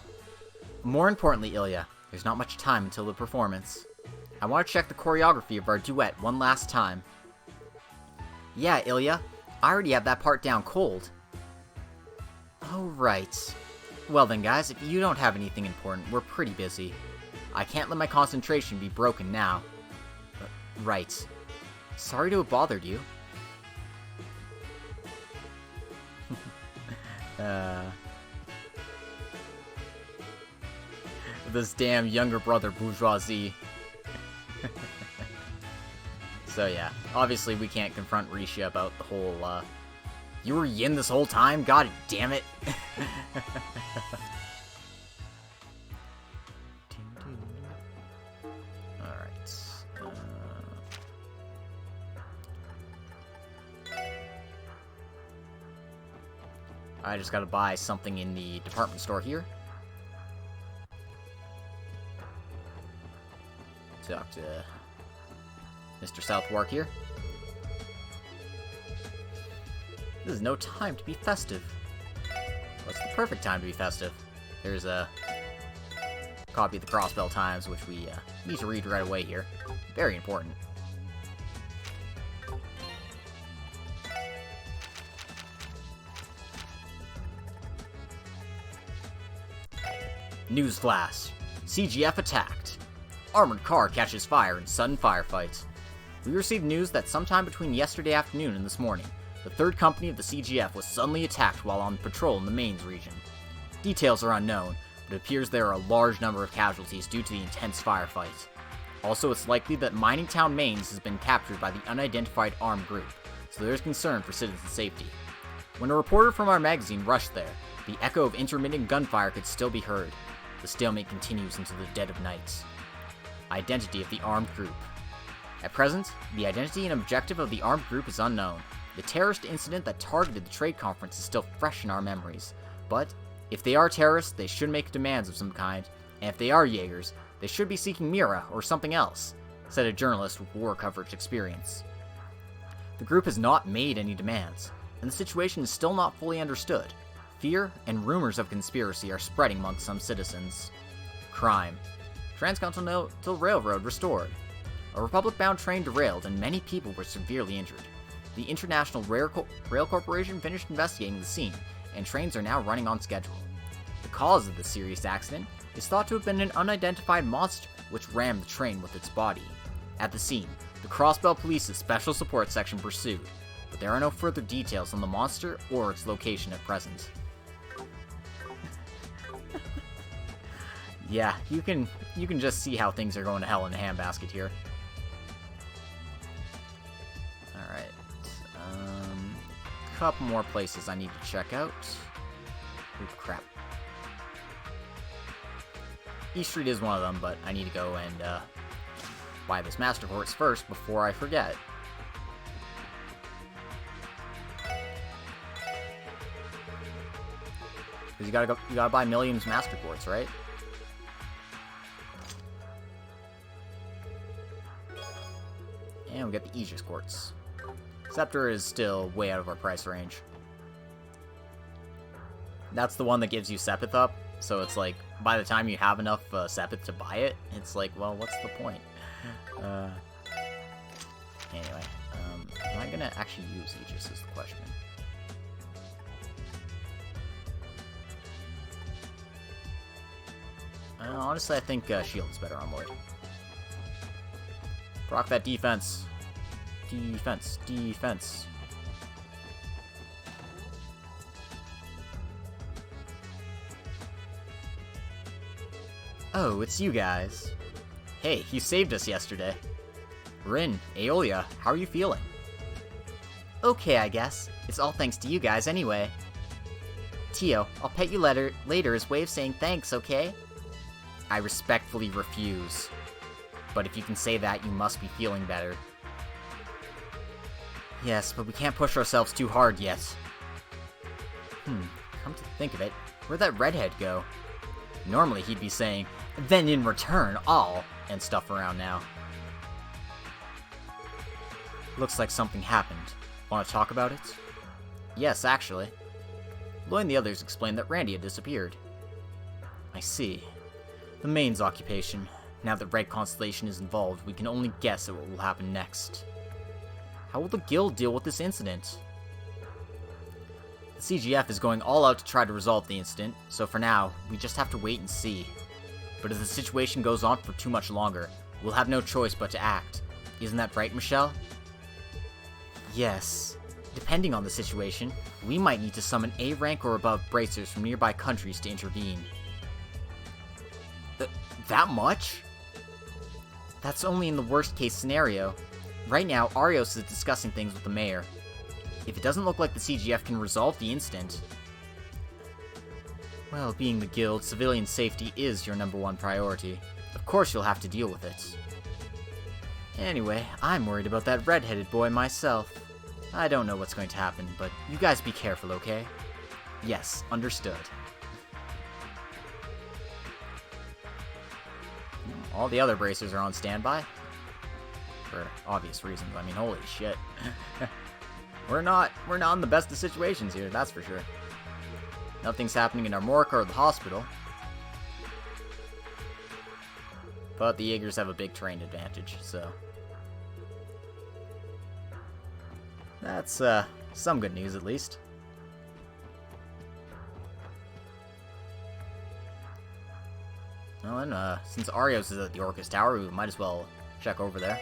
Speaker 1: More importantly, Ilya, there's not much time until the performance. I want to check the choreography of our duet one last time. Yeah, Ilya, I already have that part down cold. Oh, right. Well then, guys, if you don't have anything important, we're pretty busy. I can't let my concentration be broken now. Right. Sorry to have bothered you. This damn younger brother bourgeoisie. So yeah, obviously we can't confront Risha about the whole, you were yin this whole time? God damn it. Alright. I just gotta buy something in the department store here. Talk to Mr. Southwark here. This is no time to be festive. What's the perfect time to be festive? There's a copy of the Crossbell Times, which we need to read right away here. Very important. Newsflash. CGF attacked. Armored car catches fire in sudden firefight. We received news that sometime between yesterday afternoon and this morning, the third company of the CGF was suddenly attacked while on patrol in the Mainz region. Details are unknown, but it appears there are a large number of casualties due to the intense firefight. Also, it's likely that mining town Mainz has been captured by the unidentified armed group, so there is concern for citizen safety. When a reporter from our magazine rushed there, the echo of intermittent gunfire could still be heard. The stalemate continues into the dead of night. Identity of the armed group. At present, the identity and objective of the armed group is unknown. The terrorist incident that targeted the trade conference is still fresh in our memories. But, if they are terrorists, they should make demands of some kind, and if they are Jaegers, they should be seeking Mira or something else, said a journalist with war coverage experience. The group has not made any demands, and the situation is still not fully understood. Fear and rumors of conspiracy are spreading among some citizens. Crime. Transcontinental Railroad restored. A Republic-bound train derailed and many people were severely injured. The International Rail Corporation finished investigating the scene, and trains are now running on schedule. The cause of the serious accident is thought to have been an unidentified monster which rammed the train with its body. At the scene, the Crossbell Police's Special Support Section pursued, but there are no further details on the monster or its location at present. Yeah, you can just see how things are going to hell in a handbasket here. Alright. Couple more places I need to check out. Oop, crap. East Street is one of them, but I need to go and buy this Master Quartz first before I forget. Because you gotta buy Millium's Master Quartz, right? And we get the Aegis Quartz. Scepter is still way out of our price range. That's the one that gives you Sepith up, so it's like, by the time you have enough Sepith to buy it, it's like, well, what's the point? Anyway, am I gonna actually use Aegis is the question. Honestly, I think Shield's better on Lloyd. Proc that defense. Defense. Defense. Oh, it's you guys. Hey, you saved us yesterday. Rin, Aeolia, how are you feeling? Okay, I guess. It's all thanks to you guys anyway. Tio, I'll pet you later as way of saying thanks, okay? I respectfully refuse. But if you can say that, you must be feeling better. Yes, but we can't push ourselves too hard yet. Come to think of it, where'd that redhead go? Normally he'd be saying, then in return, I'll, and stuff around now. Looks like something happened. Want to talk about it? Yes, actually. Lloyd and the others explained that Randy had disappeared. I see. The main's occupation. Now that Red Constellation is involved, we can only guess at what will happen next. How will the guild deal with this incident? The CGF is going all out to try to resolve the incident, so for now, we just have to wait and see. But if the situation goes on for too much longer, we'll have no choice but to act. Isn't that right, Michelle? Yes. Depending on the situation, we might need to summon A rank or above bracers from nearby countries to intervene. That much? That's only in the worst case scenario. Right now, Arios is discussing things with the mayor. If it doesn't look like the CGF can resolve the incident... Well, being the guild, civilian safety is your #1 priority. Of course you'll have to deal with it. Anyway, I'm worried about that red-headed boy myself. I don't know what's going to happen, but you guys be careful, okay? Yes, understood. All the other bracers are on standby. For obvious reasons. I mean, holy shit. We're not in the best of situations here, that's for sure. Nothing's happening in Armorica or the hospital. But the Jaegers have a big terrain advantage, so... That's, some good news, at least. Well, and, since Arios is at the Orcus Tower, we might as well check over there.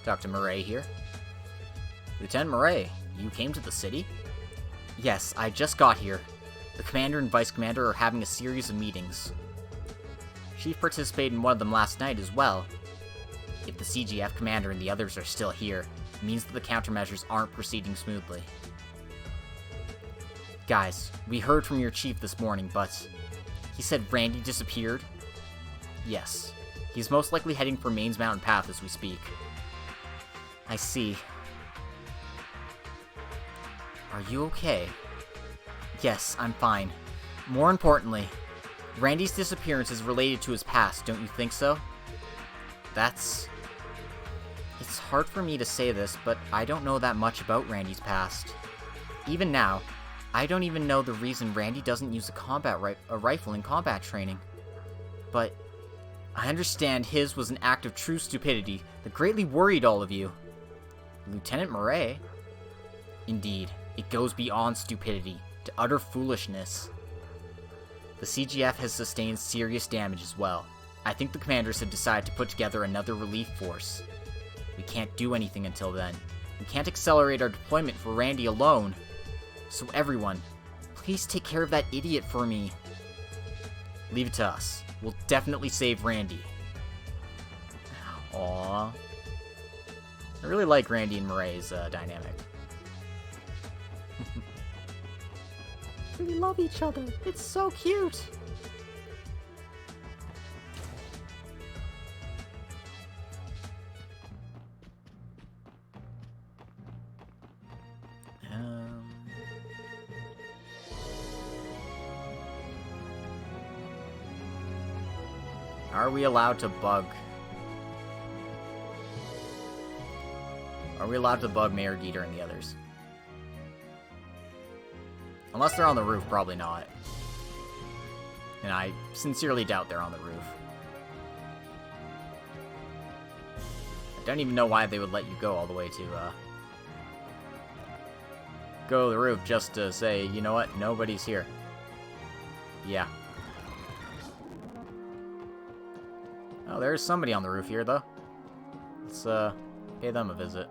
Speaker 1: Dr. Murray here. Lieutenant Murray, you came to the city? Yes, I just got here. The commander and vice commander are having a series of meetings. Chief participated in one of them last night as well. If the CGF commander and the others are still here, it means that the countermeasures aren't proceeding smoothly. Guys, we heard from your chief this morning, but... He said Randy disappeared? Yes. He's most likely heading for Maine's Mountain Path as we speak. I see. Are you okay? Yes, I'm fine. More importantly, Randy's disappearance is related to his past, don't you think so? It's hard for me to say this, but I don't know that much about Randy's past. Even now, I don't even know the reason Randy doesn't use a rifle in combat training. But I understand his was an act of true stupidity that greatly worried all of you. Lieutenant Murray? Indeed, it goes beyond stupidity to utter foolishness. The CGF has sustained serious damage as well. I think the commanders have decided to put together another relief force. We can't do anything until then. We can't accelerate our deployment for Randy alone. So everyone, please take care of that idiot for me. Leave it to us. We'll definitely save Randy. Aww. I really like Randy and Murray's dynamic. They love each other. It's so cute. Are we allowed to bug? Are we allowed to bug Mayor Dieter and the others? Unless they're on the roof, probably not. And I sincerely doubt they're on the roof. I don't even know why they would let you go all the way to, go to the roof just to say, you know what, nobody's here. Yeah. Oh, there's somebody on the roof here, though. Let's, pay them a visit.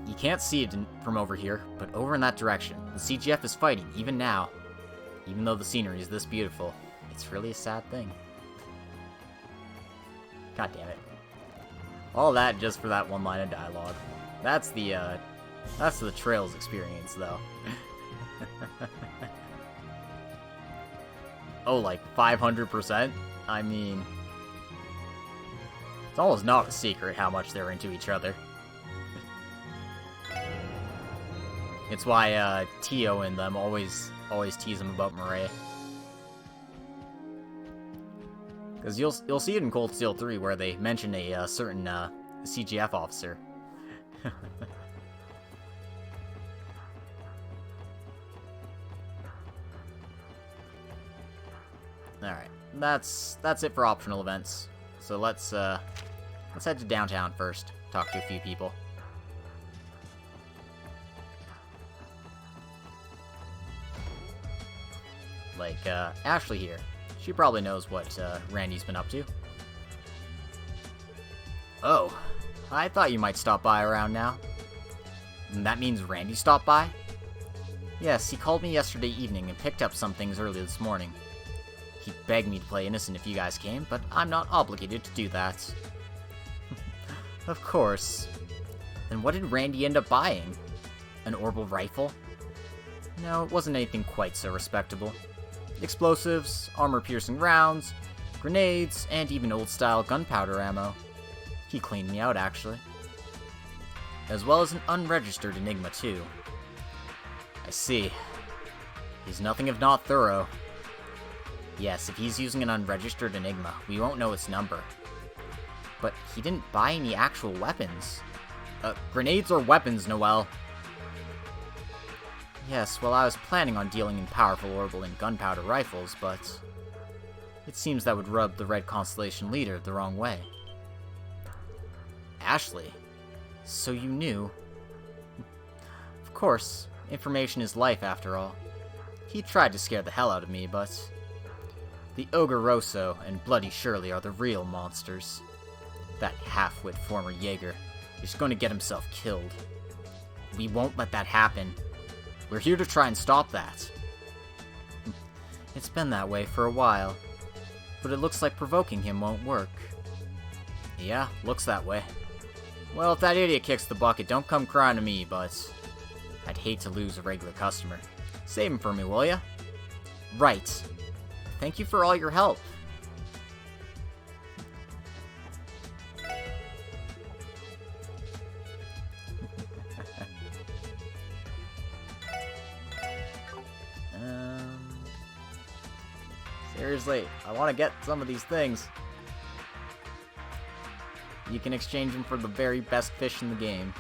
Speaker 1: You can't see it from over here, but over in that direction, the CGF is fighting, even now. Even though the scenery is this beautiful, it's really a sad thing. God damn it. All that just for that one line of dialogue. That's the Trails experience, though. Oh, like 500%? I mean, it's almost not a secret how much they're into each other. It's why Tio and them always tease him about Murray. Because you'll see it in Cold Steel 3 where they mention a certain CGF officer. Alright, that's it for optional events. So let's head to downtown first, talk to a few people. Like, Ashley here. She probably knows what Randy's been up to. Oh, I thought you might stop by around now. And that means Randy stopped by? Yes, he called me yesterday evening and picked up some things early this morning. He begged me to play innocent if you guys came, but I'm not obligated to do that. Of course. Then what did Randy end up buying? An orbital rifle? No, it wasn't anything quite so respectable. Explosives, armor-piercing rounds, grenades, and even old-style gunpowder ammo. He cleaned me out, actually. As well as an unregistered Enigma, too. I see. He's nothing if not thorough. Yes, if he's using an unregistered Enigma, we won't know its number. But he didn't buy any actual weapons. Grenades or weapons, Noel? Yes, well, I was planning on dealing in powerful orbital and gunpowder rifles, but it seems that would rub the Red Constellation leader the wrong way. Ashley, so you knew? Of course, information is life after all. He tried to scare the hell out of me, but the Ogre Rosso and Bloody Shirley are the real monsters. That half-wit former Jaeger is going to get himself killed. We won't let that happen. We're here to try and stop that. It's been that way for a while, but it looks like provoking him won't work. Yeah, looks that way. Well, if that idiot kicks the bucket, don't come crying to me, but I'd hate to lose a regular customer. Save him for me, will ya? Right. Thank you for all your help. Seriously, I want to get some of these things. You can exchange them for the very best fish in the game.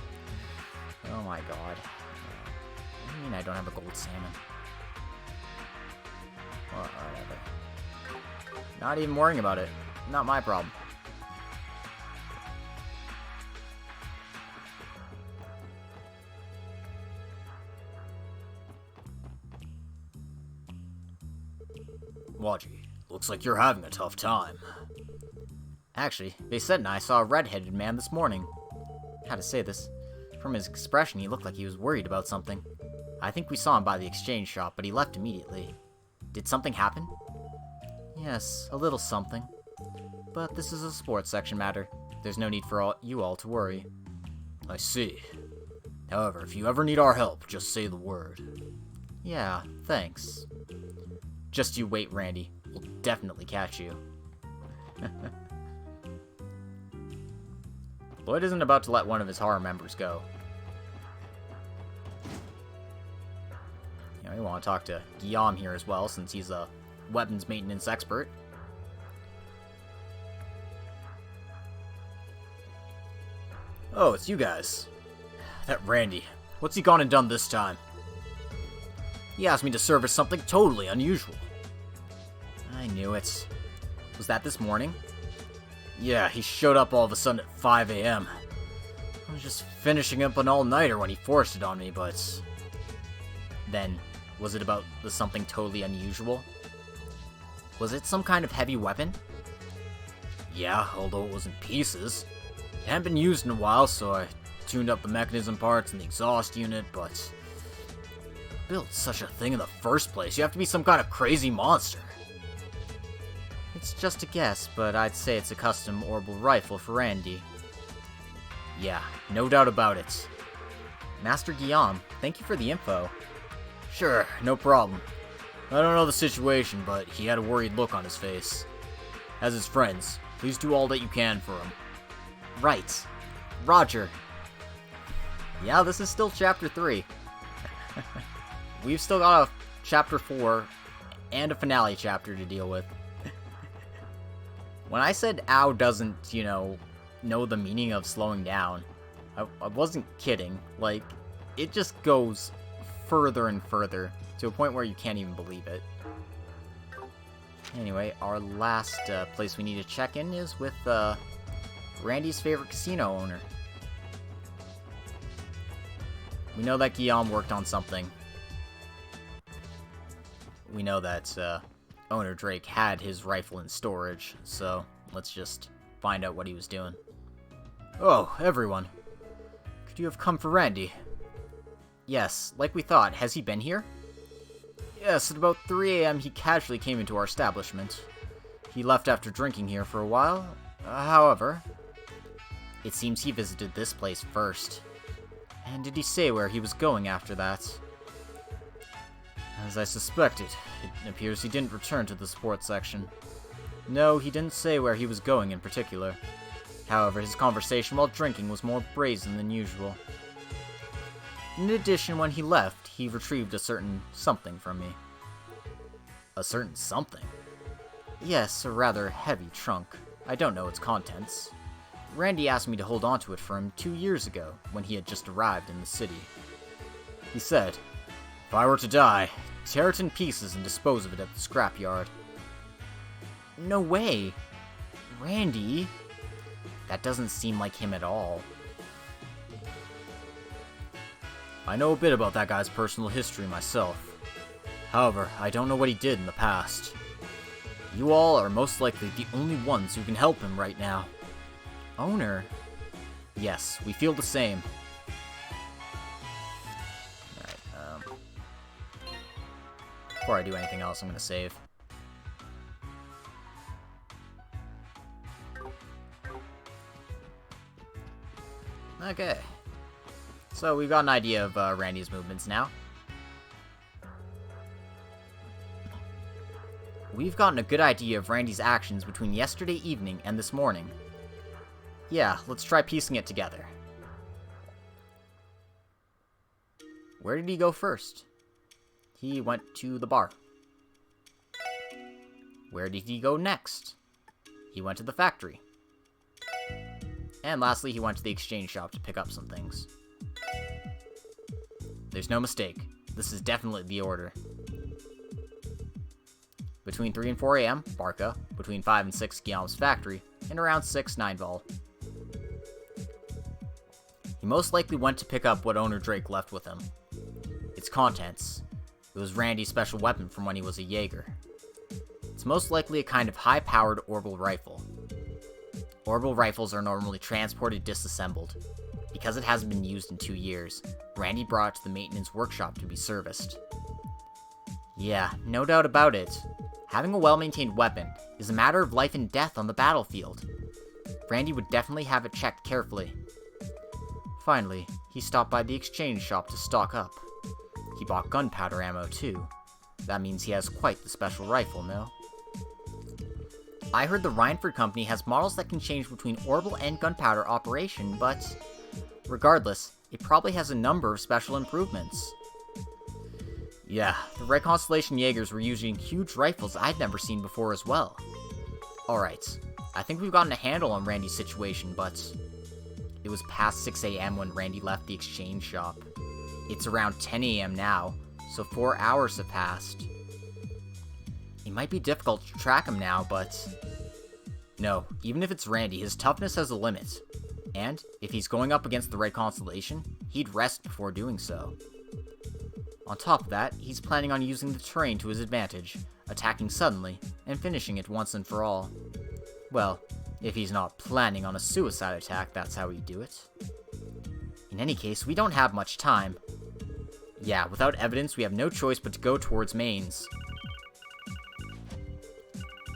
Speaker 1: Oh my god. What do you mean I don't have a gold salmon? Well, whatever. Not even worrying about it. Not my problem. Waji, looks like you're having a tough time. Actually, they said I saw a red-headed man this morning. How to say this? From his expression, he looked like he was worried about something. I think we saw him by the exchange shop, but he left immediately. Did something happen? Yes, a little something. But this is a sports section matter. There's no need for you all to worry. I see. However, if you ever need our help, just say the word. Yeah, thanks. Just you wait, Randy. We'll definitely catch you. Lloyd isn't about to let one of his horror members go. You know, we want to talk to Guillaume here as well, since he's a weapons maintenance expert. Oh, it's you guys. That Randy. What's he gone and done this time? He asked me to service something totally unusual. I knew it. Was that this morning? Yeah, he showed up all of a sudden at 5 a.m. I was just finishing up an all-nighter when he forced it on me, but... Then, was it about the something totally unusual? Was it some kind of heavy weapon? Yeah, although it was in pieces. It hadn't been used in a while, so I tuned up the mechanism parts and the exhaust unit, but... To build such a thing in the first place, you have to be some kind of crazy monster. It's just a guess, but I'd say it's a custom orbital rifle for Randy. Yeah, no doubt about it. Master Guillaume, thank you for the info. Sure, no problem. I don't know the situation, but he had a worried look on his face. As his friends, please do all that you can for him. Right. Roger. Yeah, this is still Chapter 3. We've still got a Chapter 4 and a finale chapter to deal with. When I said Ao doesn't, you know the meaning of slowing down, I wasn't kidding. Like, it just goes further and further, to a point where you can't even believe it. Anyway, our last place we need to check in is with Randy's favorite casino owner. We know that Guillaume worked on something. We know that owner Drake had his rifle in storage, so let's just find out what he was doing. Oh, everyone. Could you have come for Randy? Yes, like we thought. Has he been here? Yes, at about 3 a.m. he casually came into our establishment. He left after drinking here for a while. However, it seems he visited this place first. And did he say where he was going after that? As I suspected, it appears he didn't return to the sports section. No, he didn't say where he was going in particular. However, his conversation while drinking was more brazen than usual. In addition, when he left, he retrieved a certain something from me. A certain something? Yes, a rather heavy trunk. I don't know its contents. Randy asked me to hold on to it for him 2 years ago, when he had just arrived in the city. He said, if I were to die, tear it in pieces and dispose of it at the scrapyard. No way! Randy? That doesn't seem like him at all. I know a bit about that guy's personal history myself. However, I don't know what he did in the past. You all are most likely the only ones who can help him right now. Owner? Yes, we feel the same. Alright, before I do anything else, I'm gonna save. Okay. So we've got an idea of Randy's movements now. We've gotten a good idea of Randy's actions between yesterday evening and this morning. Yeah, let's try piecing it together. Where did he go first? He went to the bar. Where did he go next? He went to the factory. And lastly, he went to the exchange shop to pick up some things. There's no mistake. This is definitely the order. Between 3 and 4 a.m., Barca. Between 5 and 6, Guillaume's factory. And around 6, Nineball. He most likely went to pick up what owner Drake left with him. Its contents. It was Randy's special weapon from when he was a Jaeger. It's most likely a kind of high-powered orbital rifle. Orbital rifles are normally transported disassembled. Because it hasn't been used in 2 years, Randy brought it to the maintenance workshop to be serviced. Yeah, no doubt about it. Having a well-maintained weapon is a matter of life and death on the battlefield. Randy would definitely have it checked carefully. Finally, he stopped by the exchange shop to stock up. He bought gunpowder ammo too. That means he has quite the special rifle, no? I heard the Rhineford company has models that can change between orbital and gunpowder operation, but regardless, it probably has a number of special improvements. Yeah, the Red Constellation Jaegers were using huge rifles I'd never seen before as well. Alright, I think we've gotten a handle on Randy's situation, but it was past 6 a.m. when Randy left the exchange shop. It's around 10 a.m. now, so 4 hours have passed. It might be difficult to track him now, but no, even if it's Randy, his toughness has a limit. And if he's going up against the Red Constellation, he'd rest before doing so. On top of that, he's planning on using the terrain to his advantage, attacking suddenly, and finishing it once and for all. Well, if he's not planning on a suicide attack, that's how he'd do it. In any case, we don't have much time. Yeah, without evidence, we have no choice but to go towards Mainz.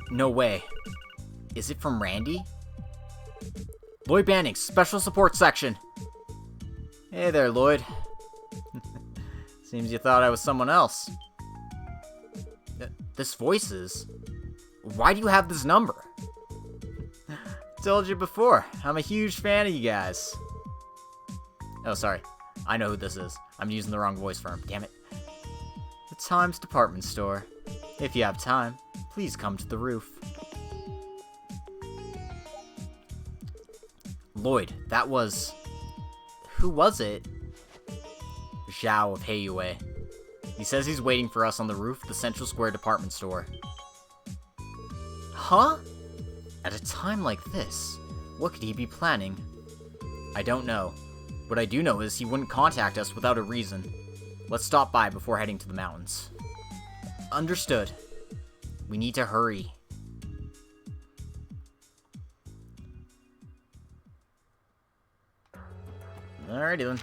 Speaker 1: No way. Is it from Randy? Lloyd Banning's Special Support Section! Hey there, Lloyd. Seems you thought I was someone else. This voice is... Why do you have this number? Told you before, I'm a huge fan of you guys. Oh, sorry. I know who this is. I'm using the wrong voice for him, damn it. The Times Department Store. If you have time, please come to the roof. Lloyd, that was... Who was it? Zhao of Heiyue. He says he's waiting for us on the roof of the Central Square department store. Huh? At a time like this, what could he be planning? I don't know. What I do know is he wouldn't contact us without a reason. Let's stop by before heading to the mountains. Understood. We need to hurry. Alrighty then.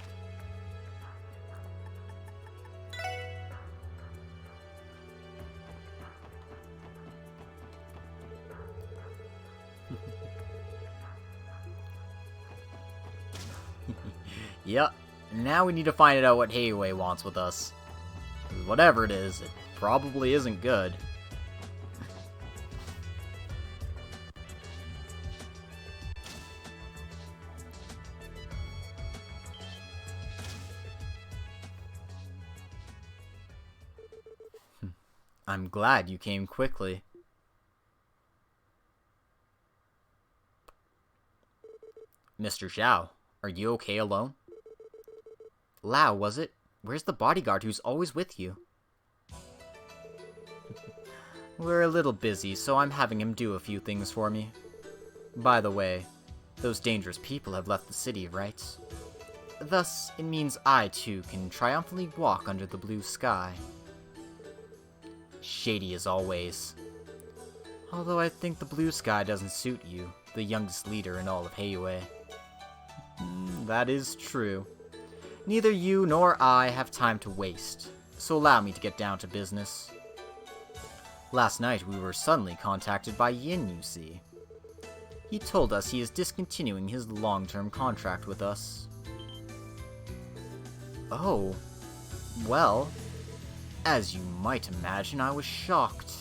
Speaker 1: Yep, now we need to find out what Heiyue wants with us. Whatever it is, it probably isn't good. I'm glad you came quickly. Mr. Zhao, are you okay alone? Lao, was it? Where's the bodyguard who's always with you? We're a little busy, so I'm having him do a few things for me. By the way, those dangerous people have left the city, right? Thus, it means I, too, can triumphantly walk under the blue sky. Shady as always. Although I think the blue sky doesn't suit you, the youngest leader in all of Heiyue. That is true. Neither you nor I have time to waste, so allow me to get down to business. Last night we were suddenly contacted by Yin, you see. He told us he is discontinuing his long-term contract with us. Oh, well, as you might imagine, I was shocked.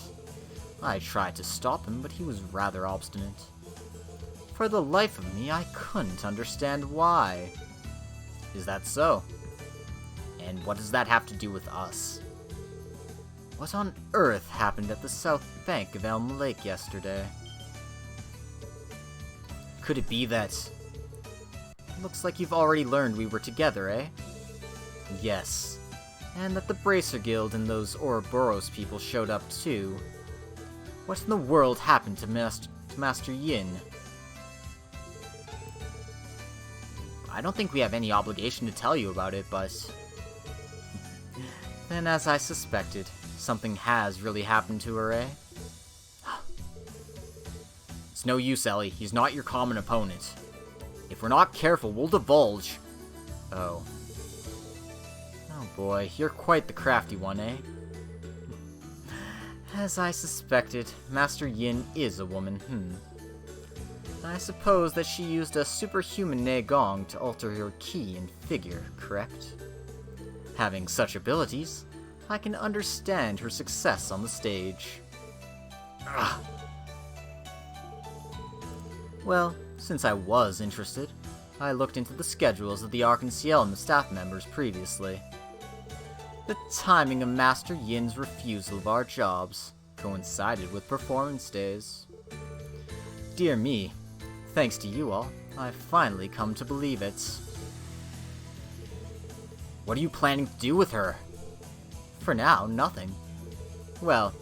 Speaker 1: I tried to stop him, but he was rather obstinate. For the life of me, I couldn't understand why. Is that so? And what does that have to do with us? What on earth happened at the south bank of Elm Lake yesterday? Could it be that... Looks like you've already learned we were together, eh? Yes, And that the Bracer Guild and those Ouroboros people showed up too. What in the world happened to Master Yin? I don't think we have any obligation to tell you about it, but... Then, as I suspected, something has really happened to her, eh? It's no use, Ellie. He's not your common opponent. If we're not careful, we'll divulge. Oh. Oh boy, you're quite the crafty one, eh? As I suspected, Master Yin is a woman, I suppose that she used a superhuman Negong to alter her ki and figure, correct? Having such abilities, I can understand her success on the stage. Ugh. Well, since I was interested, I looked into the schedules of the Arc-en-Ciel and the staff members previously. The timing of Master Yin's refusal of our jobs coincided with performance days. Dear me, thanks to you all, I've finally come to believe it. What are you planning to do with her? For now, nothing. Well,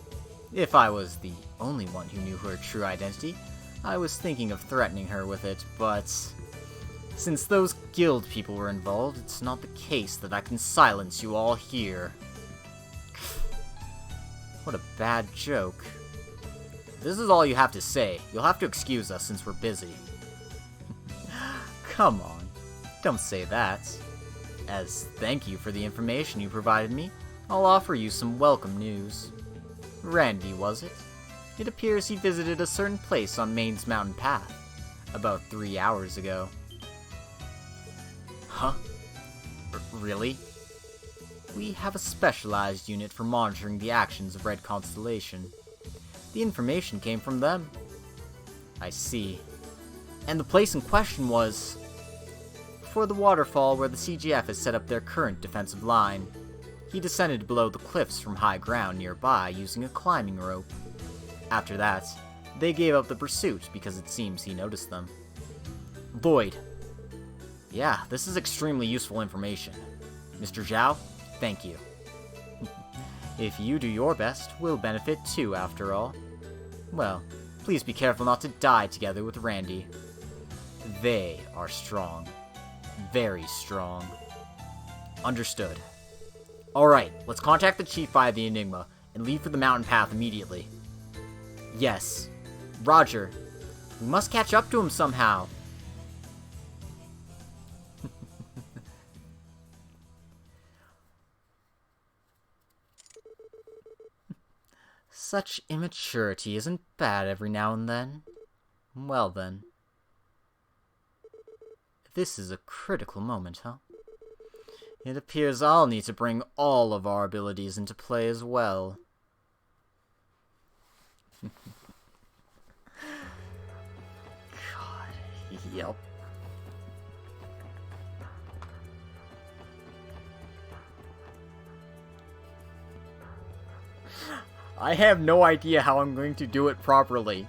Speaker 1: if I was the only one who knew her true identity, I was thinking of threatening her with it, but... Since those guild people were involved, it's not the case that I can silence you all here. What a bad joke. This is all you have to say. You'll have to excuse us since we're busy. Come on, don't say that. As thank you for the information you provided me, I'll offer you some welcome news. Randy, was it? It appears he visited a certain place on Maine's mountain path, about 3 hours ago. Huh? Really? We have a specialized unit for monitoring the actions of Red Constellation. The information came from them. I see. And the place in question was... before the waterfall where the CGF has set up their current defensive line. He descended below the cliffs from high ground nearby using a climbing rope. After that, they gave up the pursuit because it seems he noticed them. Lloyd. Yeah, this is extremely useful information. Mr. Zhao, thank you. If you do your best, we'll benefit too, after all. Well, please be careful not to die together with Randy. They are strong. Very strong. Understood. Alright, let's contact the Chief via the Enigma, and leave for the mountain path immediately. Yes. Roger. We must catch up to him somehow. Such immaturity isn't bad every now and then. Well then. This is a critical moment, huh? It appears I'll need to bring all of our abilities into play as well. God, yep. I have no idea how I'm going to do it properly.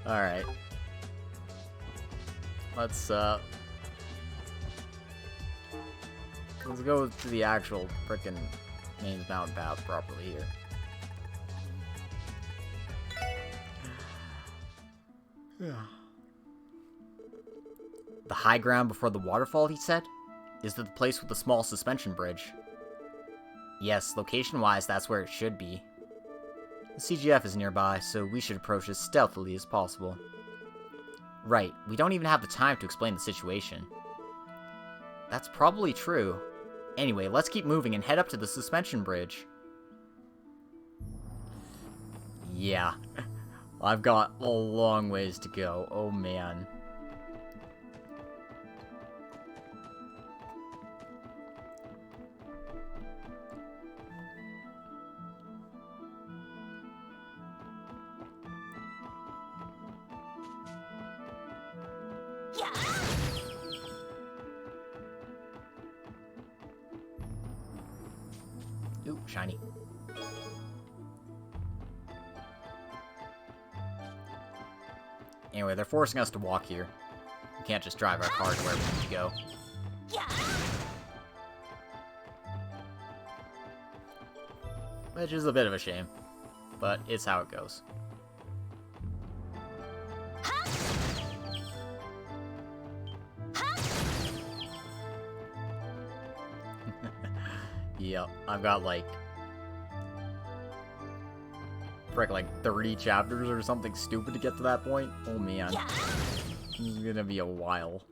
Speaker 1: Alright. Let's go to the actual frickin' Maine's Mountain Path properly here. The high ground before the waterfall, he said? Is the place with the small suspension bridge? Yes, location-wise, that's where it should be. The CGF is nearby, so we should approach as stealthily as possible. Right, we don't even have the time to explain the situation. That's probably true. Anyway, let's keep moving and head up to the suspension bridge. Yeah. I've got a long ways to go. Oh, man. Ooh, shiny. Anyway, they're forcing us to walk here. We can't just drive our car to where we need to go. Which is a bit of a shame, but it's how it goes. Yep, I've got like 30 chapters or something stupid to get to that point. Oh man, it's gonna be a while.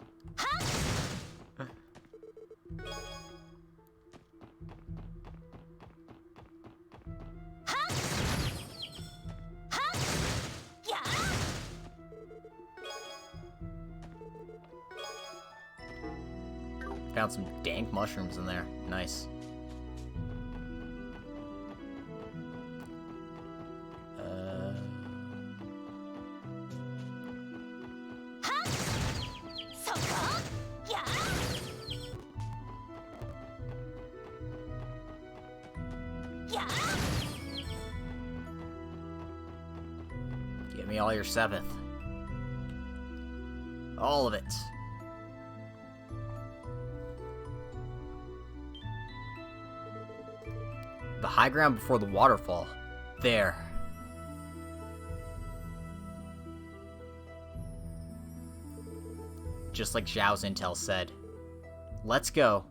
Speaker 1: Found some dank mushrooms in there. Nice. Give me all your 7th. All of it. The high ground before the waterfall. There. Just like Zhao's intel said. Let's go.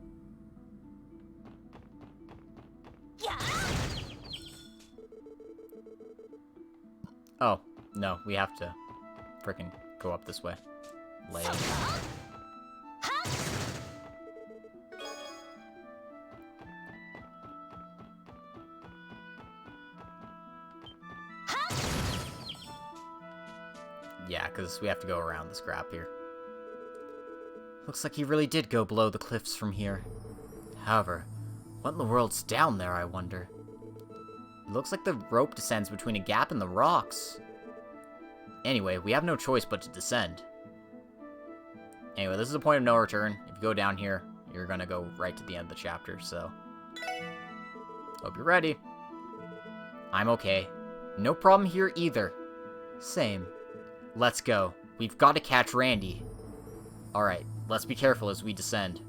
Speaker 1: Oh, no, we have to frickin' go up this way. Lame. Yeah, because we have to go around this crap here. Looks like he really did go below the cliffs from here. However, what in the world's down there, I wonder? It looks like the rope descends between a gap in the rocks. Anyway, we have no choice but to descend. Anyway, this is a point of no return. If you go down here, you're gonna go right to the end of the chapter, so... hope you're ready. I'm okay. No problem here either. Same. Let's go. We've got to catch Randy. Alright, let's be careful as we descend.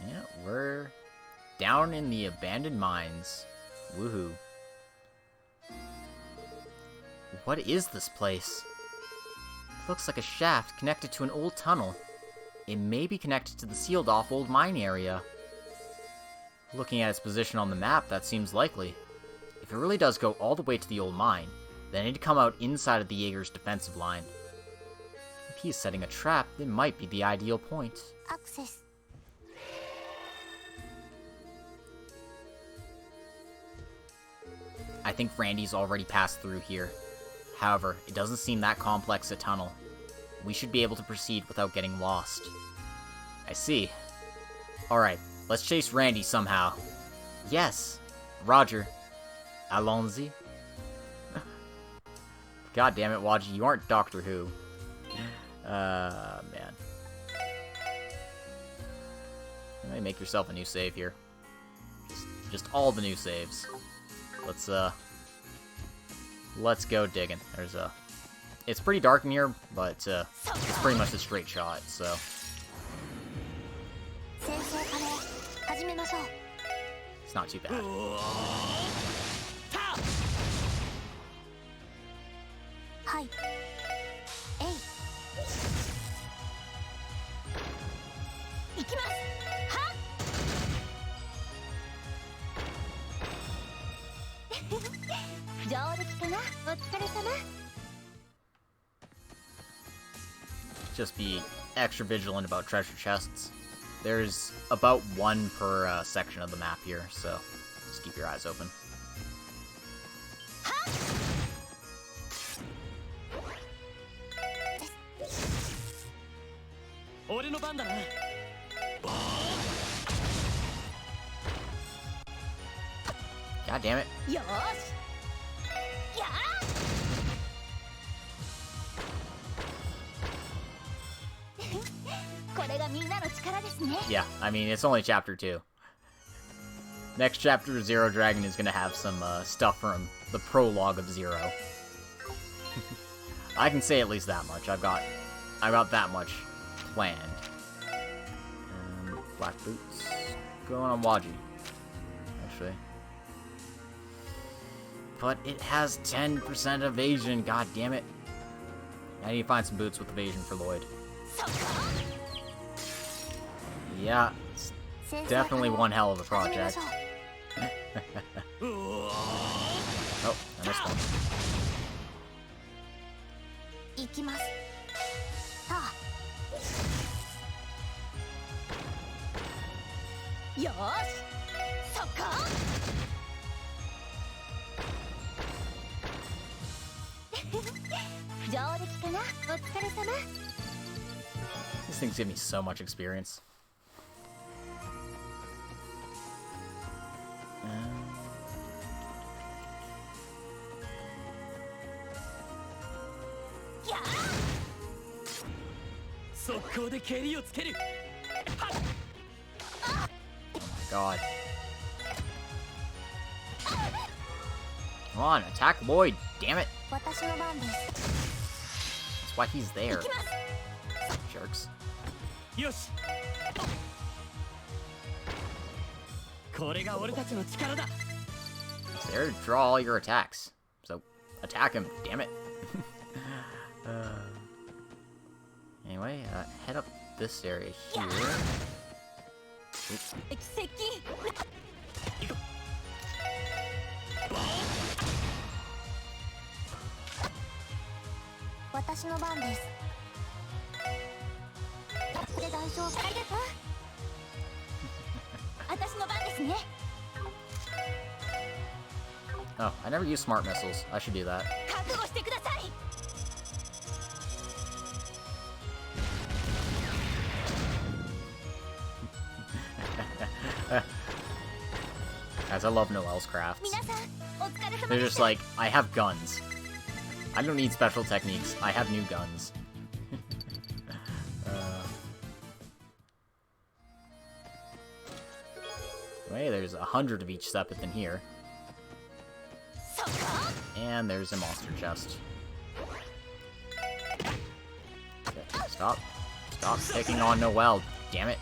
Speaker 1: Yeah, we're down in the abandoned mines. Woohoo. What is this place? Looks like a shaft connected to an old tunnel. It may be connected to the sealed-off old mine area. Looking at its position on the map, that seems likely. If it really does go all the way to the old mine, then it'd come out inside of the Jaeger's defensive line. If he's setting a trap, it might be the ideal point.
Speaker 2: Access.
Speaker 1: I think Randy's already passed through here. However, it doesn't seem that complex a tunnel. We should be able to proceed without getting lost. I see. Alright, let's chase Randy somehow. Yes. Roger. Allons-y. God damn it, Waji, you aren't Doctor Who. Man. Make yourself a new save here. Just all the new saves. Let's go digging. It's pretty dark in here, but it's pretty much a straight shot, so. It's not too bad.
Speaker 2: Hi. Hey.
Speaker 1: Just be extra vigilant about treasure chests. There's about one per section of the map here, so just keep your eyes open. God damn it. Yeah, I mean, it's only chapter 2. Next chapter of Zero Dragon is gonna have some stuff from the prologue of Zero. I can say at least that much. I've got that much planned. Black boots. Going on Waji, actually. But it has 10% evasion. God damn it! I need to find some boots with evasion for Lloyd. Yeah, it's definitely one hell of a project. Oh, I missed one.
Speaker 2: 行きます。さあ。よーし。そこ。上出来かな。お疲れ様。
Speaker 1: These things give me so much experience. God. Come on, attack Lloyd, damn it. That's why he's there. Jerks. It's there to draw all your attacks. So, attack him, damn it. Anyway, head up this area here. Oops. Oh, I never use smart missiles. I should do that. Guys, I love Noelle's crafts. They're just like, I have guns. I don't need special techniques. I have new guns. Hey, there's 100 of each Sepith in here. And there's a monster chest. Okay, stop. Stop picking on Noelle, damn it.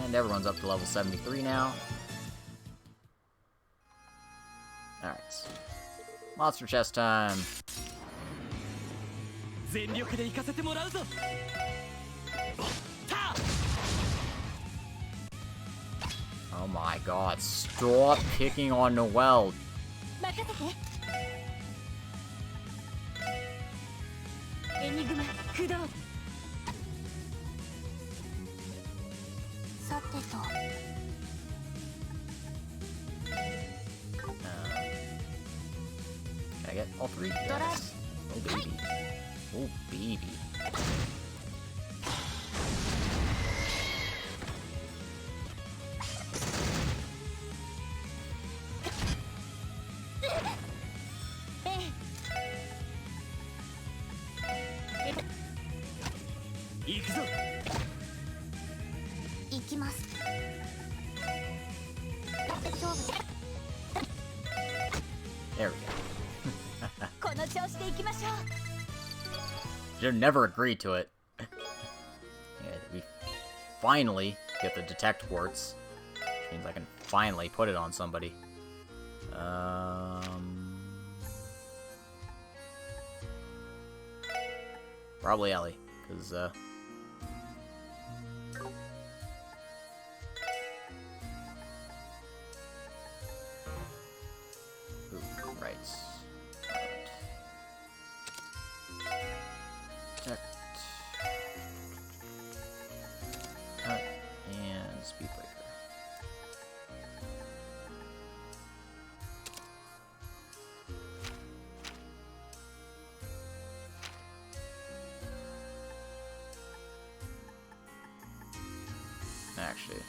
Speaker 1: And everyone's up to level 73 now. Alright. Monster chest time. Oh my god, stop picking on Noelle. Can I get all three? Yes. Oh baby. Oh baby. There we go. Should have never agreed to it. Yeah, we finally get the detect warts, which means I can finally put it on somebody. Probably Ellie, because ooh, right. Cut and speed breaker. actually.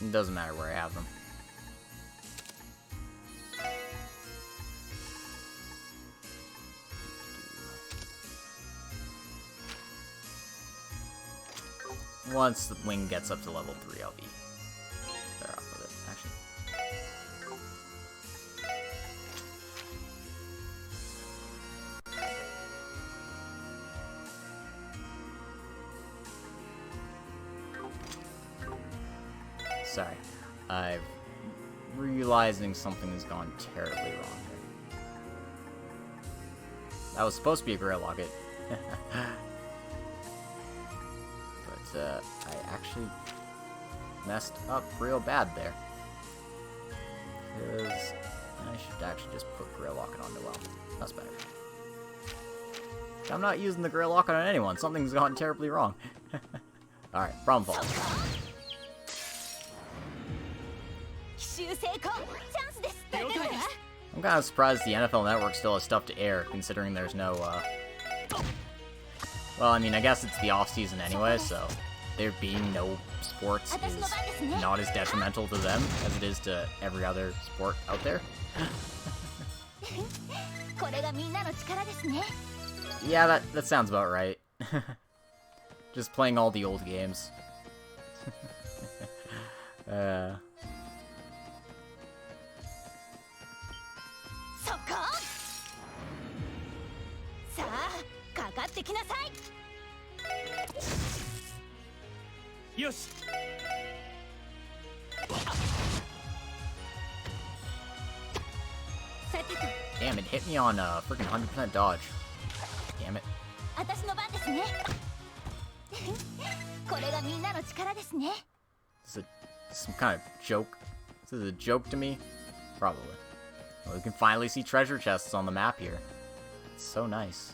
Speaker 1: It doesn't matter where I have them. Once the wing gets up to level 3, I'll be better off with it, actually. Sorry. I'm realizing something has gone terribly wrong here. That was supposed to be a Grail Locket. I actually messed up real bad there. Because I should actually just put Grail Locket on Noelle. That's better. I'm not using the Grail Locket on anyone. Something's gone terribly wrong. Alright, problem solved. I'm kind of surprised the NFL Network still has stuff to air, considering there's no, well, I mean, I guess it's the off-season anyway, so there being no sports is not as detrimental to them as it is to every other sport out there. Yeah, that sounds about right. Just playing all the old games.
Speaker 3: Yoshi.
Speaker 1: Damn, it hit me on freaking 100% dodge. Damn it. Is it some kind of joke? This is a joke to me? Probably. Well, we can finally see treasure chests on the map here. It's so nice.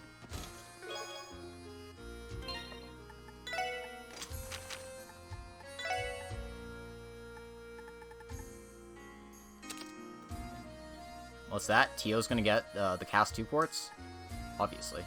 Speaker 1: What's that? Tio's gonna get the cast 2 ports? Obviously.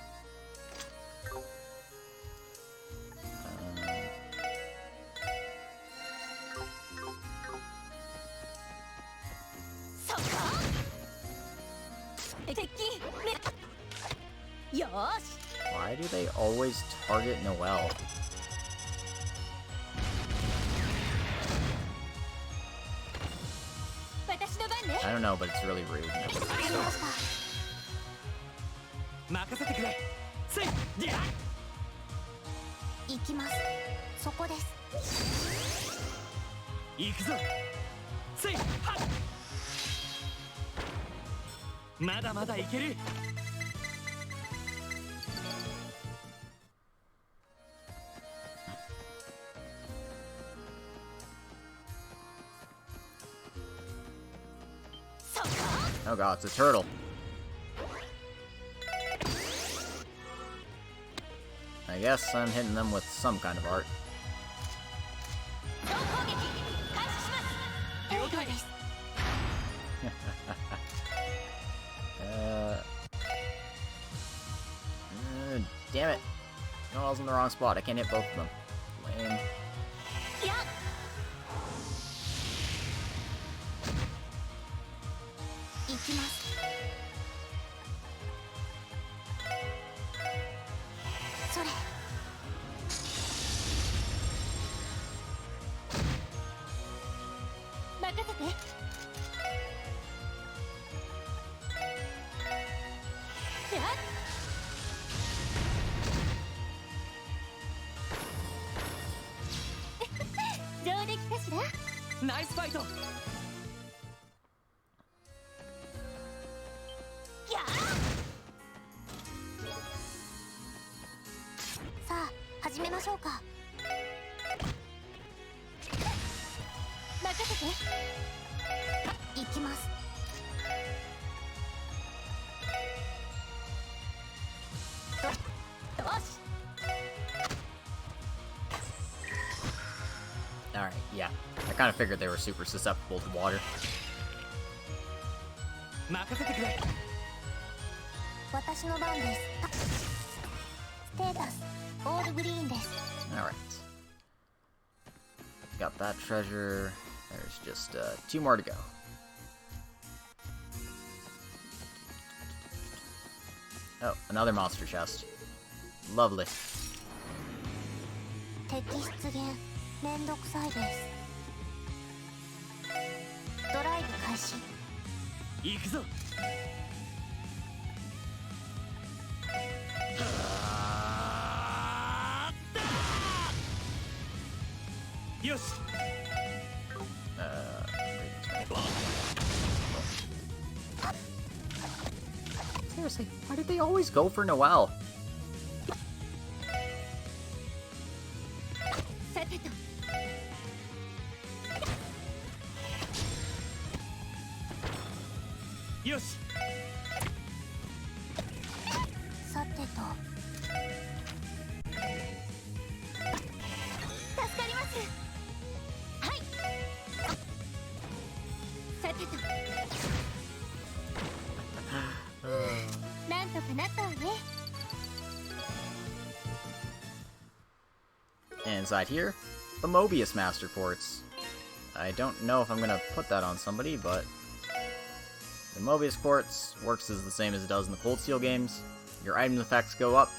Speaker 1: Why do they always target Noelle? I don't know, but it's really rude. Oh god, it's a turtle. I guess I'm hitting them with some kind of art. Damn it. No, I was in the wrong spot. I can't hit both of them. Lame.
Speaker 3: Nice fight!
Speaker 1: Alright, yeah. I kind of figured they were super susceptible to water.
Speaker 3: 任せてくれ。
Speaker 2: 私の番です。ステータスオールグリーンです。
Speaker 1: Alright. Got that treasure. There's just 2 more to go. Oh, another monster chest. Lovely.
Speaker 2: 敵出現めんどくさいです。ドライブ開始。
Speaker 3: 行くぞ。よし。
Speaker 1: Seriously, why did they always go for Noelle?
Speaker 2: さてと。
Speaker 3: よし。
Speaker 2: さてと。助かります。はい。さてと。なんとかなったわね。
Speaker 1: And inside here, the Mobius Master Quartz. I don't know if I'm gonna put that on somebody, but the Mobius Quartz works as the same as it does in the Cold Steel games. Your item effects go up,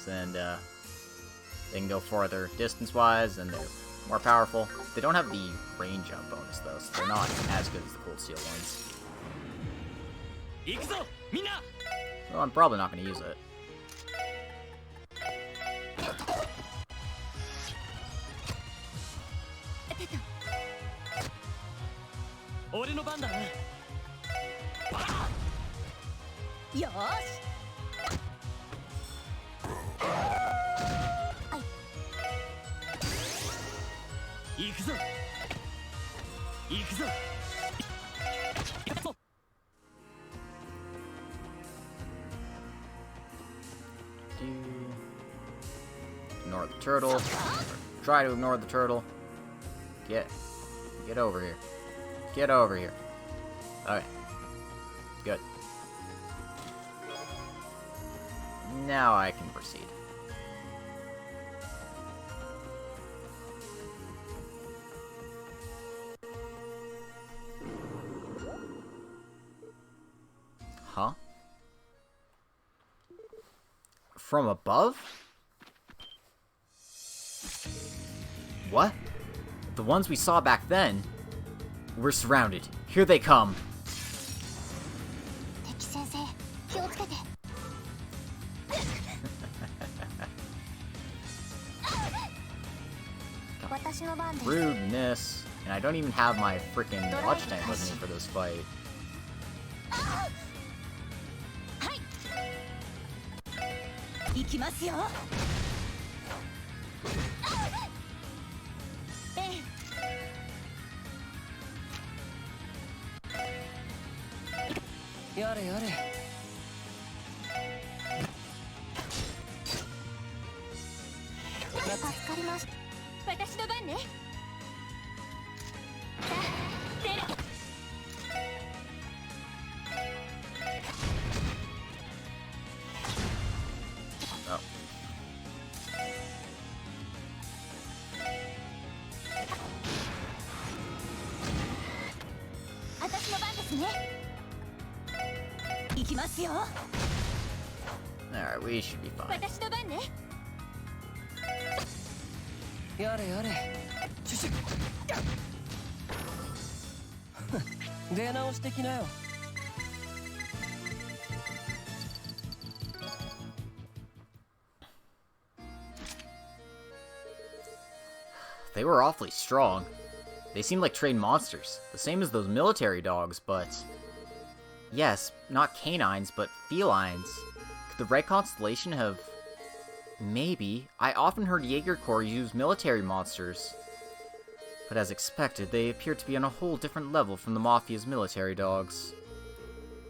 Speaker 1: and they can go farther distance-wise, and they're more powerful. They don't have the range up bonus though, so they're not as good as the Cold Steel ones.
Speaker 3: 行くぞ、みんな。
Speaker 1: So I'm probably not gonna use it.
Speaker 3: 俺の番だな。
Speaker 2: よーし。
Speaker 3: 行くぞ。行くぞ。行くぞ。
Speaker 1: Ignore the turtle. Or try to ignore the turtle. Get over here. Get over here. Alright. Good. Now I can proceed. Huh? From above? What? The ones we saw back then? We're surrounded. Here they come.
Speaker 2: 敵先生、気をつけて。私の番です。
Speaker 1: Rudeness. And I don't even have my freaking watch tank with me for this fight.
Speaker 2: はい。行きますよ。
Speaker 3: やれやれ。
Speaker 2: 助かりました。私の番ね。さあ、出る。
Speaker 1: Oh.
Speaker 2: 私の番ですね。行きますよ。
Speaker 1: Alright, we should be fine.
Speaker 2: 私の番ね。
Speaker 3: やれやれ。シュシュ。出直してきなよ。
Speaker 1: They were awfully strong. They seemed like trained monsters, the same as those military dogs, but... Yes, not canines, but felines. Could the Red Constellation have... Maybe. I often heard Jaeger Corps use military monsters. But as expected, they appear to be on a whole different level from the Mafia's military dogs.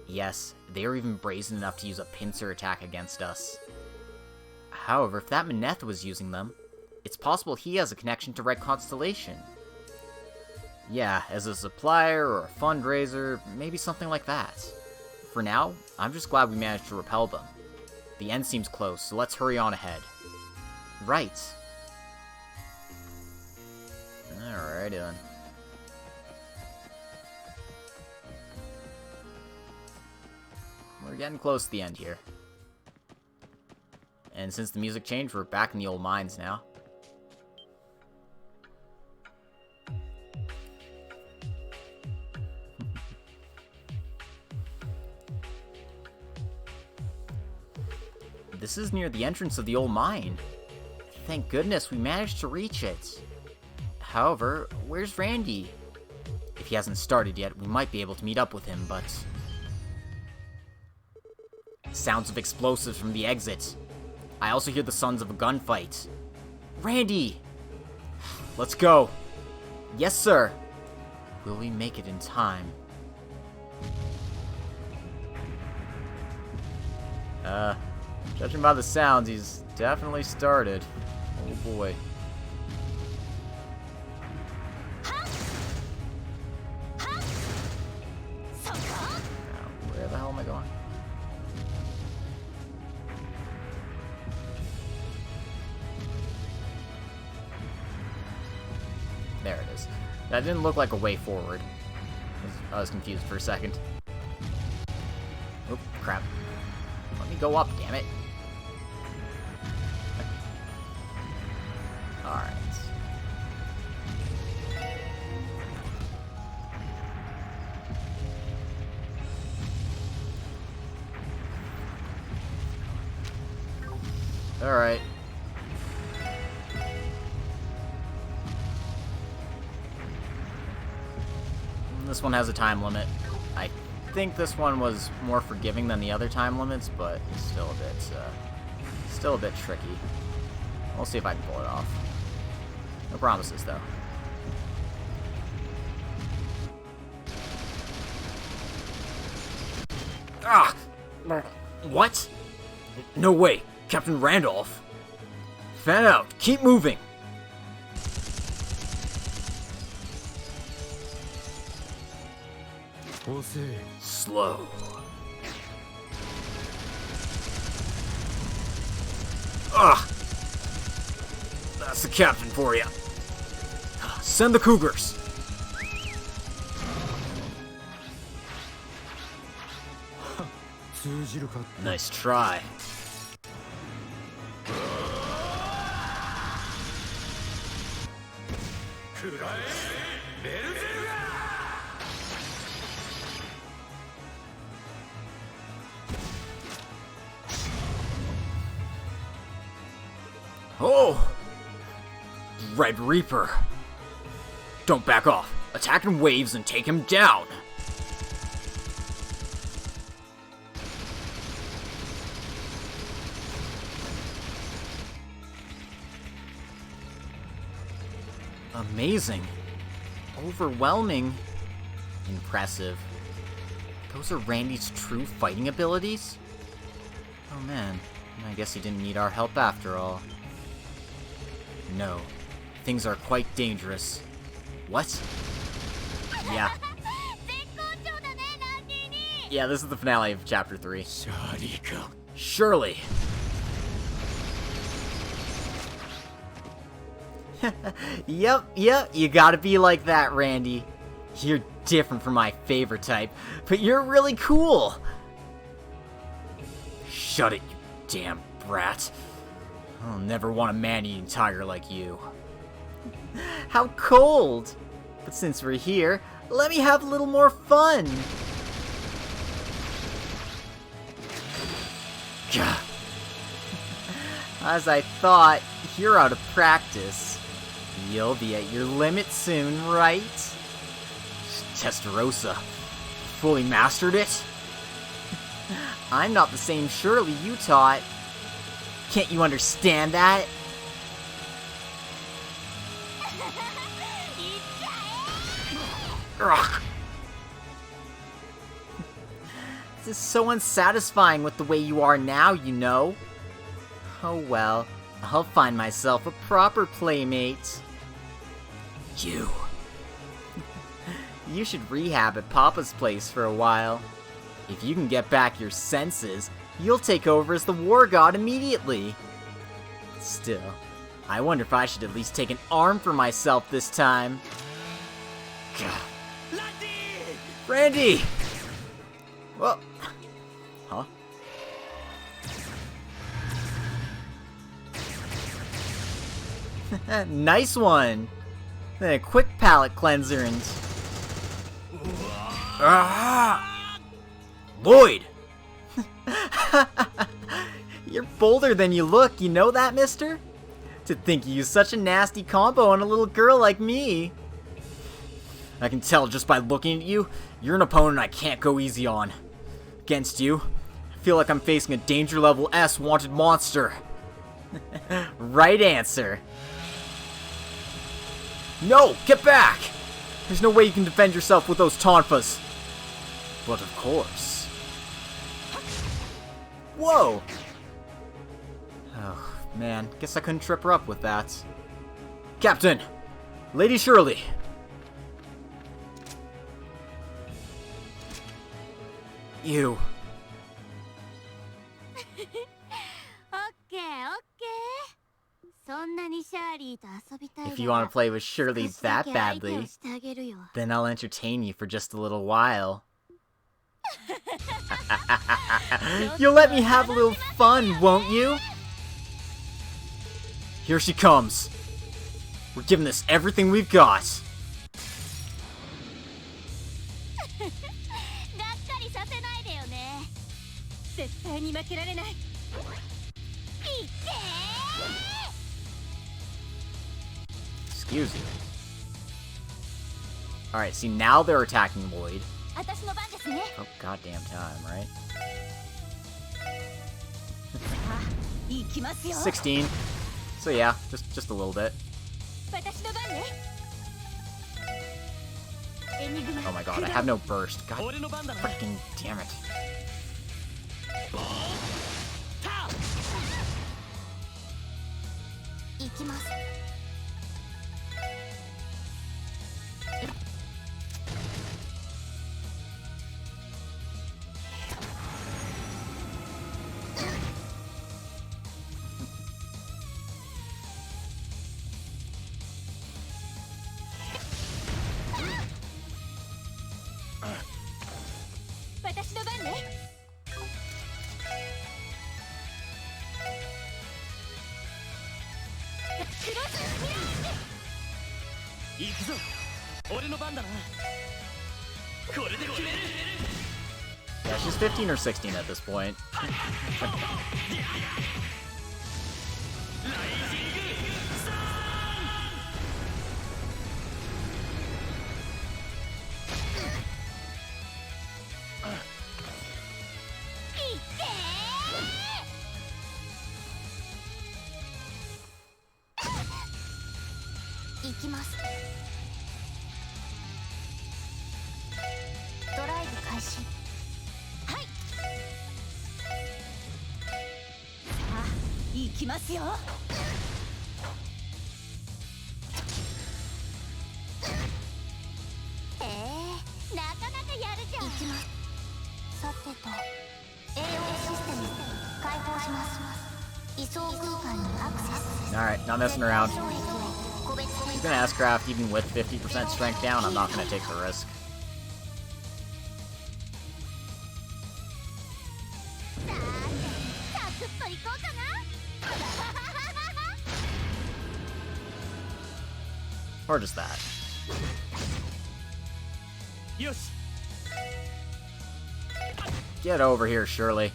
Speaker 1: Yes, they are even brazen enough to use a pincer attack against us. However, if that Maneth was using them, it's possible he has a connection to Red Constellation. Yeah, as a supplier or a fundraiser, maybe something like that. For now, I'm just glad we managed to repel them. The end seems close, so let's hurry on ahead. Right. Alrighty then. We're getting close to the end here. And since the music changed, we're back in the old mines now. This is near the entrance of the old mine. Thank goodness we managed to reach it. However, where's Randy? If he hasn't started yet, we might be able to meet up with him, but... Sounds of explosives from the exit. I also hear the sounds of a gunfight. Randy! Let's go. Yes, sir. Will we make it in time? Judging by the sounds, he's definitely started. Oh boy. Where the hell am I going? There it is. That didn't look like a way forward. I was confused for a second. Oop, crap. Let me go up, damn it. Alright. Alright. This one has a time limit. I think this one was more forgiving than the other time limits, but it's still a bit tricky. We'll see if I can pull it off. No promises, though. Ah! What? No way! Captain Randolph! Fan out! Keep moving! Slow. Ugh! That's the captain for you. Send the cougars. Nice try. Oh! Red Reaper. Don't back off. Attack in waves and take him down. Amazing. Overwhelming. Impressive. Those are Randy's true fighting abilities? Oh man, I guess he didn't need our help after all. No. Things are quite dangerous. What? Yeah. Yeah, this is the finale of Chapter 3. Shirley! Yep, you gotta be like that, Randy. You're different from my favorite type, but you're really cool! Shut it, you damn brat. I'll never want a man-eating tiger like you. How cold! But since we're here, let me have a little more fun! Gah. As I thought, you're out of practice. You'll be at your limit soon, right? Testarossa. Fully mastered it? I'm not the same Shirley you taught. Can't you understand that? Ugh. This is so unsatisfying with the way you are now, you know. Oh well, I'll find myself a proper playmate. You. You should rehab at Papa's place for a while. If you can get back your senses, you'll take over as the war god immediately. Still, I wonder if I should at least take an arm for myself this time. God. Randy! Well, huh? Nice one! Then a quick palate cleanser and... Ah! Lloyd! You're bolder than you look, you know that, mister? To think you used such a nasty combo on a little girl like me. I can tell just by looking at you, you're an opponent I can't go easy on. Against you, I feel like I'm facing a danger level S wanted monster. Right answer. No, get back! There's no way you can defend yourself with those tonfas. But of course. Whoa! Oh, man, guess I couldn't trip her up with that. Captain! Lady Shirley! You. If you want to play with Shirley that badly, then I'll entertain you for just a little while. You'll let me have a little fun, won't you? Here she comes. We're giving this everything we've got. Excuse you. Alright, see, now they're attacking Lloyd. Oh, goddamn time, right? 16. So yeah, just a little bit. Oh my god, I have no burst. God freaking damn it. Yeah, she's 15 or 16 at this point. Alright, not messing around. She's gonna S-craft even with 50% strength down. I'm not gonna take the risk. Or just that. Get over here, Shirley.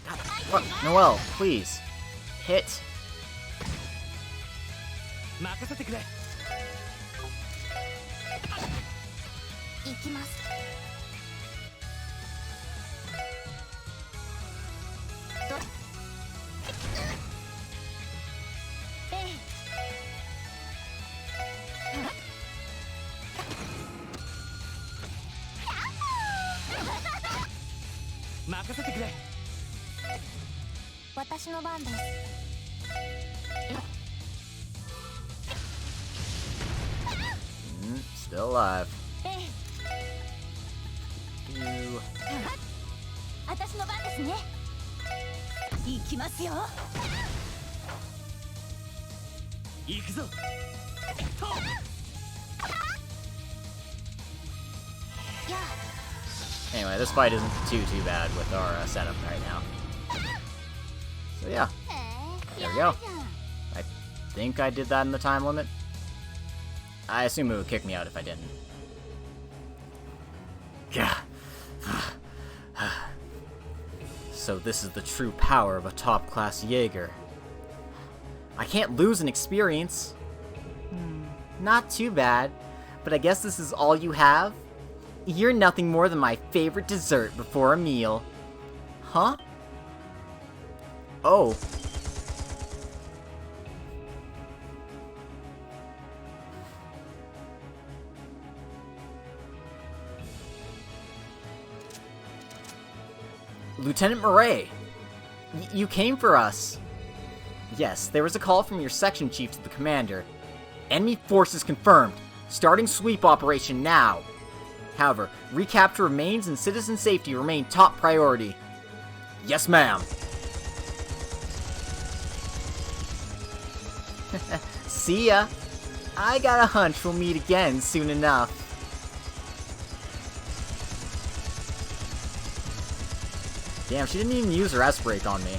Speaker 1: God, what? Noelle, please. Hit.
Speaker 3: 任せてくれ。
Speaker 2: 私の番です。
Speaker 1: Still alive.
Speaker 2: 私の番ですね。行きますよ。
Speaker 3: 行くぞ。
Speaker 1: Anyway, this fight isn't too bad with our setup right now. So yeah, there we go. I think I did that in the time limit. I assume it would kick me out if I didn't. So this is the true power of a top-class Jaeger. I can't lose an experience. Not too bad, but I guess this is all you have? You're nothing more than my favorite dessert before a meal. Huh? Oh. Lieutenant Murray! You came for us! Yes, there was a call from your section chief to the commander. Enemy forces confirmed. Starting sweep operation now. However, recapture remains and citizen safety remain top priority. Yes, ma'am. See ya. I got a hunch we'll meet again soon enough. Damn, she didn't even use her S-brake on me.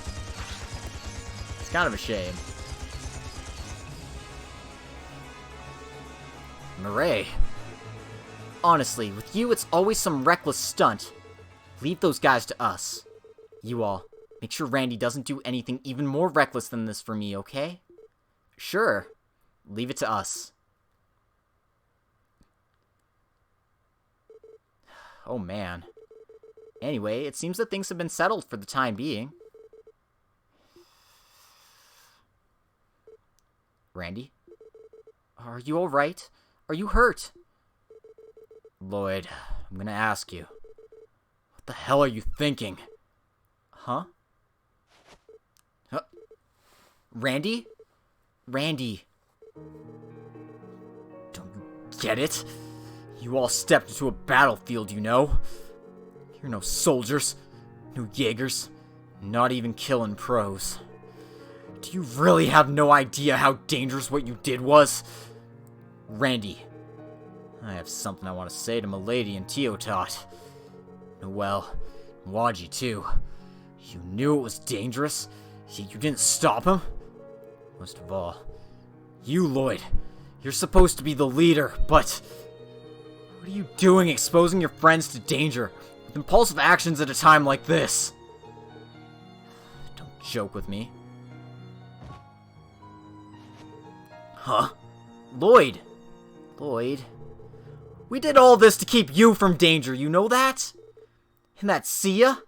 Speaker 1: It's kind of a shame. Murray. Honestly, with you, it's always some reckless stunt. Leave those guys to us. You all, make sure Randy doesn't do anything even more reckless than this for me, okay? Sure. Leave it to us. Oh, man. Anyway, it seems that things have been settled for the time being. Randy? Are you alright? Are you hurt? Lloyd, I'm gonna ask you. What the hell are you thinking? Huh? Randy? Randy. Don't you get it? You all stepped into a battlefield, you know? You're no soldiers, no Jaegers, not even killing pros. Do you really have no idea how dangerous what you did was? Randy, I have something I want to say to Milady and Teotot. Noelle, Waji too. You knew it was dangerous, yet you didn't stop him? Most of all, you, Lloyd. You're supposed to be the leader, but... what are you doing exposing your friends to danger with impulsive actions at a time like this? Don't joke with me. Huh? Lloyd! Lloyd... we did all this to keep you from danger, you know that? And that Sia?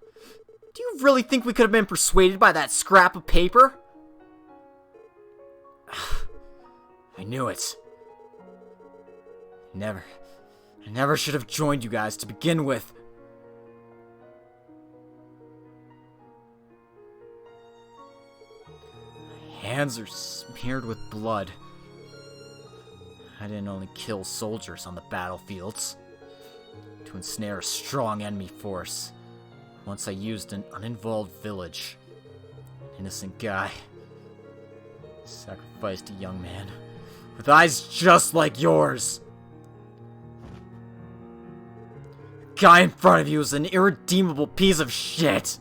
Speaker 1: Do you really think we could have been persuaded by that scrap of paper? I knew it. I never should have joined you guys to begin with. My hands are smeared with blood. I didn't only kill soldiers on the battlefields. To ensnare a strong enemy force. Once I used an uninvolved village. An innocent guy. Sacrificed a young man. With eyes just like yours. The guy in front of you is an irredeemable piece of shit.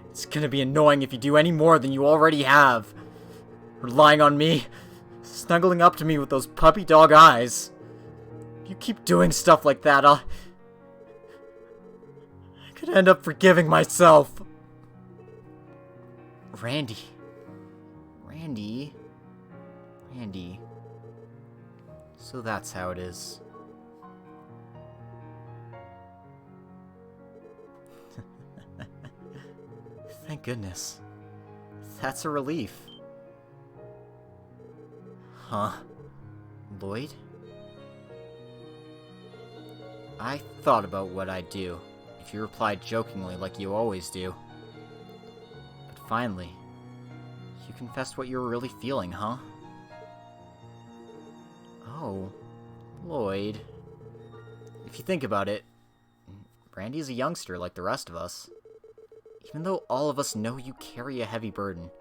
Speaker 1: It's gonna be annoying if you do any more than you already have. Relying on me. Snuggling up to me with those puppy dog eyes. If you keep doing stuff like that, I could end up forgiving myself. Randy. So that's how it is. Thank goodness. That's a relief. Huh? Lloyd? I thought about what I'd do if you replied jokingly like you always do. But finally, you confessed what you were really feeling, huh? Oh, Lloyd. If you think about it, Randy's a youngster like the rest of us. Even though all of us know you carry a heavy burden,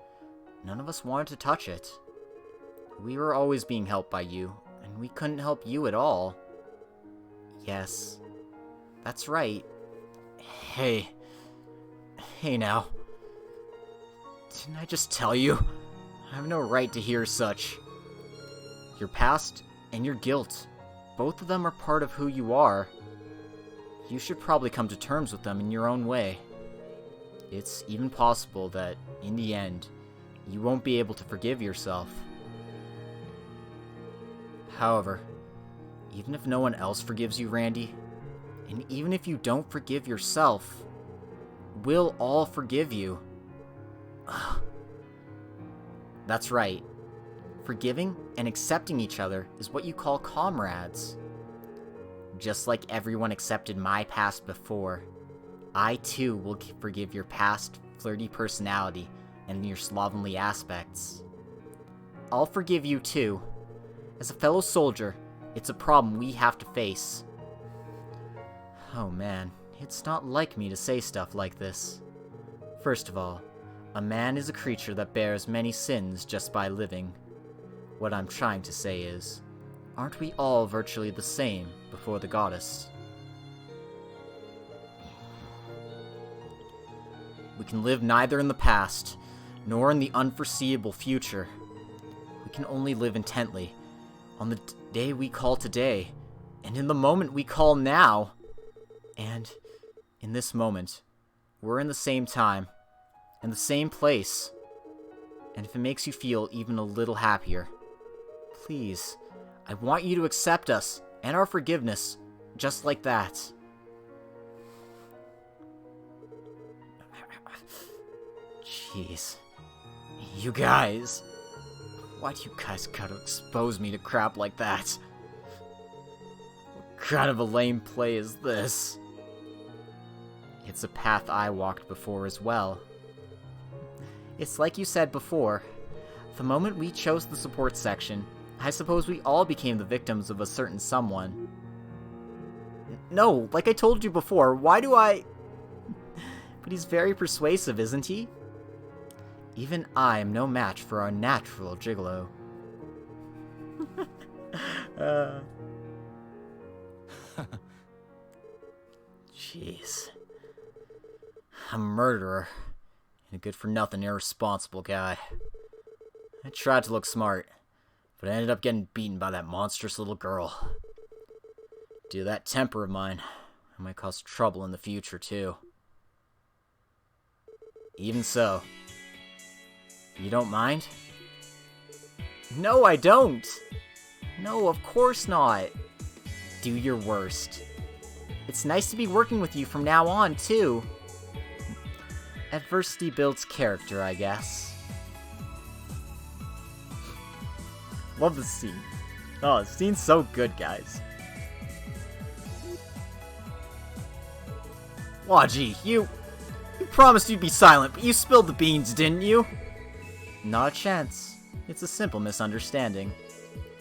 Speaker 1: none of us wanted to touch it. We were always being helped by you, and we couldn't help you at all. Yes, that's right. Hey now. Didn't I just tell you? I have no right to hear such. Your past and your guilt, both of them are part of who you are. You should probably come to terms with them in your own way. It's even possible that, in the end, you won't be able to forgive yourself. However, even if no one else forgives you, Randy, and even if you don't forgive yourself, we'll all forgive you. That's right. Forgiving and accepting each other is what you call comrades. Just like everyone accepted my past before, I too will forgive your past flirty personality and your slovenly aspects. I'll forgive you too. As a fellow soldier, it's a problem we have to face. Oh man, it's not like me to say stuff like this. First of all, a man is a creature that bears many sins just by living. What I'm trying to say is, aren't we all virtually the same before the goddess? We can live neither in the past, nor in the unforeseeable future. We can only live intently, on the day we call today, and in the moment we call now. And, in this moment, we're in the same time, and the same place. And if it makes you feel even a little happier, please, I want you to accept us and our forgiveness just like that. Jeez. You guys. Why do you guys gotta expose me to crap like that? What kind of a lame play is this? It's a path I walked before as well. It's like you said before. The moment we chose the support section, I suppose we all became the victims of a certain someone. No, like I told you before, why do I... But he's very persuasive, isn't he? Even I am no match for our natural gigolo. Jeez. I'm a murderer. And a good-for-nothing, irresponsible guy. I tried to look smart, but I ended up getting beaten by that monstrous little girl. Due to that temper of mine, I might cause trouble in the future, too. Even so, you don't mind? No, I don't! No, of course not! Do your worst. It's nice to be working with you from now on, too. Adversity builds character, I guess. Love this scene. Oh, this scene's so good, guys. Waji, you promised you'd be silent, but you spilled the beans, didn't you? Not a chance. It's a simple misunderstanding.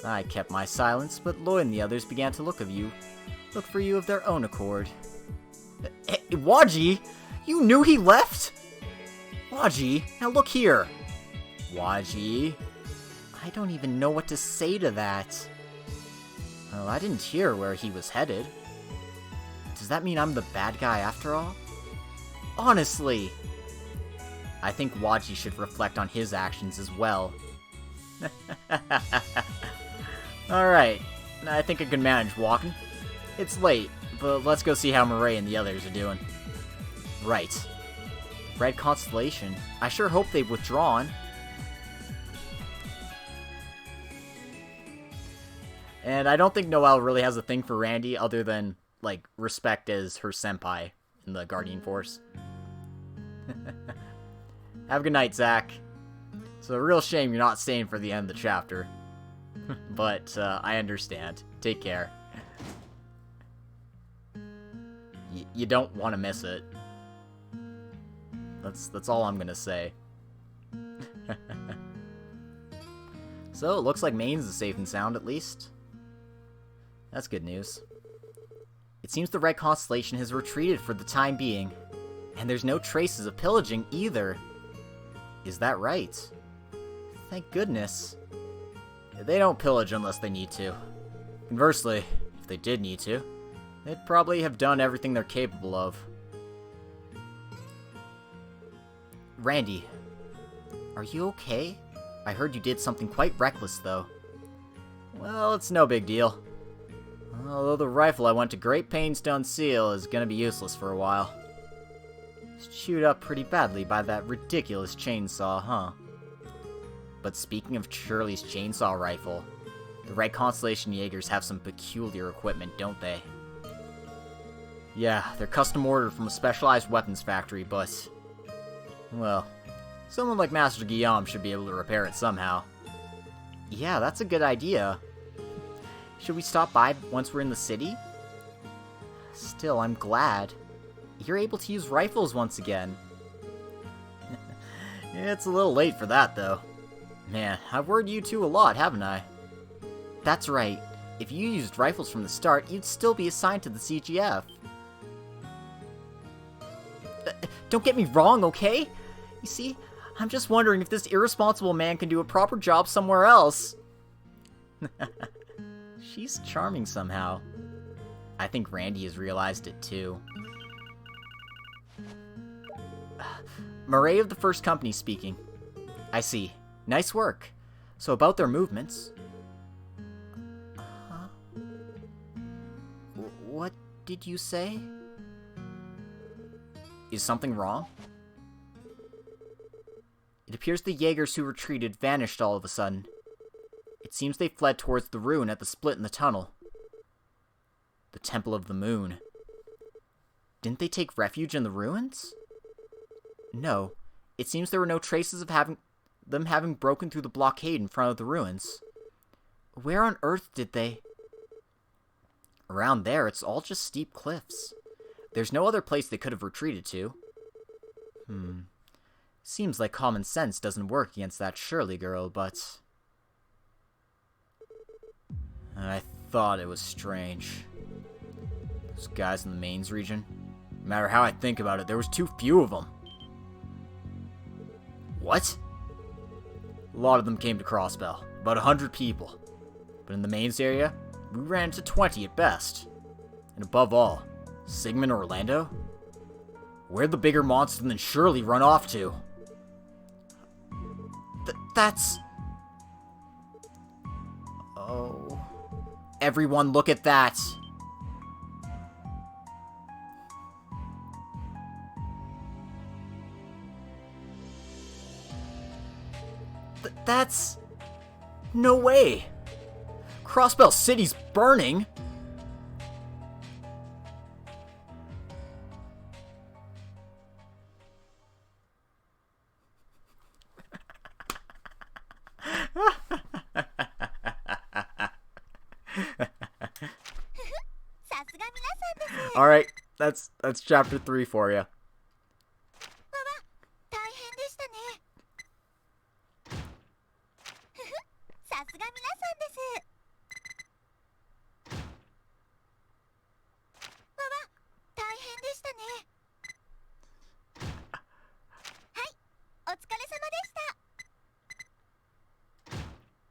Speaker 1: I kept my silence, but Lloyd and the others began to look for you of their own accord. Hey, Waji, you knew he left? Waji, now look here. Waji, I don't even know what to say to that. Well, I didn't hear where he was headed. Does that mean I'm the bad guy after all? Honestly, I think Waji should reflect on his actions as well. Alright, I think I can manage walking. It's late, but let's go see how Murray and the others are doing. Right. Red Constellation. I sure hope they've withdrawn. And I don't think Noelle really has a thing for Randy other than, like, respect as her senpai in the Guardian Force. Have a good night, Zach. It's a real shame you're not staying for the end of the chapter. But, I understand. Take care. You don't want to miss it. That's all I'm gonna say. So, it looks like Maine's is safe and sound, at least. That's good news. It seems the Red Constellation has retreated for the time being, and there's no traces of pillaging either. Is that right? Thank goodness. They don't pillage unless they need to. Conversely, if they did need to, they'd probably have done everything they're capable of. Randy, are you okay? I heard you did something quite reckless, though. Well, it's no big deal. Although the rifle I went to great pains to unseal is gonna be useless for a while. It's chewed up pretty badly by that ridiculous chainsaw, huh? But speaking of Shirley's chainsaw rifle, the Red Constellation Jaegers have some peculiar equipment, don't they? Yeah, they're custom ordered from a specialized weapons factory, but... well, someone like Master Guillaume should be able to repair it somehow. Yeah, that's a good idea. Should we stop by once we're in the city? Still, I'm glad. You're able to use rifles once again. It's a little late for that, though. Man, I've worried you two a lot, haven't I? That's right. If you used rifles from the start, you'd still be assigned to the CGF. Don't get me wrong, okay? You see, I'm just wondering if this irresponsible man can do a proper job somewhere else. She's charming somehow. I think Randy has realized it too. Murray of the First Company speaking. I see. Nice work. So about their movements... Huh? What did you say? Is something wrong? It appears the Jaegers who retreated vanished all of a sudden. It seems they fled towards the ruin at the split in the tunnel. The Temple of the Moon. Didn't they take refuge in the ruins? No. It seems there were no traces of them having broken through the blockade in front of the ruins. Where on earth did they... Around there, it's all just steep cliffs. There's no other place they could have retreated to. Seems like common sense doesn't work against that Shirley girl, but... I thought it was strange. Those guys in the Mains region, no matter how I think about it, there was too few of them. What? A lot of them came to Crossbell, about 100 people. But in the Mains area, we ran into 20 at best. And above all, Sigmund or Orlando? Where'd the bigger monster than Shirley run off to? That's... Oh... Everyone look at that! That's... No way! Crossbell City's burning! Alright, that's chapter 3 for you.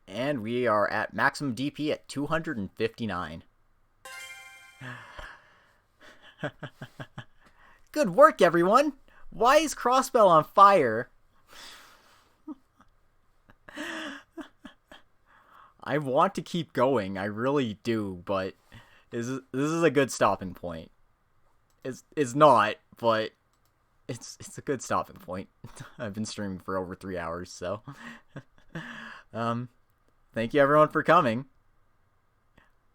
Speaker 1: And we are at maximum DP at 259. Good work, everyone! Why is Crossbell on fire? I want to keep going, I really do, but this is a good stopping point. It's not, but it's a good stopping point. I've been streaming for over 3 hours, so... Thank you everyone for coming.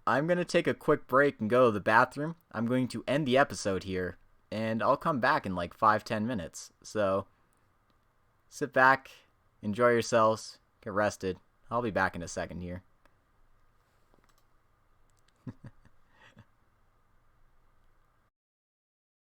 Speaker 1: I'm going to take a quick break and go to the bathroom. I'm going to end the episode here, and I'll come back in like 5-10 minutes. So, sit back, enjoy yourselves, get rested. I'll be back in a second here.